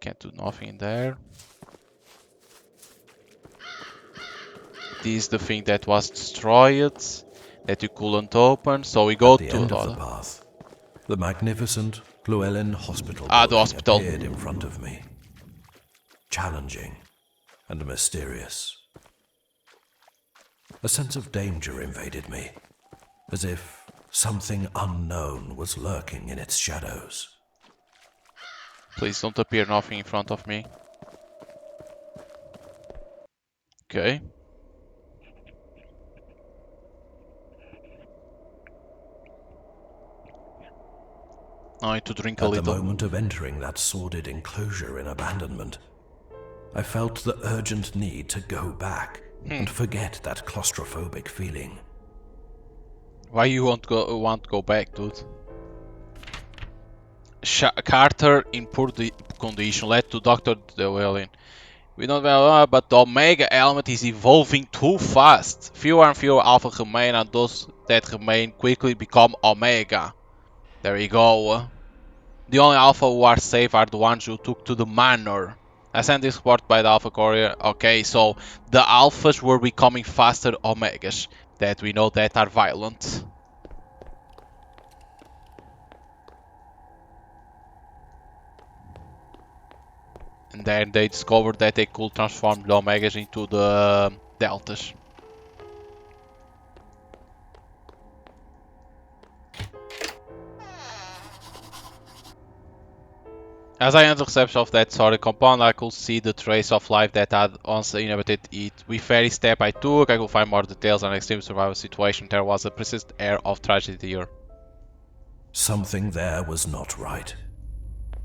Can't do nothing there. This is the thing that was destroyed, that you couldn't open, so we go At the to end of the the, path, the magnificent Llewellyn Hospital the building hospital. appeared in front of me. Challenging and mysterious. A sense of danger invaded me, as if something unknown was lurking in its shadows. Please don't appear nothing in front of me. Okay. I need to drink a At the little. moment of entering that sordid enclosure in abandonment, I felt the urgent need to go back and forget that claustrophobic feeling. Why you want go back, dude? Carter in poor condition led to Dr. Llewellyn. We don't know, but the Omega element is evolving too fast. Fewer and fewer Alpha remain, and those that remain quickly become Omega. There we go. The only Alpha who are safe are the ones who took to the manor. I sent this report by the Alpha Courier. Okay, so the Alphas were becoming faster Omegas that we know that are violent. And then they discovered that they could transform the Omegas into the Deltas. As I entered the reception of that sorry compound, I could see the trace of life that had once inhabited it. With every step I took, I could find more details on an extreme survival situation. There was a persistent air of tragedy here. Something there was not right.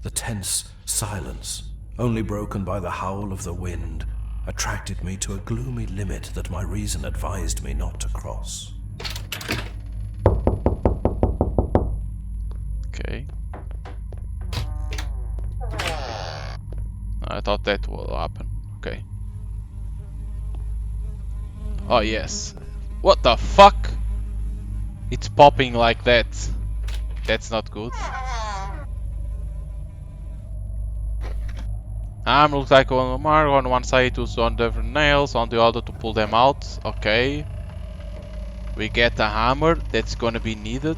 The tense silence, only broken by the howl of the wind, attracted me to a gloomy limit that my reason advised me not to cross. Okay. I thought that will happen. Okay. Oh yes. What the fuck? It's popping like that. That's not good. Looks like one mark on one side to on different nails, on the other to pull them out. Okay. We get a hammer that's gonna be needed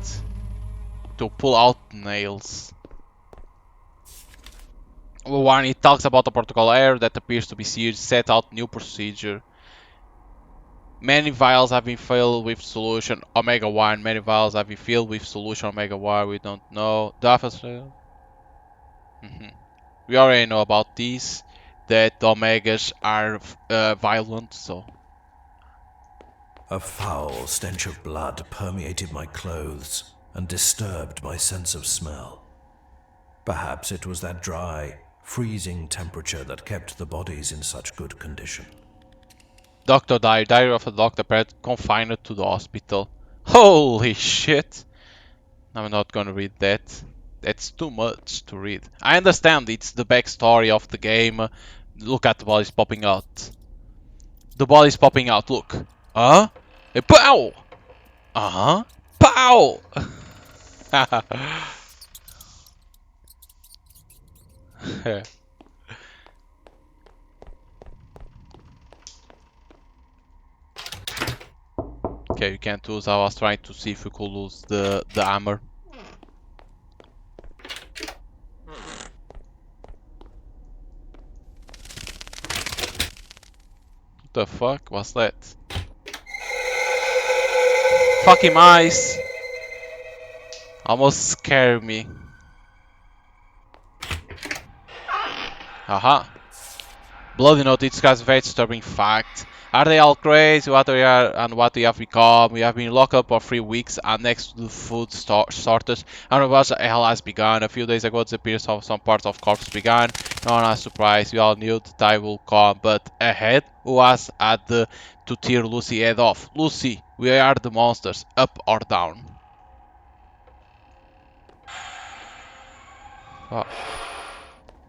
to pull out nails. One, it talks about a protocol error that appears to be serious, set out new procedure. Many vials have been filled with solution Omega 1. Many vials have been filled with solution Omega 1. We don't know. We already know about these. That the Omegas are violent, so A foul stench of blood permeated my clothes and disturbed my sense of smell. Perhaps it was that dry, freezing temperature that kept the bodies in such good condition. Doctor diary. Diary of a doctor confined to the hospital. Holy shit! I'm not gonna read that. That's too much to read. I understand it's the backstory of the game. Look at the bodies popping out. The body's popping out, look. Huh? Hey, pow! Uh-huh. Pow! Okay, you can't use. I was trying to see if we could lose the hammer. What the fuck was that? Fucking mice! Almost scared me. Haha. Bloody note, this guy's very disturbing fact. Are they all crazy? What we are and what we have become? We have been locked up for 3 weeks and next to the food shortage. And what the hell has begun? A few days ago, the disappearance of some parts of corpse began. No one is surprised. We all knew the time will come. But ahead, who was at the to tear Lucy head off? Lucy, we are the monsters, up or down? Fuck.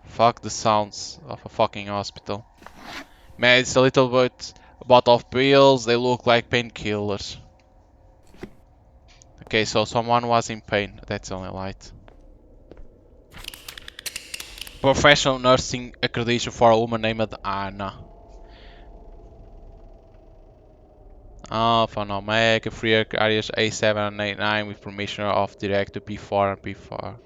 Fuck the sounds of a fucking hospital. Man, it's a little bit bottle of pills, they look like painkillers. Okay, so someone was in pain, that's only light. Professional nursing accreditation for a woman named Anna. Alpha and Omega, free areas A7 and A9 with permission of Director P4 and P4.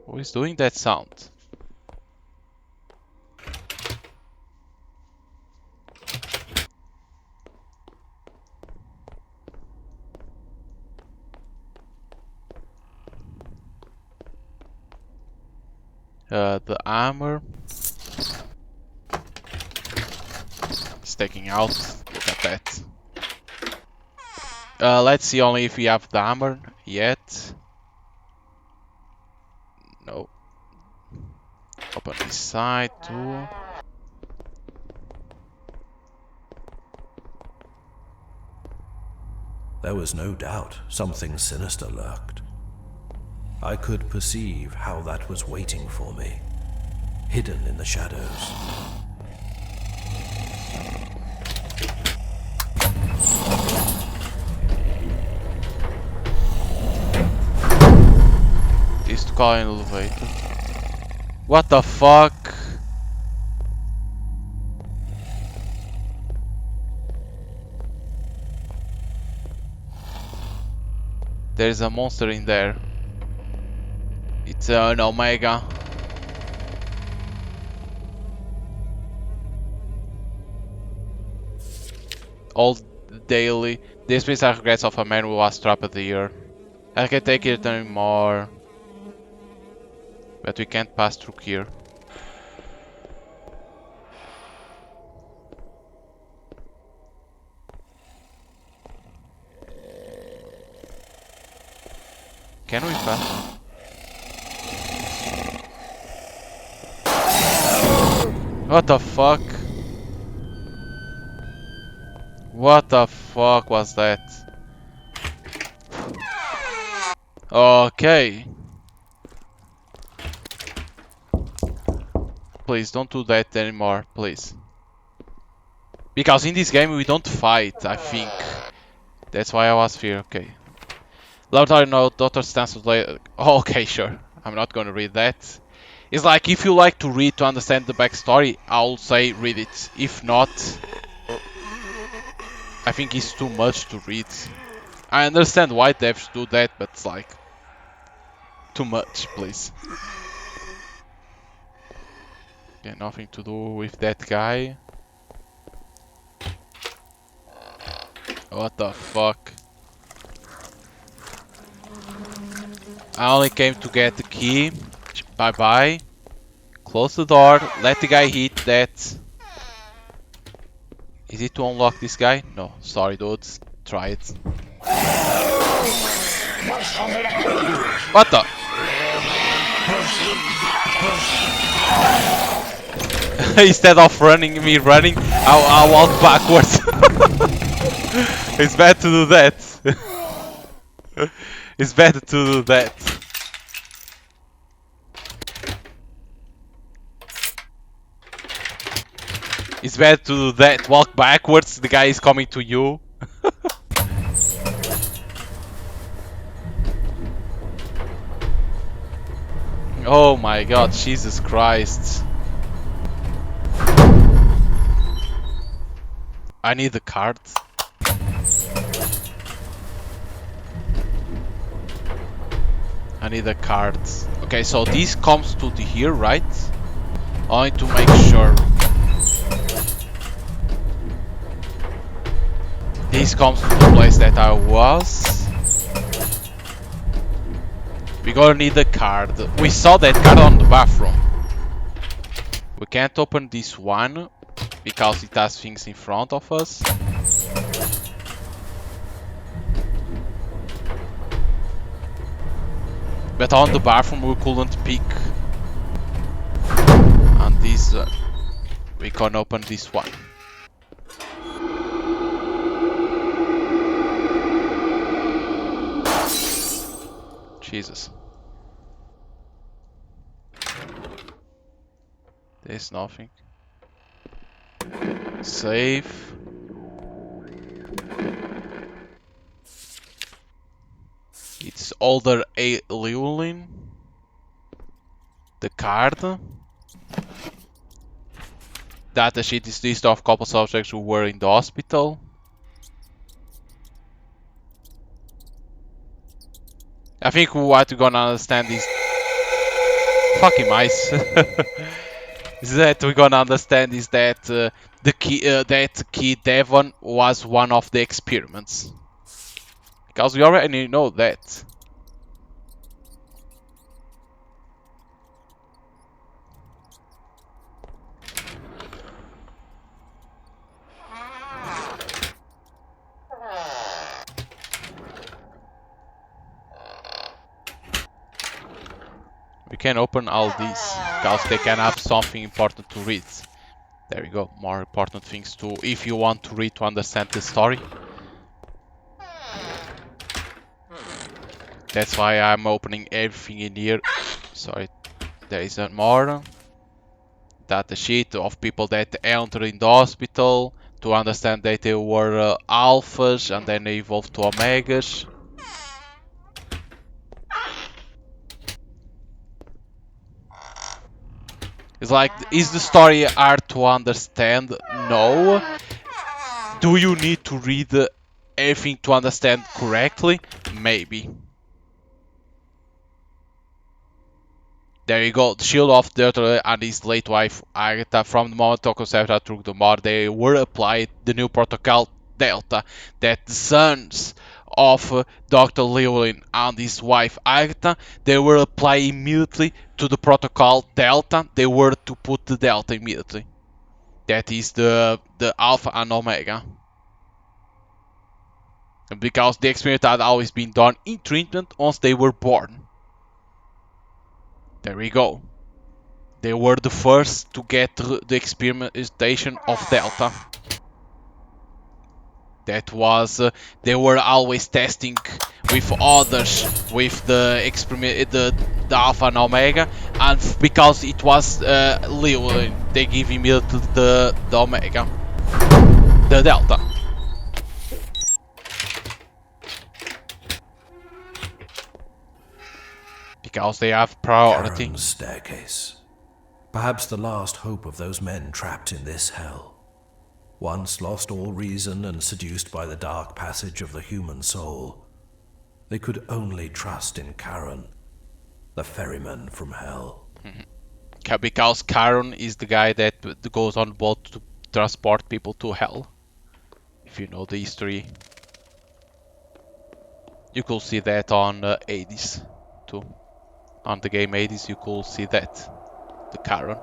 Who is doing that sound? The armor is taking out. Look at that. Let's see only if we have the armor yet. No. Open this side too. There was no doubt something sinister lurked. I could perceive how that was waiting for me, hidden in the shadows. Is to call an elevator. What the fuck? There's a monster in there. It's an Omega. All daily. This piece are regrets of a man who was trapped here. I can't take it anymore. But we can't pass through here. Can we pass? What the fuck? What the fuck was that? Okay. Please don't do that anymore, please. Because in this game we don't fight, I think. That's why I was here, okay. Laboratory note, Dr. Stanford later. Oh, okay, sure. I'm not gonna read that. It's like if you like to read to understand the backstory, I'll say read it. If not, I think it's too much to read. I understand why devs do that, but it's like too much, please. Yeah, nothing to do with that guy. What the fuck? I only came to get the key. Bye bye. Close the door. Let the guy hit that. Is it to unlock this guy? No, sorry dudes. Try it. What the? Instead of me running, I'll walk backwards. It's bad to do that. It's better to do that. It's better to do that. Walk backwards, the guy is coming to you. Oh my god, Jesus Christ. I need the card. I need a card. Okay, so this comes to the here, right? I need to make sure. This comes to the place that I was. We gonna need a card. We saw that card on the bathroom. We can't open this one because it has things in front of us. But on the bathroom we couldn't pick. And this, we can open this one. Jesus. There's nothing. Save. It's older A. Llewellyn. The card. Data sheet is list of couple subjects who were in the hospital. I think what we're gonna understand is fucking mice. Is that we're gonna understand is that the key Devon was one of the experiments, because we already know that. We can open all these because they can have something important to read. There we go, more important things to, if you want to read to understand the story. That's why I'm opening everything in here. Sorry, there is more. Data sheet of people that entered in the hospital to understand that they were alphas and then they evolved to omegas. It's like, is the story hard to understand? No. Do you need to read everything to understand correctly? Maybe. There you go, the shield of the Earth and his late wife Agatha. From the moment Tokosetra took the mod, they were applied the new protocol Delta, that the sons of Dr. Llewellyn and his wife Agatha, they were applied immediately to the protocol Delta. They were to put the Delta immediately. That is the Alpha and Omega. Because the experiment had always been done in treatment once they were born. There we go. They were the first to get the experimentation of Delta. That was, they were always testing with others, with the experiment, the Alpha and Omega, and because it was Leo, they give him the Omega, the Delta. Because they have priority. Charon's staircase. Perhaps the last hope of those men trapped in this hell. Once lost all reason and seduced by the dark passage of the human soul, they could only trust in Charon, the ferryman from hell. Because Charon is the guy that goes on boat to transport people to hell. If you know the history. You could see that on Hades too. On the game Hades you could see that. The Charon.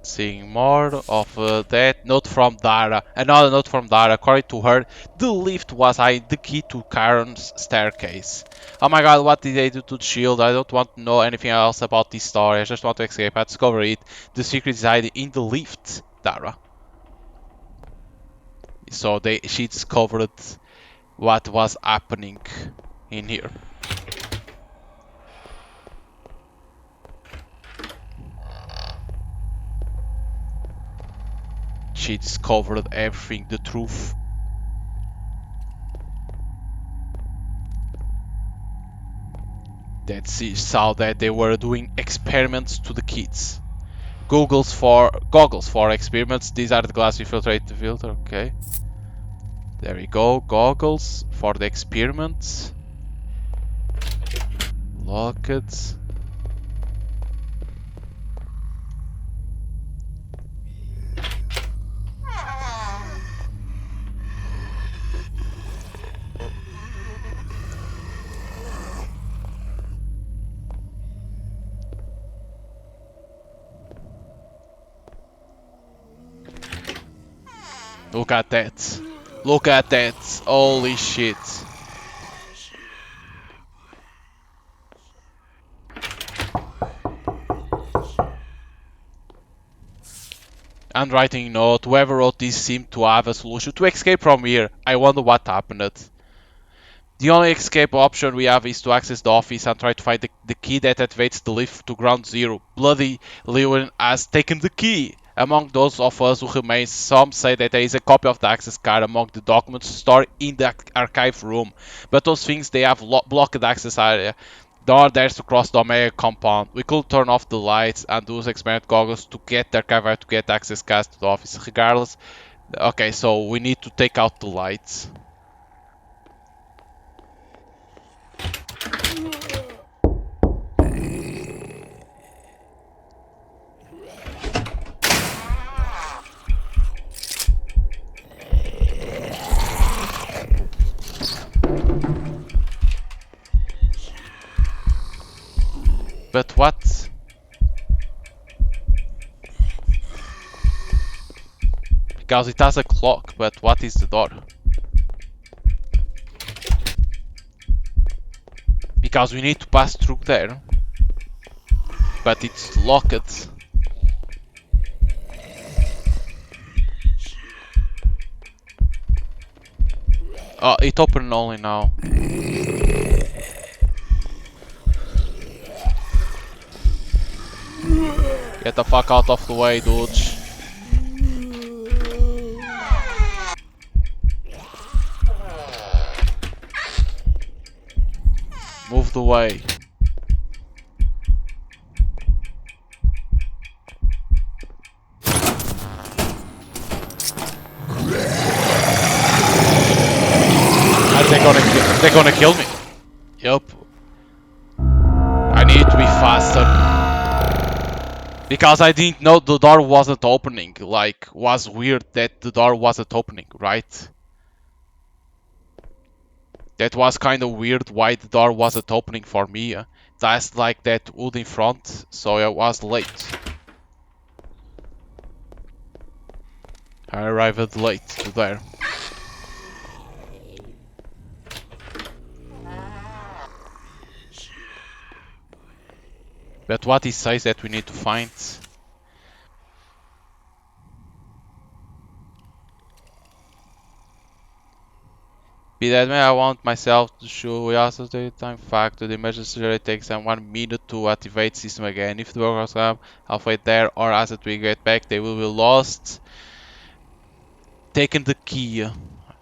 Seeing more of that. Note from Dara. Another note from Dara. According to her, the lift was the key to Charon's staircase. Oh my god, what did they do to the shield? I don't want to know anything else about this story. I just want to escape. I discovered it. The secret is hiding in the lift, Dara. So she discovered what was happening in here. She discovered everything, the truth. That she saw that they were doing experiments to the kids. Goggles for experiments. These are the glass we filtrate the filter. Okay. There we go. Goggles for the experiments. Lock it. Look at that. Look at that. Holy shit. Handwriting note. Whoever wrote this seemed to have a solution to escape from here. I wonder what happened. The only escape option we have is to access the office and try to find the key that activates the lift to ground zero. Bloody Lewin has taken the key. Among those of us who remain, some say that there is a copy of the access card among the documents stored in the archive room. But those things, they have blocked access area. There are dares to cross the Omega compound. We could turn off the lights and use experiment goggles to get the archive to get access cards to the office. Regardless, okay, so we need to take out the lights. But what? Because it has a clock, but what is the door? Because we need to pass through there. But it's locked. Oh, it opened only now. Get the fuck out of the way, dude. Move the way. They're gonna kill me. Yup. I need to be faster. Because I didn't know the door wasn't opening. Like, was weird that the door wasn't opening, right? That was kind of weird why the door wasn't opening for me. That's like that wood in front, so I was late. I arrived late to there. But what it says that we need to find? Be that way, I want myself to show we also the time factor. The emergency rate takes 1 minute to activate system again. If the workers come halfway there or as we get back, they will be lost. Taking the key.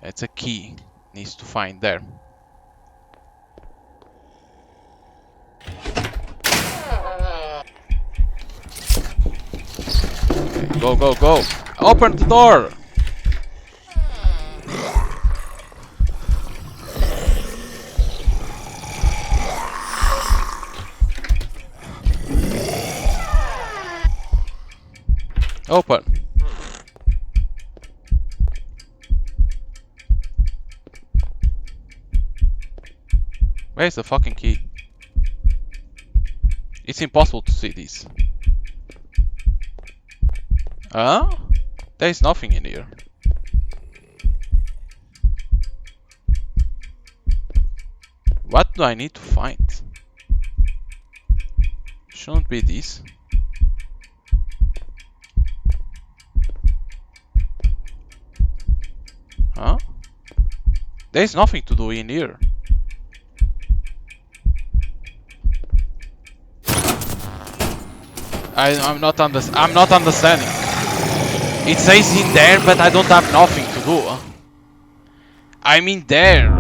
It's a key. Needs to find there. Okay, go, go, go! Open the door! Open. Where's the fucking key? It's impossible to see this. Huh? There's nothing in here. What do I need to find? Shouldn't be this. Huh? There's nothing to do in here. I'm not understanding. It says in there, but I don't have nothing to do. I'm in there.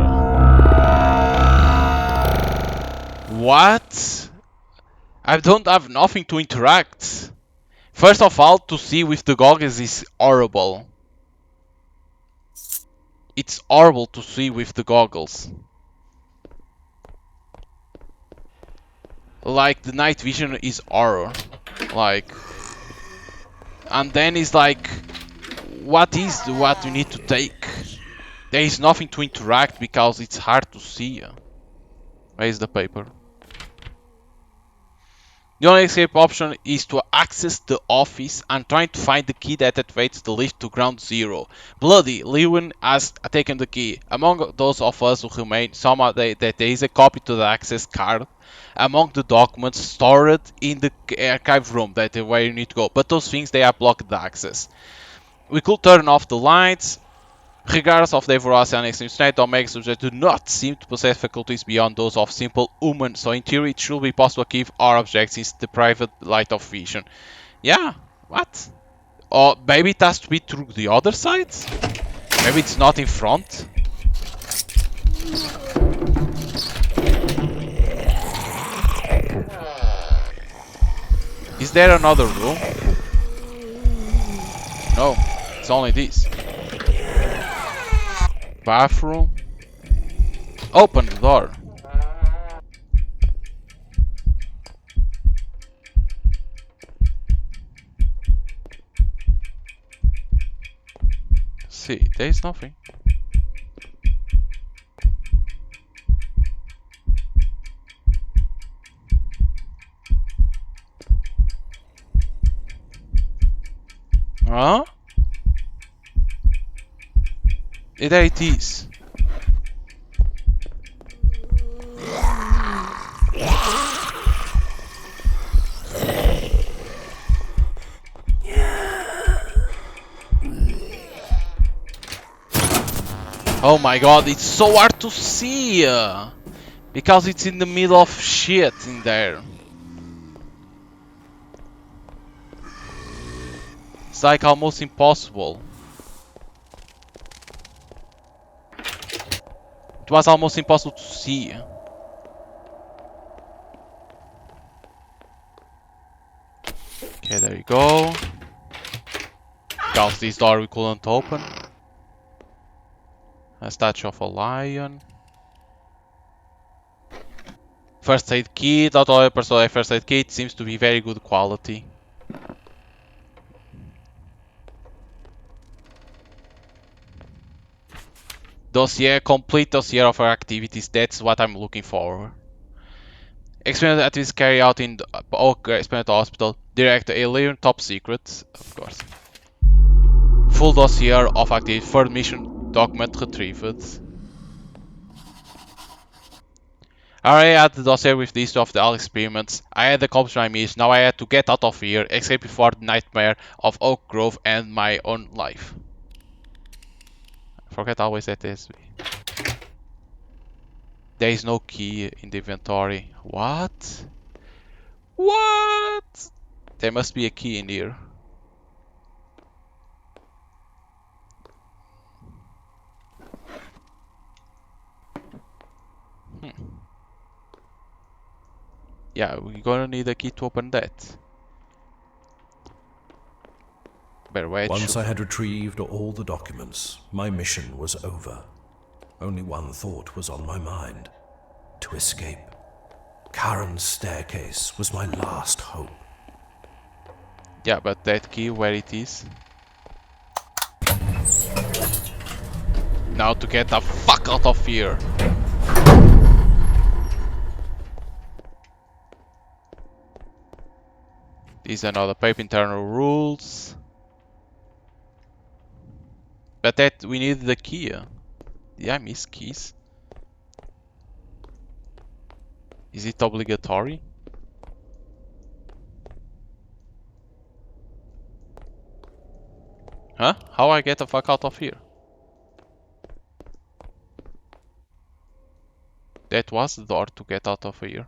What? I don't have nothing to interact. First of all, to see with the goggles is horrible. It's horrible to see with the goggles. Like, the night vision is horror. Like... And then it's like... What you need to take? There is nothing to interact because it's hard to see. Where is the paper? The only escape option is to access the office and trying to find the key that activates the lift to ground zero. Bloody, Lewin has taken the key. Among those of us who remain, some are that there is a copy to the access card among the documents stored in the archive room that is where you need to go. But those things, they have blocked the access. We could turn off the lights. Regardless of their veracity and extreme state, Omega subjects do not seem to possess faculties beyond those of simple human, so in theory it should be possible to keep our objects in the private light of vision. Yeah, what? Or maybe it has to be through the other side? Maybe it's not in front? Is there another room? No, it's only this. Bathroom? Open the door. See, there is nothing. Huh? There it is. Oh my god, it's so hard to see! Because it's in the middle of shit in there. It's like almost impossible. It was almost impossible to see. Okay, there you go. Because this door we couldn't open. A statue of a lion. First aid kit, not all personal first aid kit, seems to be very good quality. Dossier, complete dossier of our activities, that's what I'm looking for. Experimental activities carried out in the Oak Experimental Hospital. Director Alien, top secret, of course. Full dossier of activities, third mission document retrieved. I already had the dossier with these of the all experiments. I had accomplished my mission, now I had to get out of here, escape before the nightmare of Oak Grove and my own life. I forget always that there is no key in the inventory. What? What? There must be a key in here. Yeah, we're gonna need a key to open that. Better wait. Once I had retrieved all the documents, my mission was over. Only one thought was on my mind: to escape. Charon's staircase was my last hope. Yeah, but that key, where it is? Now to get the fuck out of here. These are another paper internal rules. But that we need the key. Did I miss keys? Is it obligatory? Huh? How I get the fuck out of here? That was the door to get out of here.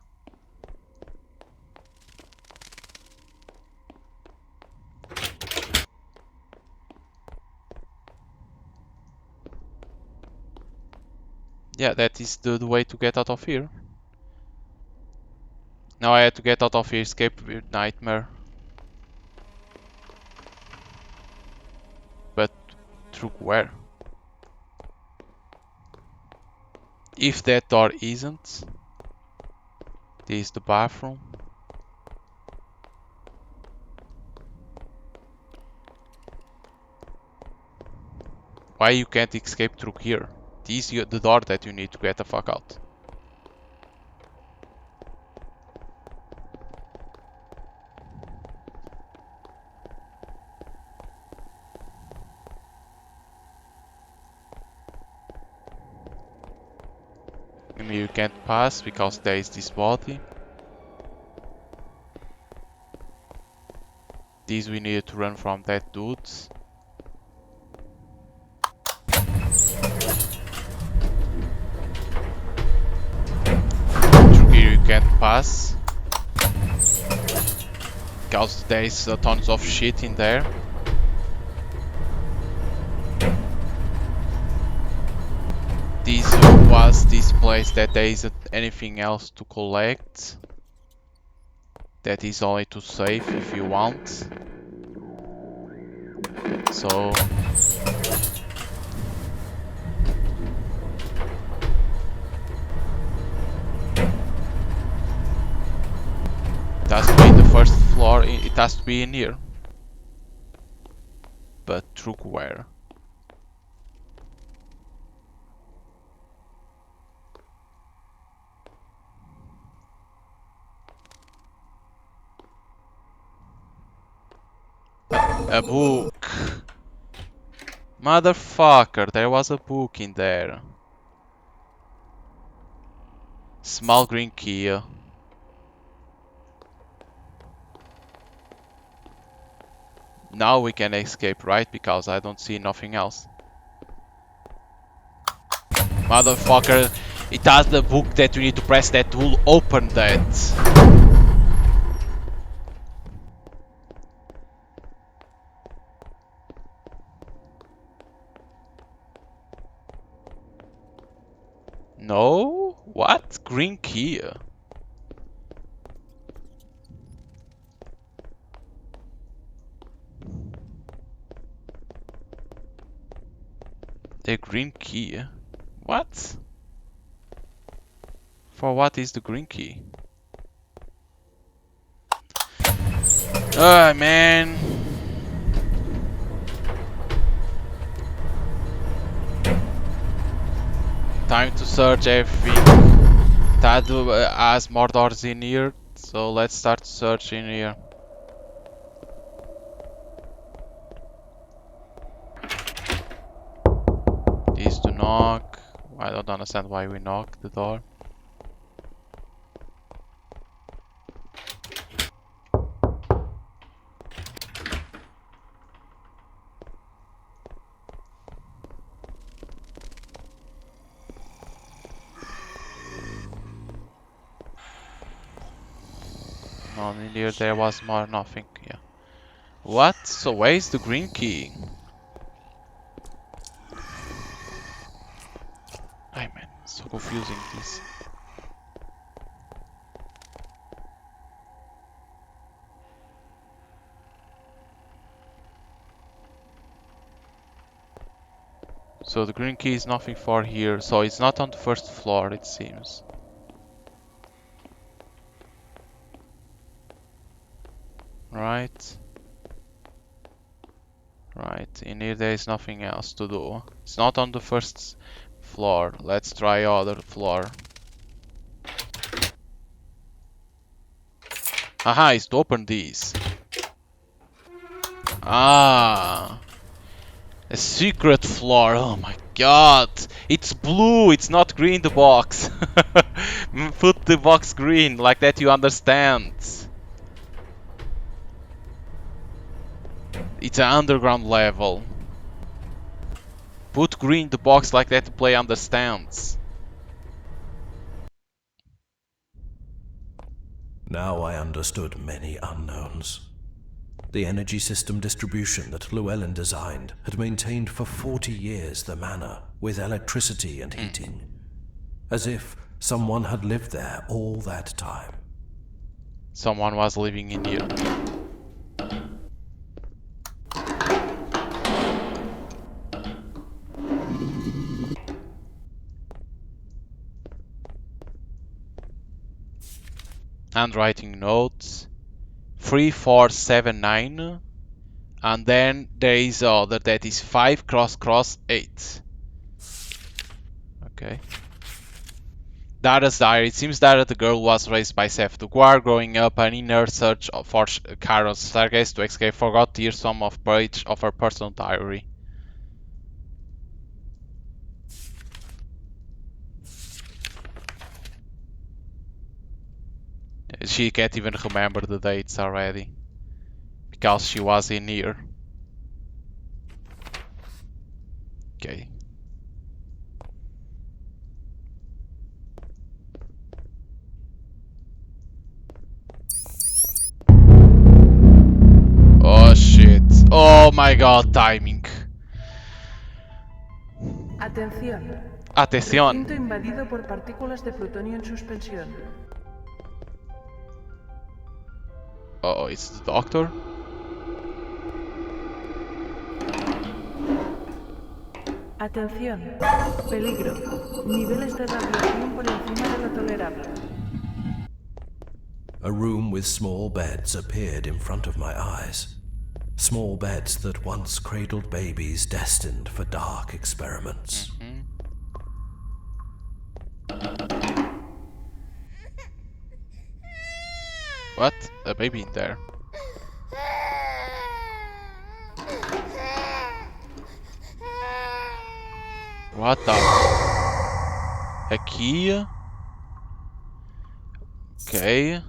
Yeah, that is the way to get out of here. Now I have to get out of here, escape with nightmare. But through where? If that door isn't, this is the bathroom. Why you can't escape through here? This is the door that you need to get the fuck out. I mean, you can't pass because there is this body. This we needed to run from that dude. Through here you can't pass. Because there is tons of shit in there. This was this place that there isn't anything else to collect. That is only to save if you want. So it has to be in the first floor, it has to be in here. But through where? A book! Motherfucker, there was a book in there. Small green key. Now we can escape, right? Because I don't see nothing else. Motherfucker, it has the book that you need to press that will open that. No? What? Green key? The green key? What? For what is the green key? Ah, man. Time to search everything. That has more doors in here, so let's start searching here. This to knock. I don't understand why we knock the door. No, in here there was more nothing. Yeah. What? So where is the green key? Ay man, so confusing this. So the green key is nothing for here, so it's not on the first floor, it seems. Right. Right, in here there is nothing else to do. It's not on the first floor. Let's try other floor. Haha, it's to open these. Ah. A secret floor. Oh my god. It's blue. It's not green, the box. Put the box green. Like that you understand. It's an underground level. Put green the box like that the player understands. Now I understood many unknowns. The energy system distribution that Llewellyn designed had maintained for 40 years the manor with electricity and heating, as if someone had lived there all that time. Someone was living in here. Handwriting notes. 3479. And then there is other that is 5 cross cross 8. Okay. Dara's diary. It seems that the girl was raised by Seth Duguar. Growing up, and in her search for Charon's staircase to escape, forgot to hear some of page of her personal diary. She can't even remember the dates already. Because she was in here. Okay. Oh shit. Oh my god, timing. Atención. Atención. Recinto invadido por partículas de plutonio en suspensión. Oh, it's the doctor. Atención. Peligro. Niveles de radiación por encima de lo tolerable. A room with small beds appeared in front of my eyes. Small beds that once cradled babies destined for dark experiments. What? A baby in there. What the? A key? Okay.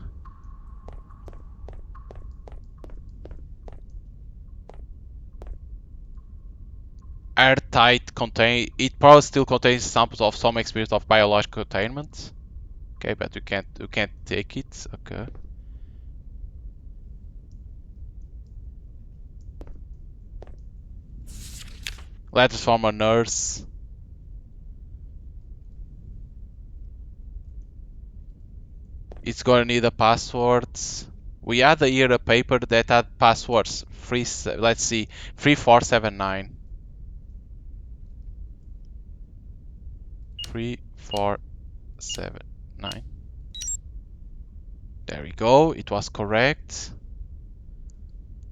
Airtight contain. It probably still contains samples of some experience of biological containment. Okay, but you can't take it. Okay. Letters from a nurse. It's gonna need a password. We had here a paper that had passwords. Let's see, 3479. 3479. There we go. It was correct.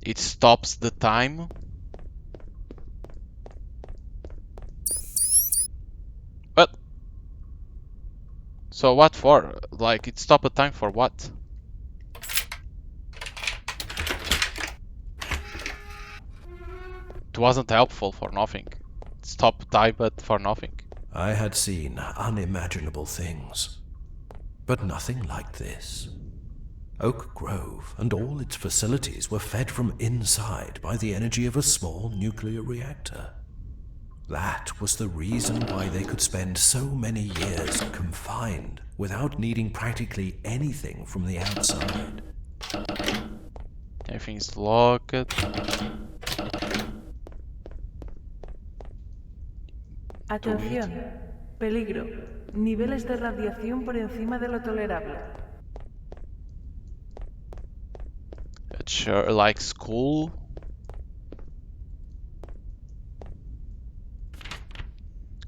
It stops the time. But so what for? Like it stopped the time for what? It wasn't helpful for nothing. It stopped time but for nothing. I had seen unimaginable things, but nothing like this. Oak Grove and all its facilities were fed from inside by the energy of a small nuclear reactor. That was the reason why they could spend so many years confined without needing practically anything from the outside. Everything's locked. Atención. Peligro. Niveles de radiación por encima de lo tolerable. Sure, like school.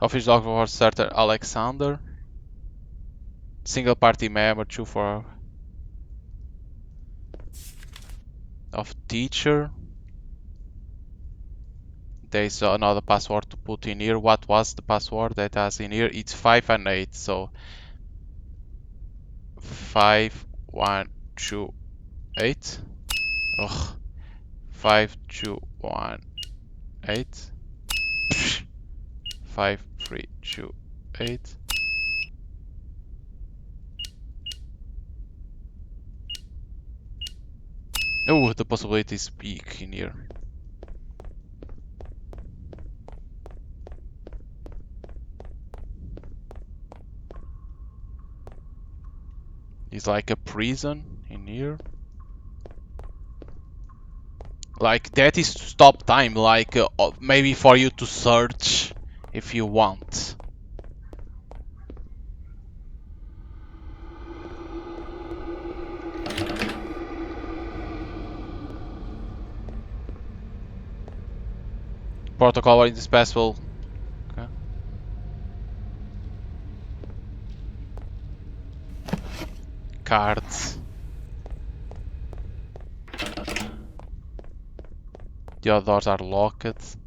Office dog for certain Alexander. Single party member 2 for of teacher. There's another password to put in here. What was the password that has in here? It's 5 and 8. So 5128. Ugh. 5218. 5, 3, 2, 8. Oh, the possibilities peak in here. It's like a prison in here. Like that is to stop time, like maybe for you to search if you want. Protocol are indispensable. Okay. Cards. The other doors are locked.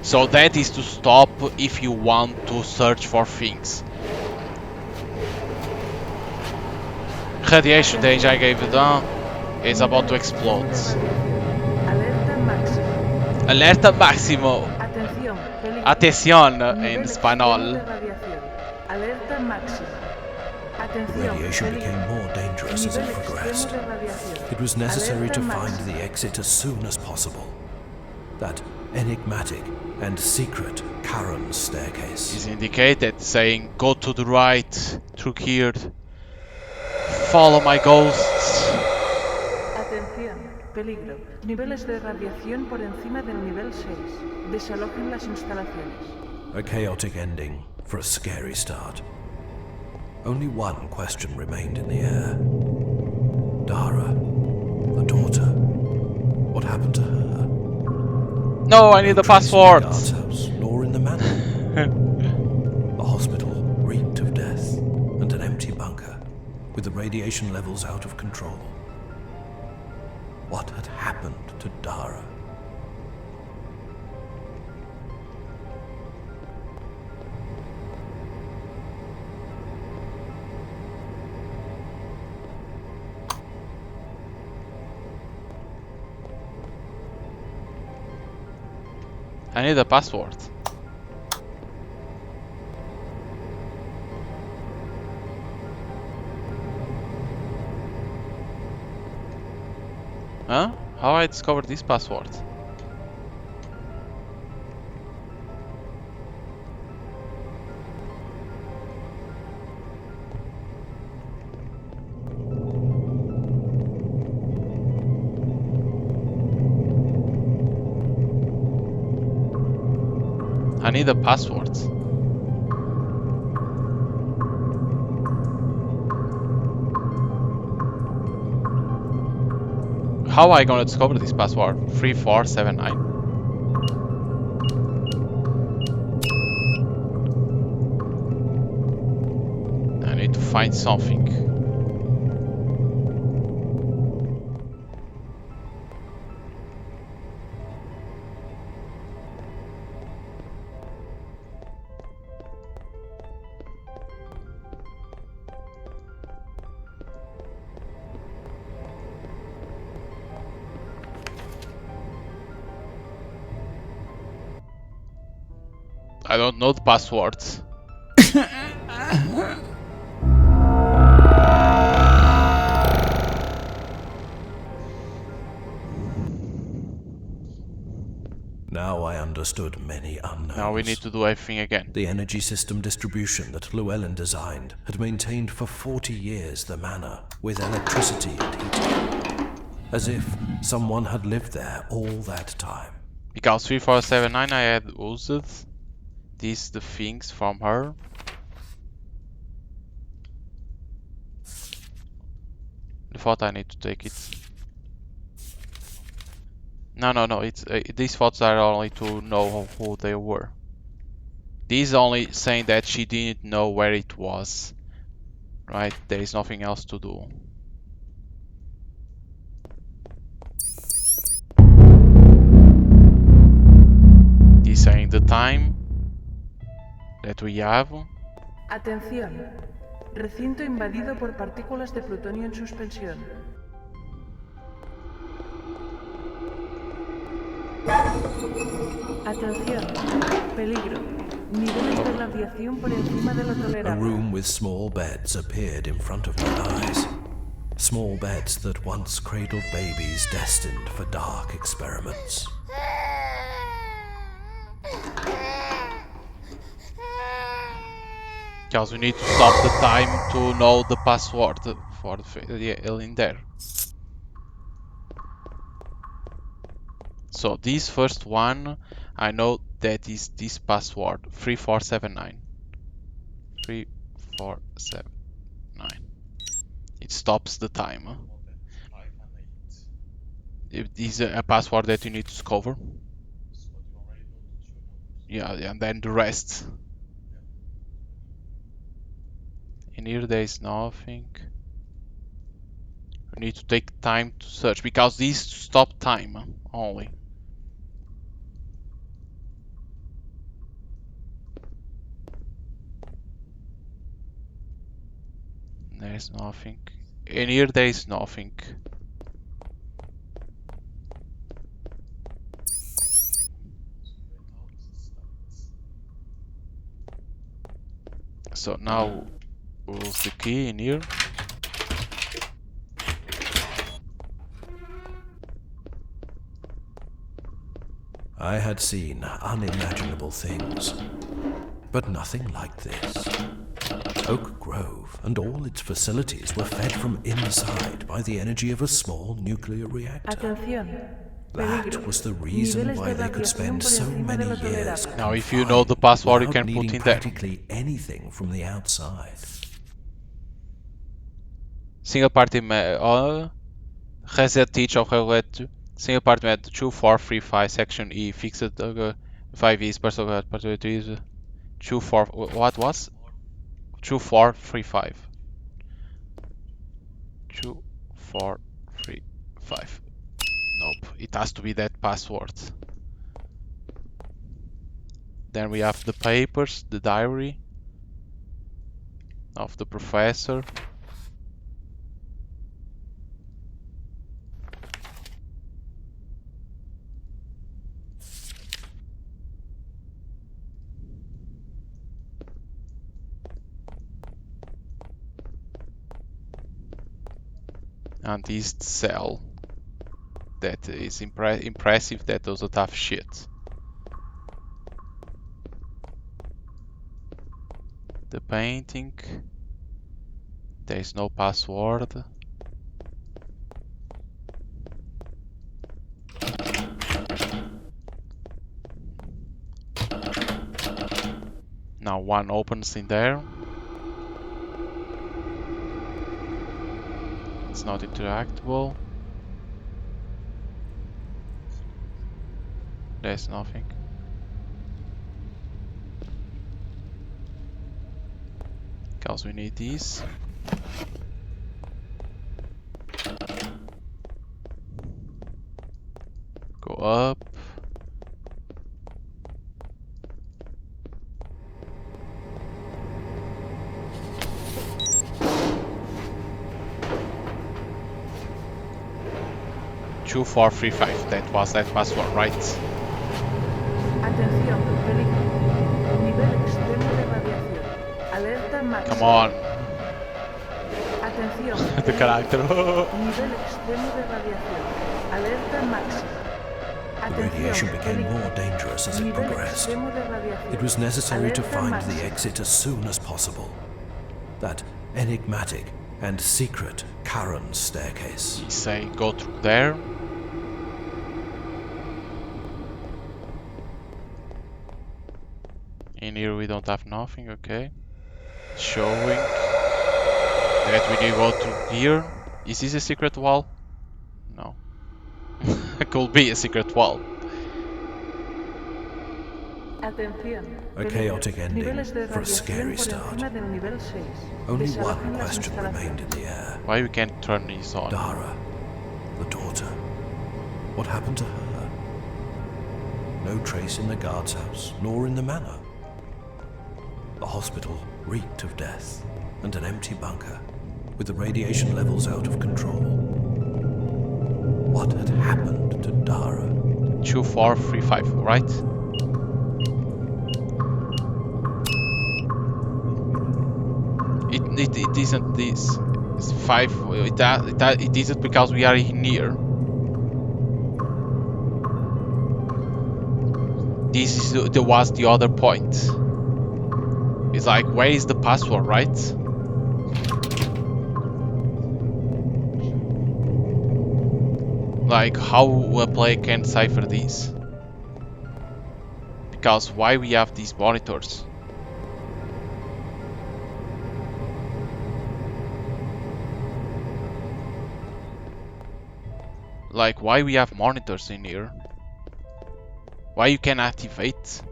So that is to stop if you want to search for things. Radiation danger I gave it down is about to explode. Alerta máxima. Alerta máximo. Atención, peligro. Atención en Nivel español. extremo de radiación. Alerta máxima. Atención, Radiation peligro. became more dangerous as Nivel it extremo progressed. de radiación. It was necessary Alerta to find máxima. the exit as soon as possible. That enigmatic and secret Charon staircase. Is indicated saying go to the right through here. Follow my ghosts. Atención, peligro. Niveles de radiación por encima del nivel 6. Desalojen las instalaciones. A chaotic ending for a scary start. Only one question remained in the air. Dara, the daughter. What happened to her? No, I need the trace in password. the guard's house, nor in the manor. The hospital reeked of death, and an empty bunker, with the radiation levels out of control. What had happened to Dara? I need a password. Huh? How I discovered this password? I need a password. How I gonna discover this password? 3479. I need to find something. I don't know the passwords. Now I understood many unknowns. Now we need to do everything again. The energy system distribution that Llewellyn designed had maintained for 40 years the manor with electricity and heating. As if someone had lived there all that time. Because 3479 I had used these the things from her. I thought I need to take it. No, it's these photos are only to know who they were. These only saying that she didn't know where it was. Right, there is nothing else to do. This saying the time that we have. Atención. Recinto invadido por partículas de plutonio en suspensión. Atención. Peligro. Niveles de radiación por encima de lo A tolerable. room with small beds appeared in front of my eyes. Small beds that once cradled babies destined for dark experiments. Because we need to stop the time to know the password for the alien there. So this first one, I know that is this password 3479. 3479. It stops the time. More than 5 and 8. It is a password that you need to discover. So you already know the 2 numbers. Yeah, and then the rest. In here there is nothing. We need to take time to search because these stop time only. There's nothing. In here there is nothing. So now we'll use the key in here. I had seen unimaginable things, but nothing like this. Oak Grove and all its facilities were fed from inside by the energy of a small nuclear reactor. Atención. That Peligro. was the reason Niveles why de they could radiación spend por so encima de many lo years tolerable. Now if you know the password, you without can put needing in there. practically anything from the outside. Single party reset teach of regulate single party med 2435 section E fixed 5 is personal party 24 what was 2435 2435. Nope, it has to be that password. Then we have the papers, the diary of the professor. And this cell that is impressive that doesn't have shit. The painting, there is no password. Now one opens in there. It's not interactable. There's nothing. Because we need these. Go up. Two, 4, 3, 5. That was that password, right? Atención. Peligro. Nivel extremo de radiación. Alerta máxima. Come on. Atención. The peligro. character. Nivel extremo de radiación. Alerta máxima. The radiation became more dangerous as it Nivel progressed. extremo de radiación. It was necessary to Alerta find máxima. the exit as soon as possible. That enigmatic and secret Charon staircase. He's saying go through there. In here we don't have nothing, okay. Showing that we need to go through here. Is this a secret wall? No. It could be a secret wall. Atención. A Peligro. chaotic ending Niveles de for a scary radiación por start. encima del nivel 6. Only Desalojen one las question remained in instalaciones. the air. Why we can't turn these on? Dara, the daughter. What happened to her? No trace in the guard's house, nor in the manor. The hospital reeked of death. and an empty bunker, with the radiation levels out of control. What had happened to Dara? 2435, right? It isn't this. It's 5. It isn't because we are here. This is was the other point. It's like, where is the password, right? Like, how a player can cipher these? Because why we have these monitors? Like, why we have monitors in here? Why you can activate?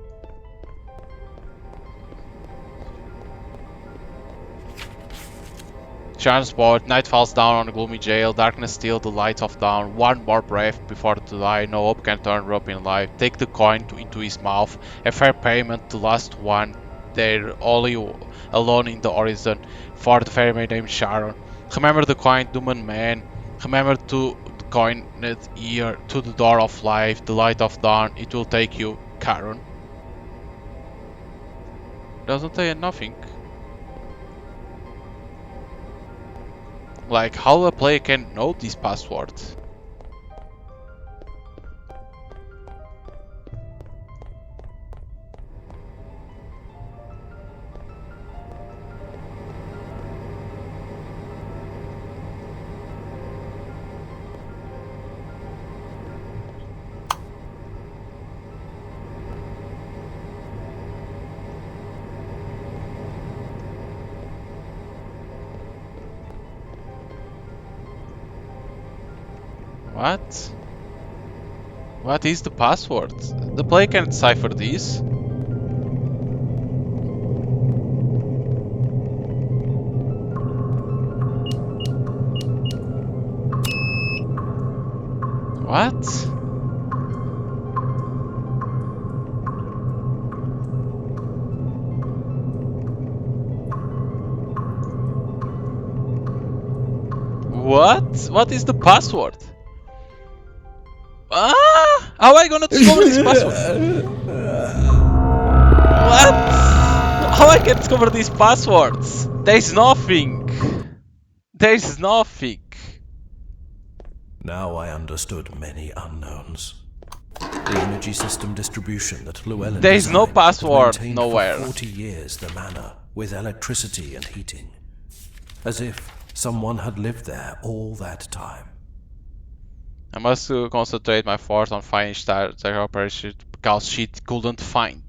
Charon's bored, night falls down on the gloomy jail, darkness still, the light of dawn, one more breath before to die, no hope can turn rope in life, take the coin into his mouth, a fair payment, the last one, there only alone in the horizon, for the fairy maid named Charon. Remember the coin, Duman man, remember to the coin ear, to the door of life, the light of dawn, it will take you, Charon. Doesn't say nothing. Like, how a player can know this password? What? What is the password? The player can't cipher these. What? What? What is the password? Ah! How am I gonna discover this password? What? How I can discover these passwords? There's nothing. There's nothing. Now I understood many unknowns. The energy system distribution that Llewellyn There's no designed password had maintained nowhere. for 40 years the manor with electricity and heating. As if someone had lived there all that time. I must concentrate my force on finding Star operation because she couldn't find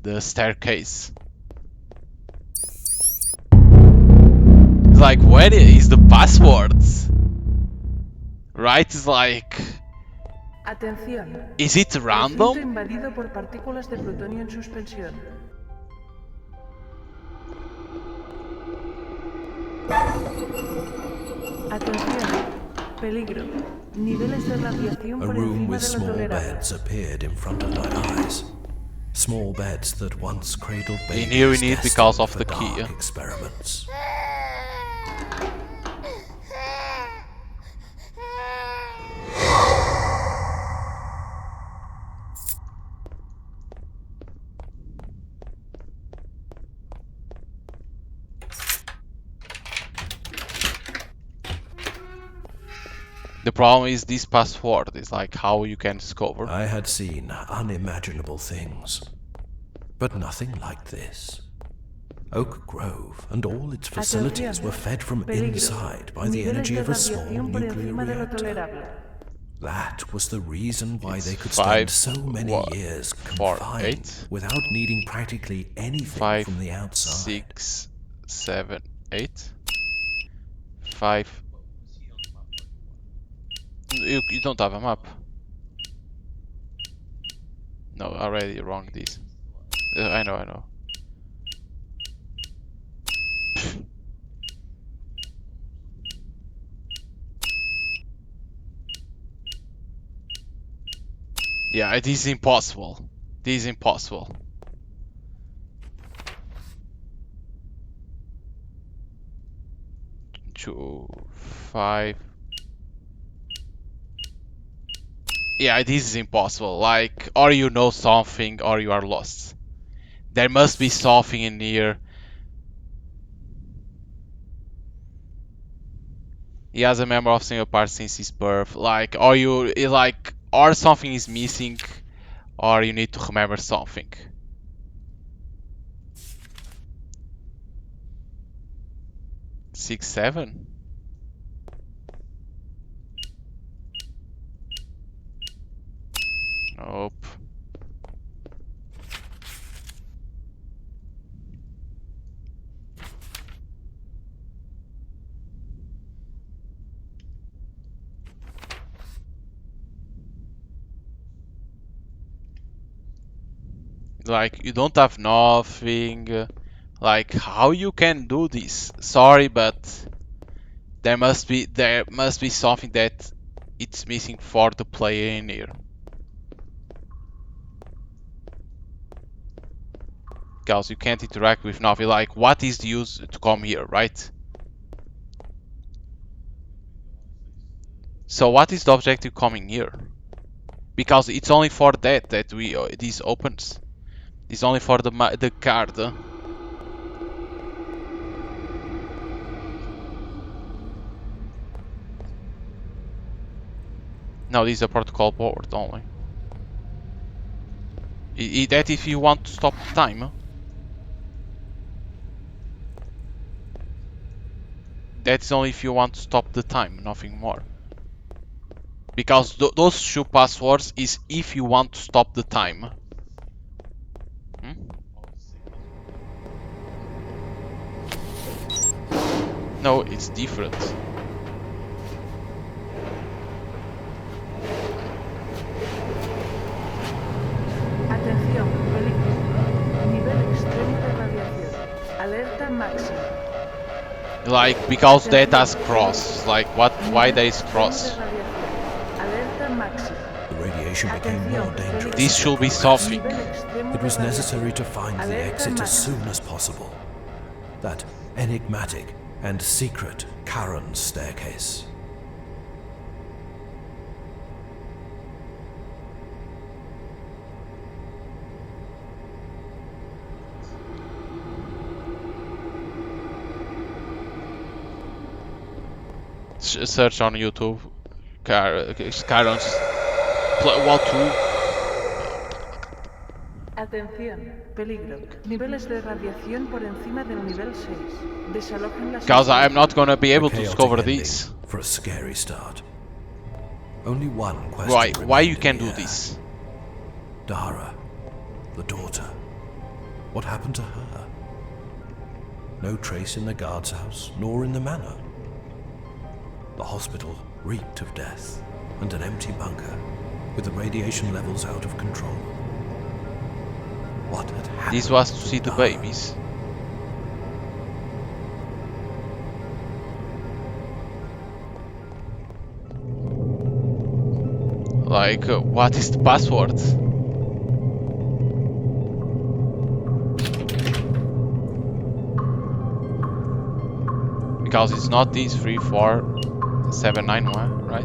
the staircase. It's like, where is the password? Right? It's like, Atención. is it Recinto random? invadido por partículas de plutonio en suspensión. Atención. Peligro. Niveles de radiación A por room encima with de lo small tolerable. beds appeared in front of my eyes. Small beds that once cradled babies In here we need because of for the key, dark yeah? experiments. The problem is this password. It's like how you can discover. I had seen unimaginable things, but nothing like this. Oak Grove and all its facilities were fed from Peligro. inside by the Niveles energy de of a small radiación por nuclear encima de lo reactor. tolerable. That was the reason why It's they could 5, spend so many what, years 4, confined 8, without needing practically anything 5, from the outside. 6, 7, 8. 5. You don't have a map. No, already wrong this. I know. Yeah, it is impossible. This is impossible. 2, 5. Yeah, this is impossible. Like, or you know something, or you are lost. There must be something in here. He has a member of single part since his birth. Like, or you like, or something is missing, or you need to remember something. Six, 7. Nope. Like, you don't have nothing. Like, how you can do this? Sorry, but there must be something that it's missing for the player in here. Because you can't interact with nothing. Like, what is the use to come here, right? So what is the objective coming here? Because it's only for that we this opens. It's only for the card. No, this is a protocol board only. That if you want to stop time. That's only if you want to stop the time, nothing more. Because those two passwords is if you want to stop the time. Hmm? No, it's different. Atención, peligro. Nivel extremo de radiación. Alerta máxima. Like, because that has cross. Like, what? Why there is cross? Alerta máxima. The radiation became more dangerous. This as should be progressed. something. It was necessary to find the exit as soon as possible. That enigmatic and secret Charon staircase. Search on YouTube. Charon's walkthrough. Atención, peligro. Niveles de radiación por encima del nivel 6. Desalojen las Because I'm not gonna be able A to chaotic discover ending this. for a scary start. Only one question. Why remained you in can the do air. this? Dara, the daughter. What happened to her? No trace in the guard's house, nor in the manor. The hospital reeked of death, and an empty bunker, with the radiation levels out of control. What had happened? This was to see the Dara? babies. Like, what is the password? Because it's not these 3, 4, 7, 9, 1, right?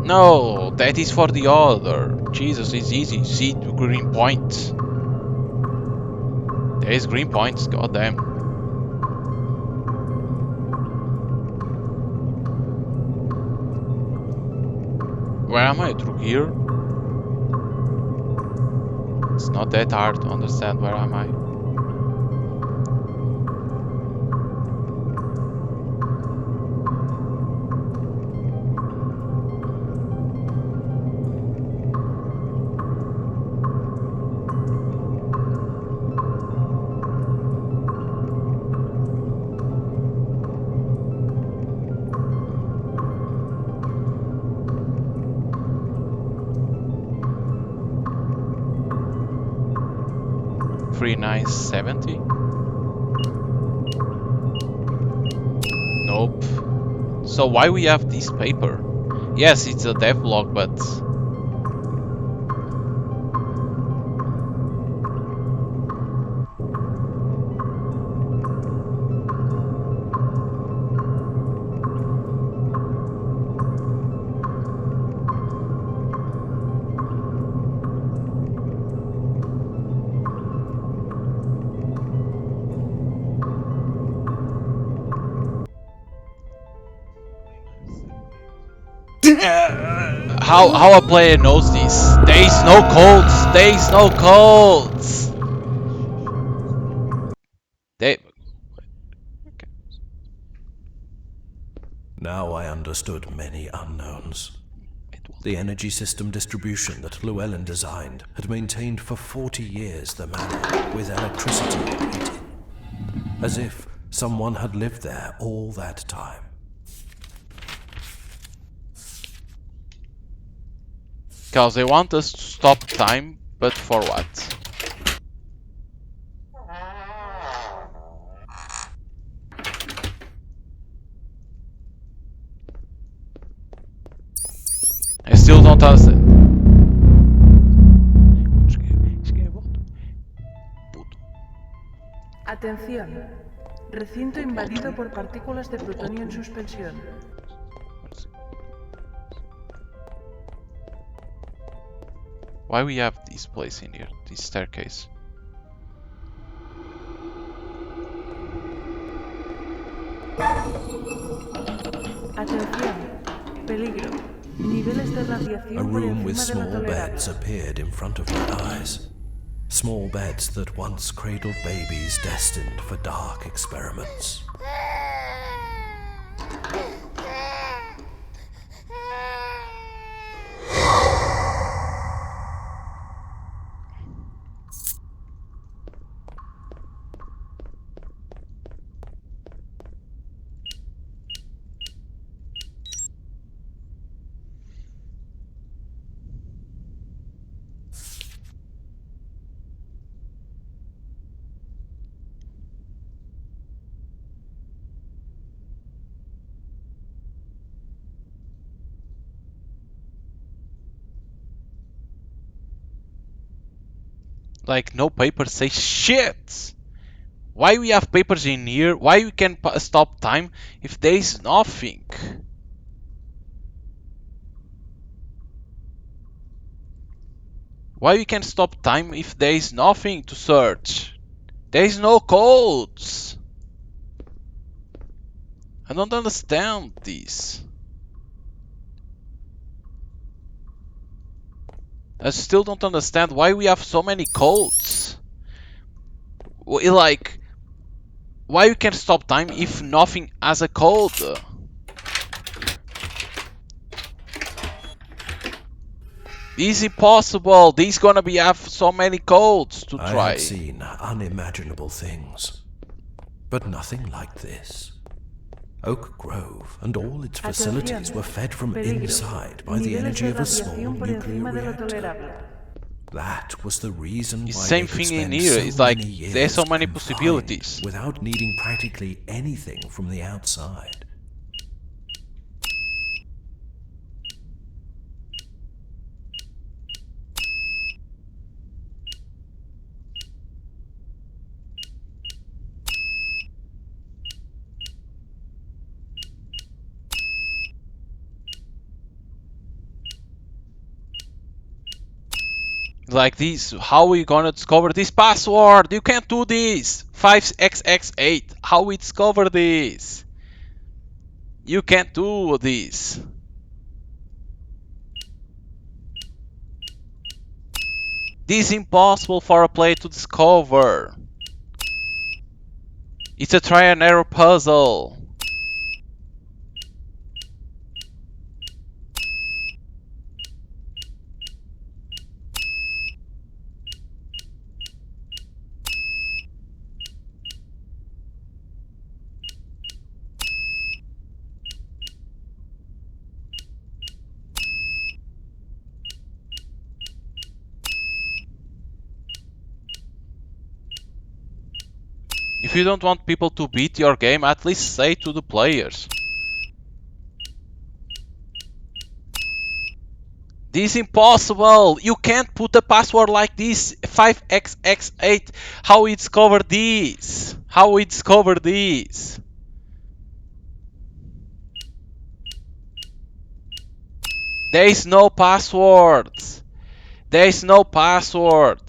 No, that is for the other. Jesus, it's easy. See the green points. There is green points, goddamn. Where am I? Through here? It's not that hard to understand where am I. $39.70? Nope. So why we have this paper? Yes, it's a devlog, but How a player knows this? There is no codes. There is no codes. They. Okay. Now I understood many unknowns. It will The energy system distribution that Llewellyn designed had maintained for 40 years the manor with electricity and heating, as if someone had lived there all that time. Because they want us to stop time, but for what? I still don't understand. Atención. Recinto invadido por partículas de plutonio en suspensión. Why we have this place in here? This staircase. Atención. Peligro. Niveles de radiación A por room with encima de lo small tolerable. beds appeared in front of my eyes. Small beds that once cradled babies destined for dark experiments. Like no papers say shit. Why we have papers in here? Why we can stop time if there is nothing? Why we can stop time if there is nothing to search? There is no codes. I don't understand this. I still don't understand why we have so many codes. Like, why you can stop time if nothing has a code? This is impossible. This gonna be have so many codes to I try. had seen unimaginable things, but nothing like this. Oak Grove and all its facilities were fed from Peligro. inside by the Niveles energy de of a small radiación por nuclear encima de lo reactor. tolerable. That was the reason It's why same they could thing in spend here. so It's like many years there's so many confined possibilities. without needing practically anything from the outside. Like this, how we gonna discover this password? You can't do this. 5xx8. How we discover this? You can't do this. This is impossible for a player to discover. It's a try and error puzzle. If you don't want people to beat your game, at least say to the players. This is impossible! You can't put a password like this! 5xx8! How we discover this? How we discover this? There is no password! There is no password!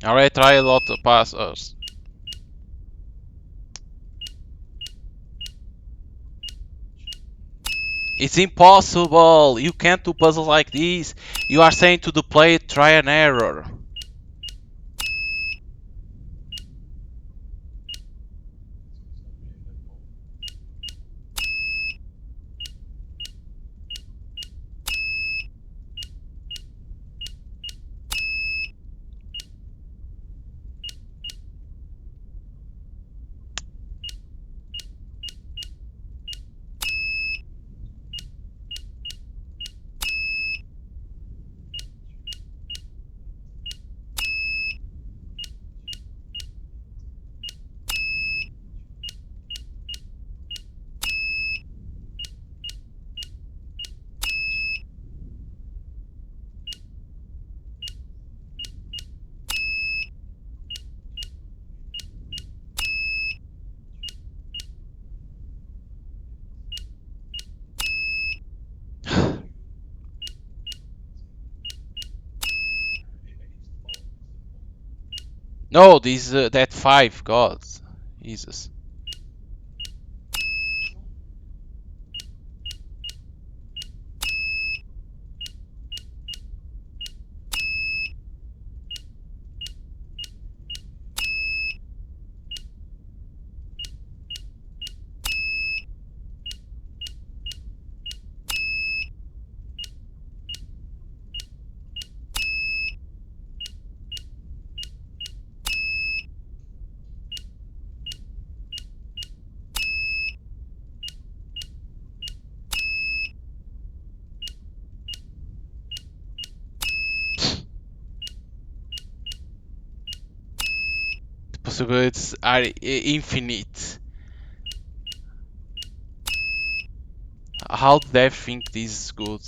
Alright, try a lot of passes. It's impossible! You can't do puzzles like these. You are saying to the player, try an error. No, these that 5, God. Jesus. The possibilities are infinite. How did they think this is good?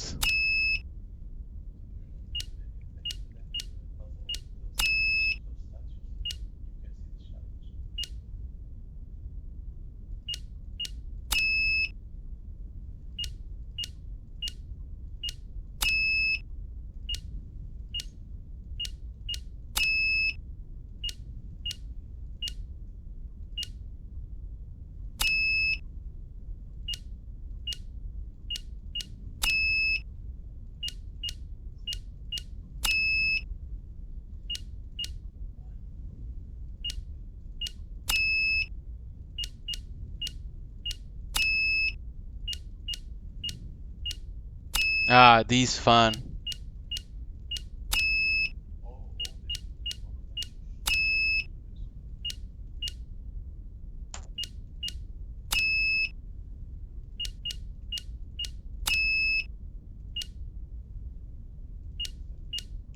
Ah, this fun.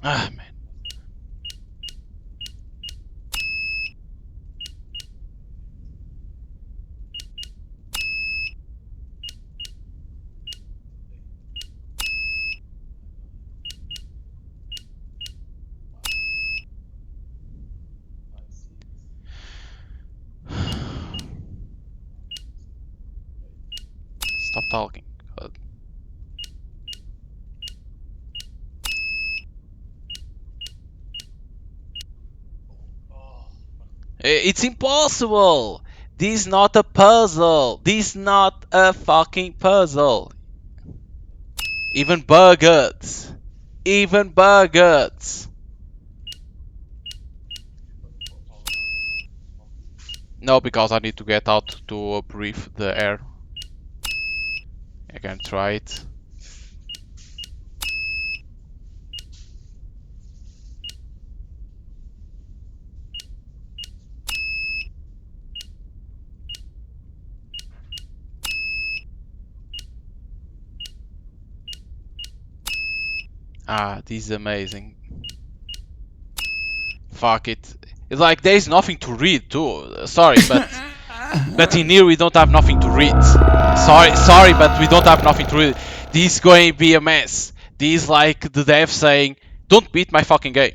Ah, man. Stop talking. God. It's impossible! This is not a puzzle! This is not a fucking puzzle! Even bugged! Even bugged! No, because I need to get out to breathe the air. I can try it. Ah, this is amazing. Fuck it. It's like there's nothing to read too. Sorry, but in here we don't have nothing to read. Sorry, but we don't have nothing to read. This is going to be a mess. This is like the dev saying, "Don't beat my fucking game."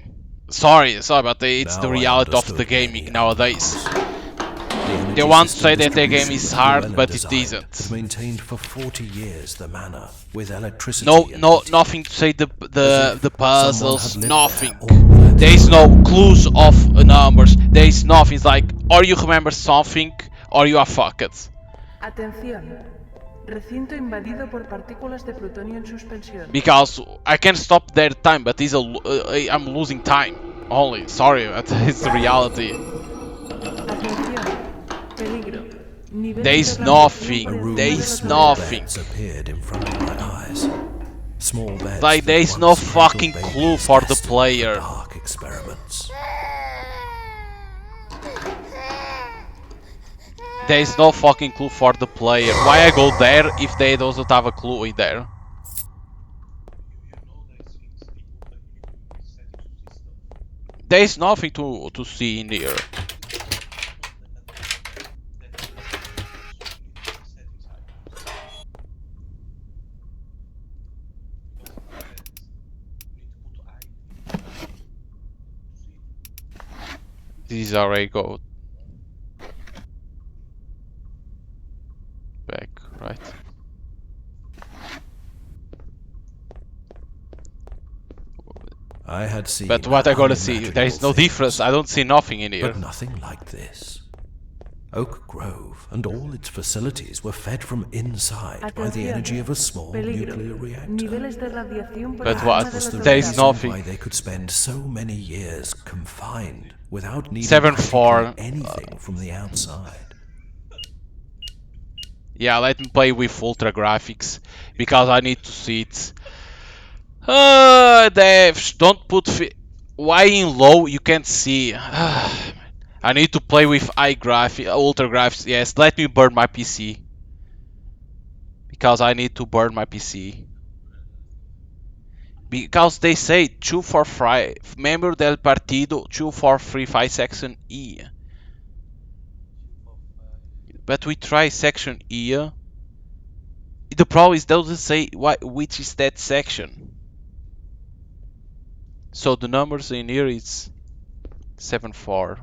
Sorry, but it's the Now I reality of understood the gaming many nowadays. The energy They want to system say that their game distribution is that hard, Llewellyn but it designed isn't. has maintained for 40 years the manor with electricity No, and no, heating. nothing to say As if the someone puzzles, had lived nothing. there all their There is no clues of numbers. There is nothing. It's like, or you remember something, or you are fucked. Atención. Recinto invadido por partículas de plutonio en suspensión. Because I can stop their time, but I'm losing time. Only, sorry, but it's the reality. Atención. Peligro. There Niveles de is radiación por A nothing. room There encima de with lo is small nothing. beds appeared in front of my eyes. Small beds Like there that is no once cradled fucking babies clue for the destined player. dark experiments. There is no fucking clue for the player. Why I go there if they doesn't have a clue in there? There is nothing to see in here. This is already go back, right? I had seen But what I gotta see? There unimaginable is no difference. things, I don't see nothing in here. but nothing like this. Oak Grove and all its facilities were fed from inside by the Atención. energy of a small Peligro. nuclear reactor. Niveles de radiación por But encima what? de Was los the There is reason nothing. why they could spend so many years confined without needing 7-4. practically anything from the outside. Yeah, let me play with ultra graphics because I need to see it. Devs, don't put. Why in low you can't see? I need to play with ultra graphics. Yes, let me burn my PC because I need to burn my PC. Because they say 245 member del partido 2435 section E. But we try section E. The problem is it doesn't say which is that section. So the numbers in here is 7-4.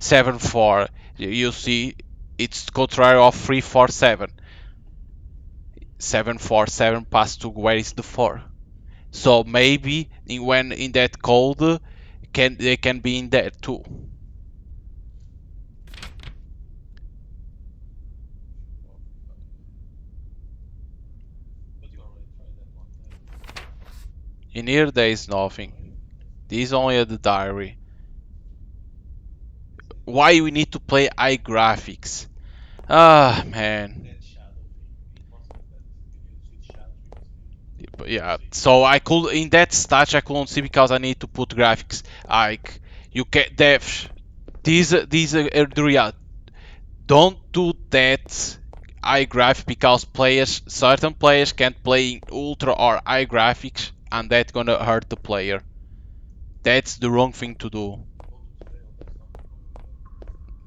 7-4. You see, it's contrary of 3-4-7. 7-4-7 past 2. Where is the 4? So maybe when in that code, they can be in there too. In here there is nothing. This is only the diary. Why we need to play high graphics? Ah, man. Yeah, so I could in that stage I couldn't see because I need to put graphics. Like you get depth. These are the real. Don't do that high graph because certain players can't play in ultra or high graphics, and that's gonna hurt the player. That's the wrong thing to do.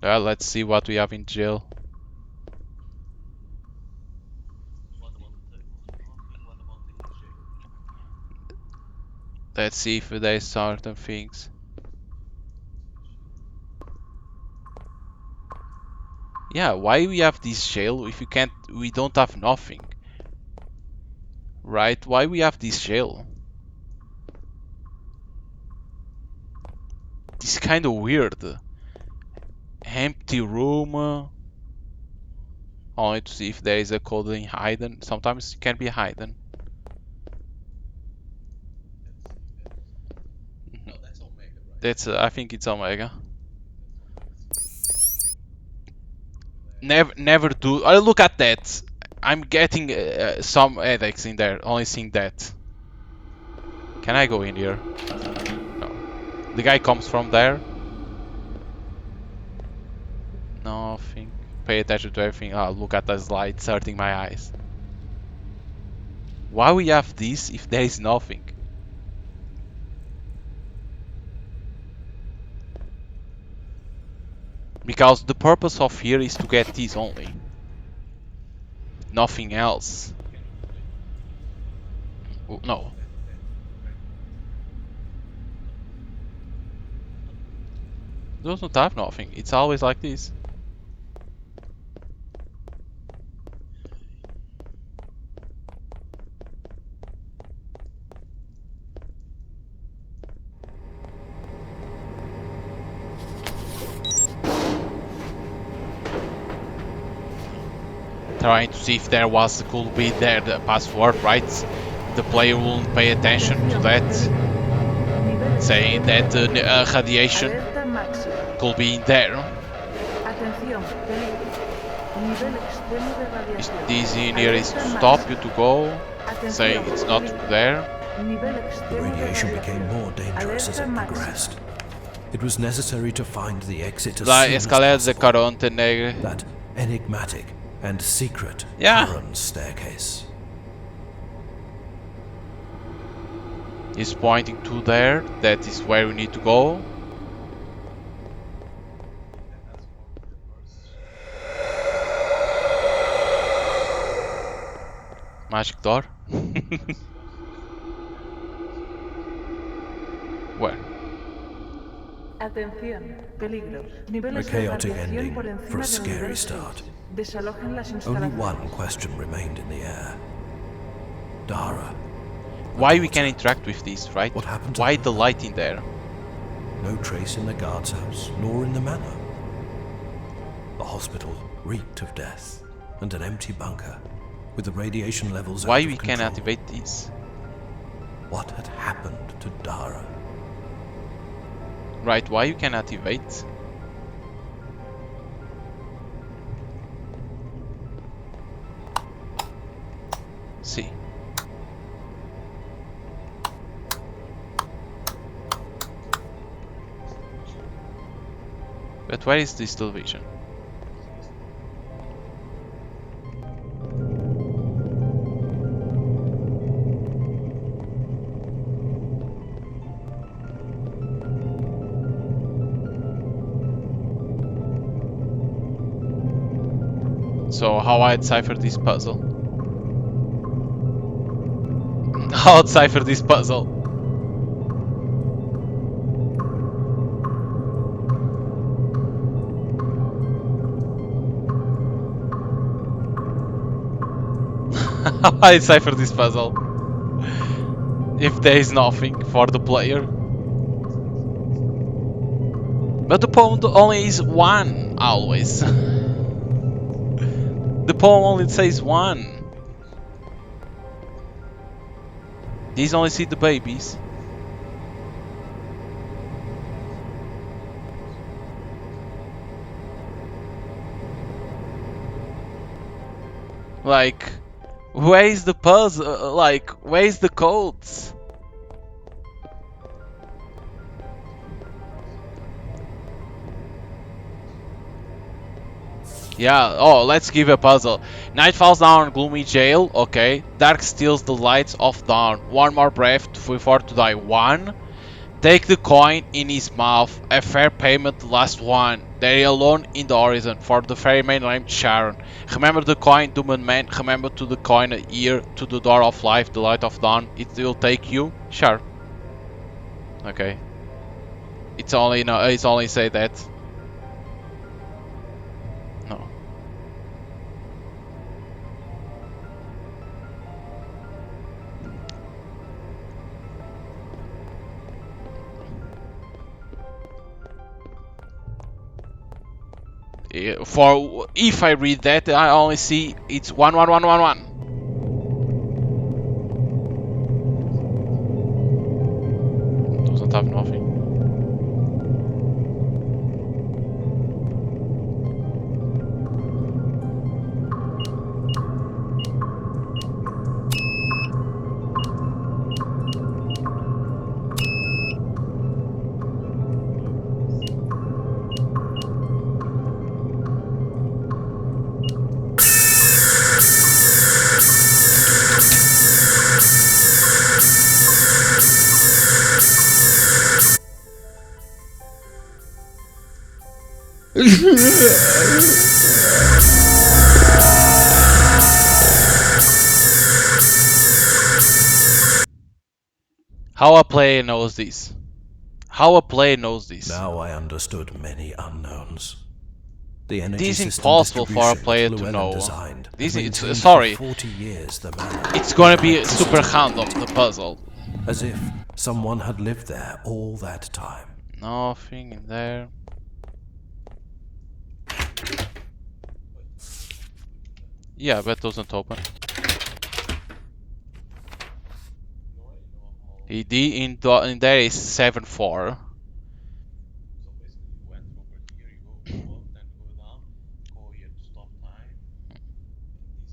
Well, let's see what we have in jail. Let's see if there's certain things. Yeah, why we have this jail if we don't have nothing? Right? Why we have this jail? This is kind of weird. Empty room. Only to see if there is a code in hidden. Sometimes it can be hidden. That's I think it's Omega. Never do. Oh, look at that. I'm getting some headaches in there. Only seeing that. Can I go in here? No. The guy comes from there. Nothing. Pay attention to everything. Oh, look at those lights hurting my eyes. Why we have this if there is nothing? Because the purpose of here is to get this only. Nothing else. No. Doesn't have nothing. It's always like this. trying to see if there could be there the password, right? The player won't pay attention to Atención, that, peligro. Nivel saying that extremo de radiación. radiation Alerta máxima. could be in there. Atención, peligro. Nivel extremo de radiación. This in here is to Alerta stop máxima. you to go, Atención, saying it's not peligro. there. Nivel The extremo de radiation became radiación. more dangerous as Alerta it máxima. progressed. It was necessary to find the exit as La soon as escalera de possible. Caronte Negre. That enigmatic and secret Yeah. Charon staircase. Is pointing to there. That is where we need to go. Magic door. Where? Atención, peligro. Niveles A de chaotic radiación ending por for encima a del scary nivel start. 6. Desalojen las Only instalaciones. one question remained in the air. Dara. Why we can interact with this, right? What happened to Why her? the light in there? No trace in the guard's house, nor in the manor. The hospital reeked of death, and an empty bunker, with the radiation levels Why out of we can control. activate this? What had happened to Dara? Right, why you can activate? See. But where is this television? So how I decipher this puzzle? How I decipher this puzzle? How I decipher this puzzle? If there is nothing for the player. But the poem only is one, always. The poem only says one. These only see the babies. Like, where is the puzzle? Like, where is the codes? Yeah, oh, let's give a puzzle. Night falls down on gloomy jail, okay. Dark steals the lights of dawn. One more breath before to die. One. Take the coin in his mouth. A fair payment, the last one. They alone in the horizon, for the ferryman named Charon. Remember the coin, doomed man. Remember to the coin a ear, to the door of life, the light of dawn. It will take you. Sure. Okay. It's only say that. No. For if I read that, I only see it's 11111. Doesn't have nothing. How a player knows this? How a player knows this? Now I understood many unknowns. The energy This is system impossible for a distribution player that to Llewellyn know. designed This had it's maintained sorry. for 40 years the manor. It's gonna be Electricity super random, the puzzle. As if someone had lived there all that time. Nothing in there. Yeah, but doesn't open. In there is 7-4. So basically you went over here, you go up, then go down, go here to stop time.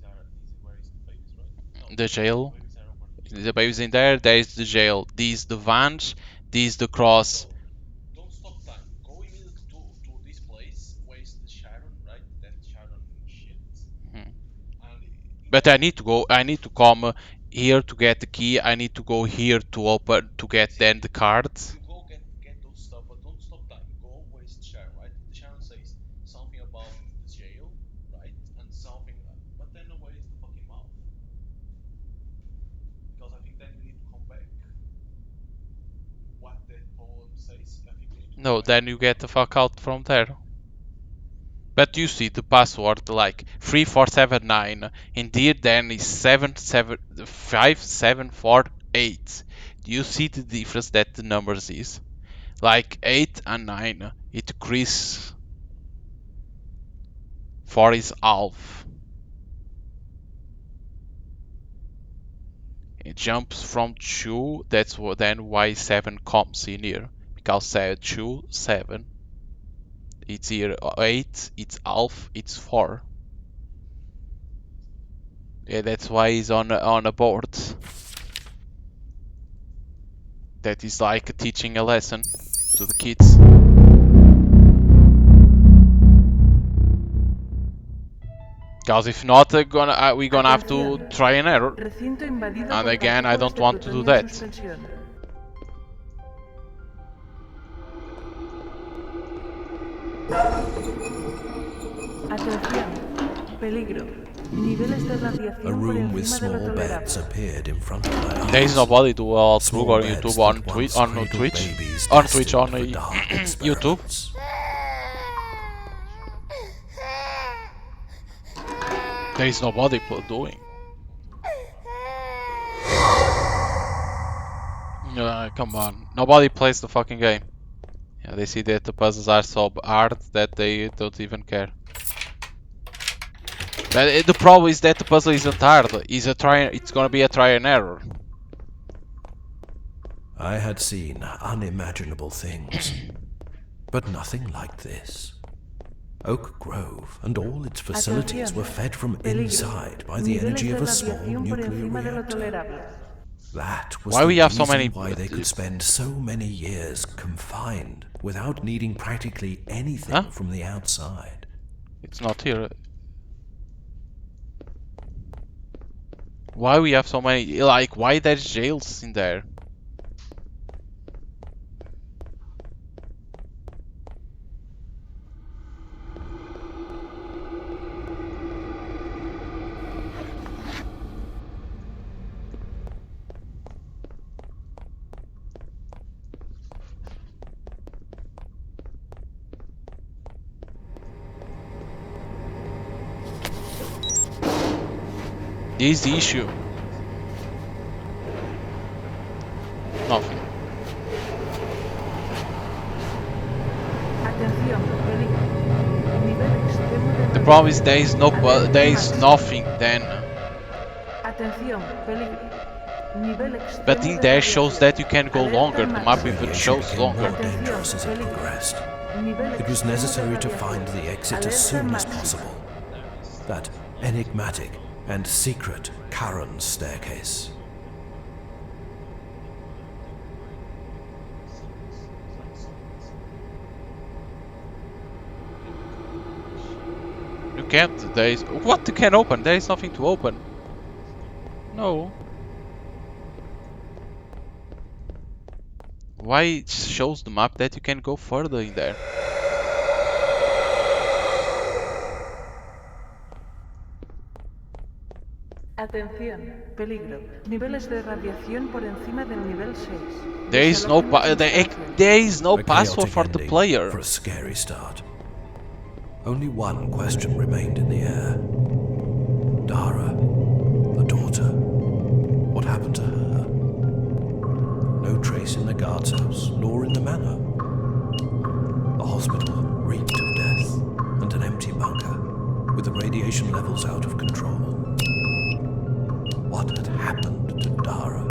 And these is where is the babies, right? No, The jail. babies are over here. The baby's in there. There is the jail. These the vans. These the cross. So don't stop time. Go immediately to this place where is the Charon, right? That Charon shit. Hmm. And But I need to go. I need to come here to get the key. I need to go here to open to get then the card. you go get those stuff, but don't stop time. Go where is the Charon, right? The Charon says something about the jail, right? And something, but then where is the fucking mouth? Because I think then you need to come back. What that poem says, I think you need to No, come back. then you get the fuck out from there. But you see the password like 3479. Indeed, then is 5748. Do you see the difference that the numbers is? Like 8 and 9. It increase 4 is half. It jumps from 2. That's then why 7 comes in here. Because 2, 7. It's here 8. It's half. It's 4. Yeah, that's why he's on a board. That is like teaching a lesson to the kids. Because if not, we're gonna have to try an error. Recinto invadido And por again, I partículas don't de want to do plutonio en that. suspensión. Atención, peligro. Niveles de A radiación por room with encima de lo small beds tolerable. appeared in front of my eyes. There is nobody to True Small or beds YouTube that on once on cradled Twitch, babies on Twitch destined on for dark YouTube. experiments. There is nobody doing. Come on, nobody plays the fucking game. Yeah, they see that the puzzles are so hard that they don't even care. But the problem is that the puzzle isn't hard. It's gonna be a try and error. I had seen unimaginable things, but nothing like this. Oak Grove and all its facilities were fed from inside by the energy of a small nuclear reactor. That was Why the we have so reason many why they could spend so many years confined without needing practically anything Huh? from the outside. It's not here. Why we have so many? Like, why there's jails in there? This is the issue. Nothing. Atención, peligro. Nivel extremo de The problem is radiación. there is nothing then. Atención, peligro. Nivel extremo But in de there shows radiación. that you can go Alerta longer. The map máxima. even Radiation shows became longer. more dangerous as it Peligro. progressed. Nivel It was extremo necessary de to radiación. find the exit Alerta as soon as máxima. possible. That enigmatic and secret Charon staircase. You can't. There is what you can open. There is nothing to open. No. Why it shows the map that you can go further in there? Atención, peligro. Niveles de radiación por encima del nivel 6. There is no there is no A password chaotic for the ending player. for a scary start. Only one question remained in the air. Dara, the daughter. What happened to her? No trace in the guard's house, nor in the manor. The hospital reeked of death, and an empty bunker, with the radiation levels out out of control. What had happened to Dara?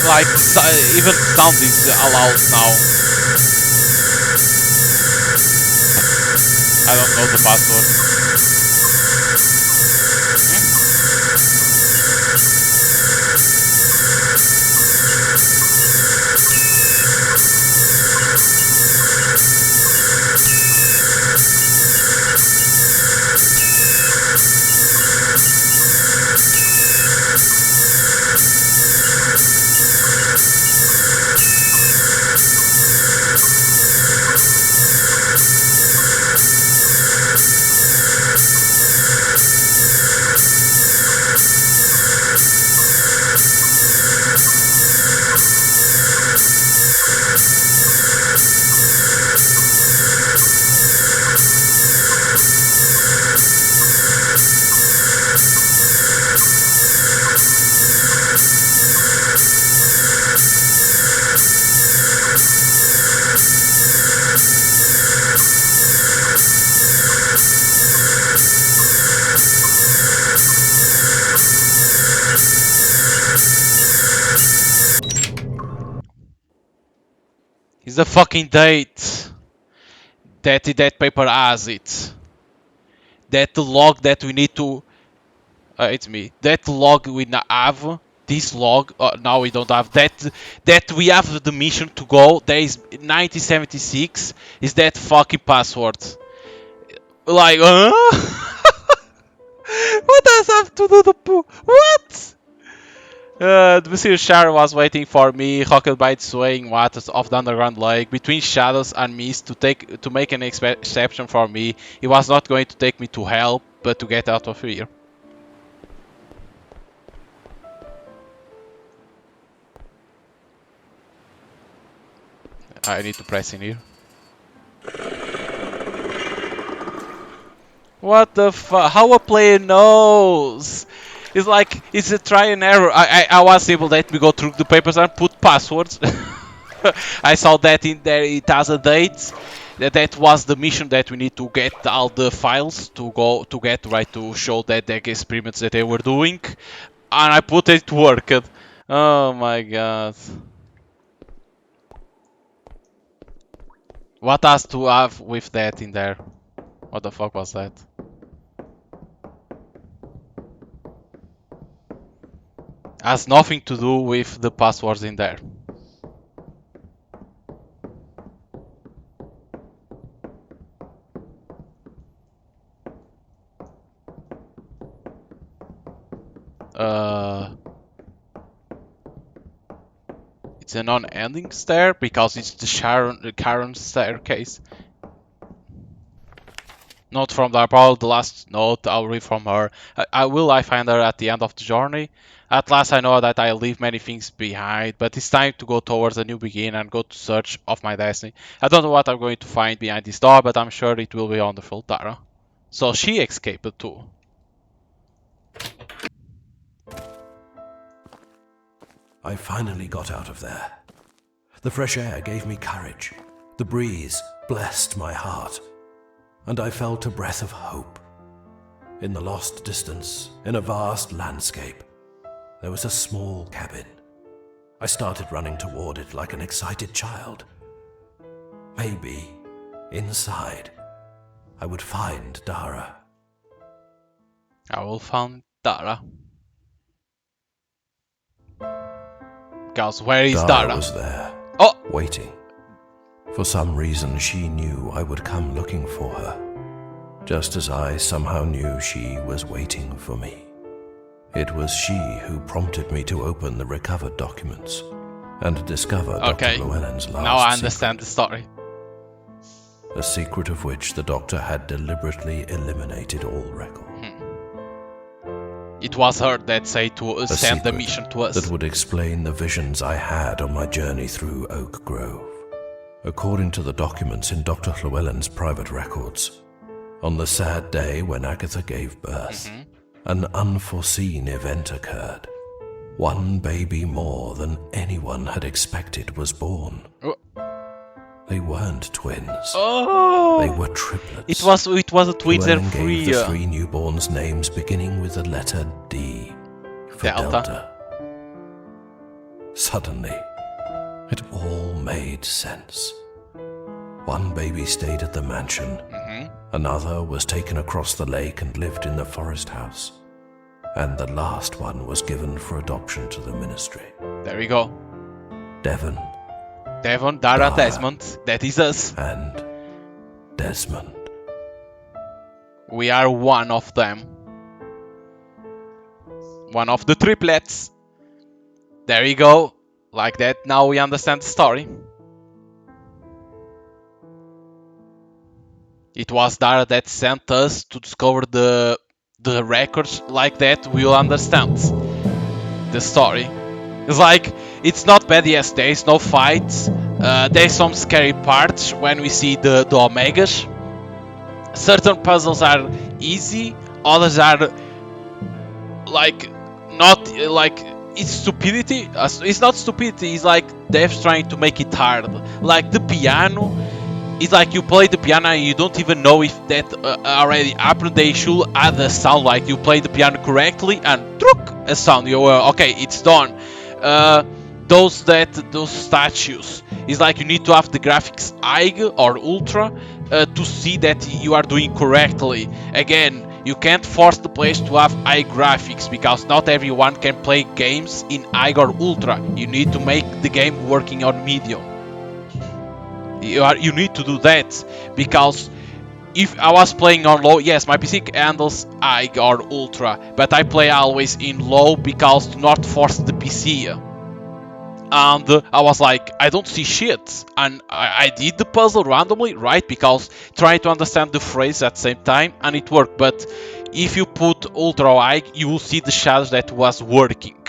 Like even sound is allowed now. I don't know the password. It's the fucking date that paper has it. That log that we need to. It's me. That log we have. This log. Now we don't have that. That we have the mission to go. There is 1976. Is that fucking password? Like, what does have to do the poo? What? The mysterious Charon was waiting for me, hooked by the swaying waters of the underground lake, between shadows and mist, to make an exception for me. He was not going to take me to hell, but to get out of here. I need to press in here. What the fuck? How a player knows? It's like, it's a try and error. I was able to let me go through the papers and put passwords. I saw that in there it has a date. That was the mission that we need to get all the files to go to get right to show that the experiments that they were doing. And I put it to work. Oh my god. What has to have with that in there? What the fuck was that? Has nothing to do with the passwords in there. It's a non-ending stair because it's the Charon staircase. Note from Darpal, the last note I'll read from her. I find her at the end of the journey. At last I know that I leave many things behind, but it's time to go towards a new beginning and go to search of my destiny. I don't know what I'm going to find behind this door, but I'm sure it will be wonderful, Dara. So she escaped too. I finally got out of there. The fresh air gave me courage. The breeze blessed my heart. And I felt a breath of hope. In the lost distance, in a vast landscape, there was a small cabin. I started running toward it like an excited child. Maybe, inside, I would find Dara. I will find Dara. Because where is Dara? Was there, waiting. For some reason, she knew I would come looking for her, just as I somehow knew she was waiting for me. It was she who prompted me to open the recovered documents and discover Dr. Llewellyn's last now I understand the story. A secret of which the doctor had deliberately eliminated all record. It was her that said to send the mission to us. That would explain the visions I had on my journey through Oak Grove. According to the documents in Dr. Llewellyn's private records, On the sad day when Agatha gave birth, an unforeseen event occurred. One baby more than anyone had expected was born. Oh. They weren't twins. Oh! They were triplets. It was a twins and Llewellyn three. gave the three newborns names beginning with the letter D for Delta. Suddenly, it all made sense. One baby stayed at the mansion. Another was taken across the lake and lived in the forest house. And the last one was given for adoption to the ministry. There we go. Devon. Devon, Dara, Dara. Desmond. That is us. And Desmond. We are one of them. One of the triplets. There we go. Like that, now we understand the story. It was Dara that sent us to discover the records. Like that, we'll understand the story. It's like, it's not bad, yes, there is no fights. There's some scary parts when we see the Omegas. Certain puzzles are easy, others are like not like it's stupidity. It's not stupidity. It's like devs trying to make it hard. Like the piano, it's like you play the piano and you don't even know if that already happened. They should add a sound like you play the piano correctly and truk, a sound. You okay, it's done. Those statues. It's like you need to have the graphics high or ultra to see that you are doing correctly. Again, you can't force the players to have high graphics because not everyone can play games in high or ultra. You need to make the game working on medium. You need to do that because if I was playing on low, yes, my PC handles high or ultra, but I play always in low because to not force the PC. And I was like, I don't see shit. And I did the puzzle randomly, right? Because trying to understand the phrase at the same time, and it worked. But if you put ultra high, you will see the shadows that was working.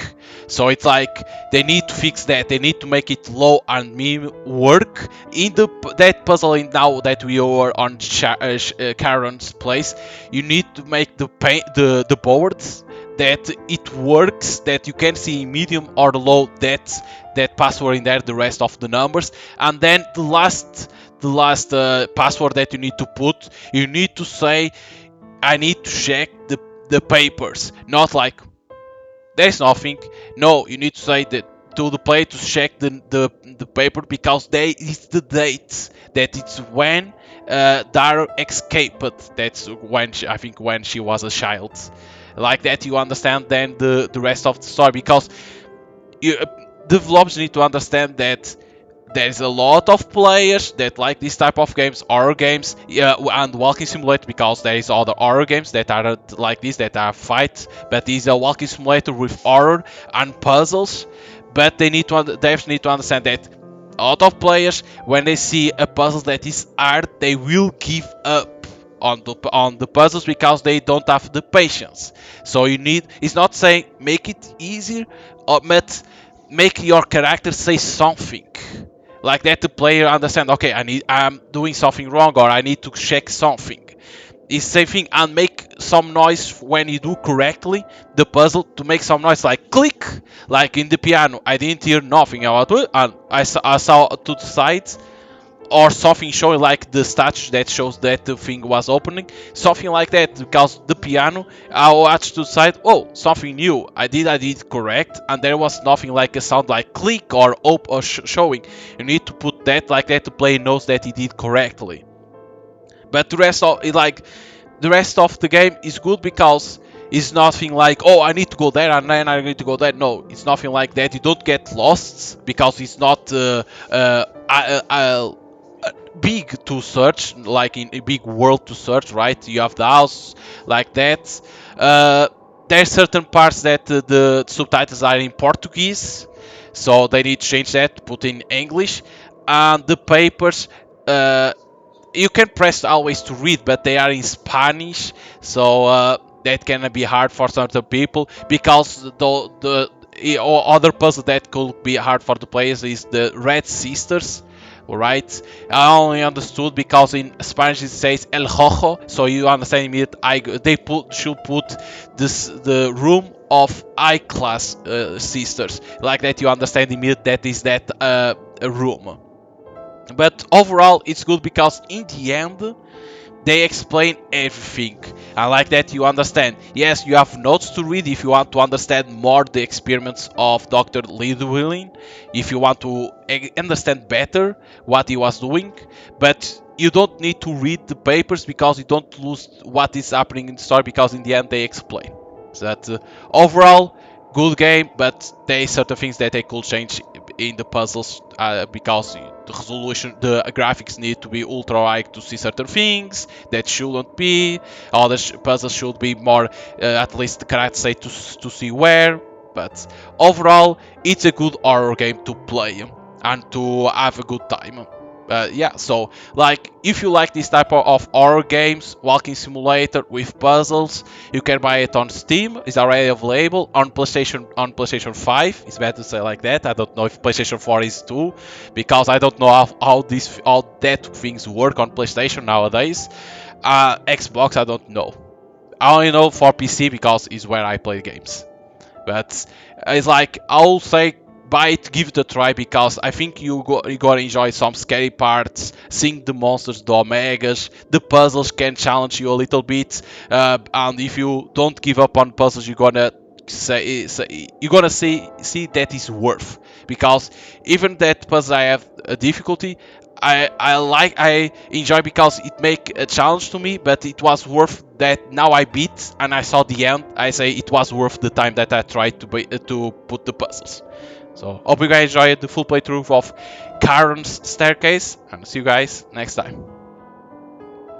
So it's like they need to fix that. They need to make it low and medium work in that puzzle. Now that we are on Charon's place, you need to make the boards that it works, that you can see in medium or low that password in there, the rest of the numbers, and then the last password that you need to put, you need to say, I need to check the papers, not like there's nothing. No, you need to say that to the player to check the paper because it's the date that it's when Dara escaped. That's when I think when she was a child. Like that, you understand then the rest of the story because developers need to understand that there's a lot of players that like this type of games, horror games, and walking simulator, because there is other horror games that are like this, that are fight, but this is a walking simulator with horror and puzzles. But they need to understand that a lot of players, when they see a puzzle that is hard, they will give up on the puzzles because they don't have the patience. So it's not saying make it easier, but make your character say something like that the player understand, okay, I'm doing something wrong, or I need to check something. It's the same thing, and make some noise when you do correctly the puzzle, to make some noise like click, like in the piano. I didn't hear nothing about it, and I saw to the sides or something showing like the statue that shows that the thing was opening, something like that, because the piano I watched to the side, oh, something new, I did correct, and there was nothing like a sound like click or open or showing. You need to put that like that, the player knows that he did correctly. But the rest of it, like the rest of the game is good because it's nothing like, oh, I need to go there and then I need to go there. No, it's nothing like that. You don't get lost because it's not big to search, like in a big world to search, right? You have the house like that. There's certain parts that the subtitles are in Portuguese, so they need to change that, put in English. And the papers, you can press always to read, but they are in Spanish, so that can be hard for certain people, because or other puzzle that could be hard for the players is the Red Sisters, Alright, I only understood because in Spanish it says El Jojo, so you understand immediately. They should put the room of I class sisters, like that. You understand immediately that is that a room. But overall, it's good because in the end, they explain everything. I like that you understand. Yes, you have notes to read if you want to understand more the experiments of Dr. Lidwilling, if you want to understand better what he was doing, but you don't need to read the papers because you don't lose what is happening in the story because in the end they explain. So that overall, good game, but there are certain things that they could change in the puzzles because the resolution, the graphics need to be ultra high to see certain things that shouldn't be. Other puzzles should be more, at least the characters say to see where. But overall, it's a good horror game to play and to have a good time. Yeah, so like if you like this type of horror games, walking simulator with puzzles, you can buy it on Steam. It's already available on PlayStation 5. It's better to say like that. I don't know if PlayStation 4 is too, because I don't know how that things work on PlayStation nowadays. Xbox, I don't know. I only know for PC because it's where I play games. But it's like I'll say buy it, give it a try because I think you gonna enjoy some scary parts, seeing the monsters, the omegas, the puzzles can challenge you a little bit, and if you don't give up on puzzles, you're gonna you're gonna see that is worth because even that puzzle I have a difficulty. I enjoy because it make a challenge to me, but it was worth that. Now I beat and I saw the end. I say it was worth the time that I tried to put the puzzles. So hope you guys enjoyed the full playthrough of Charon's Staircase, and see you guys next time.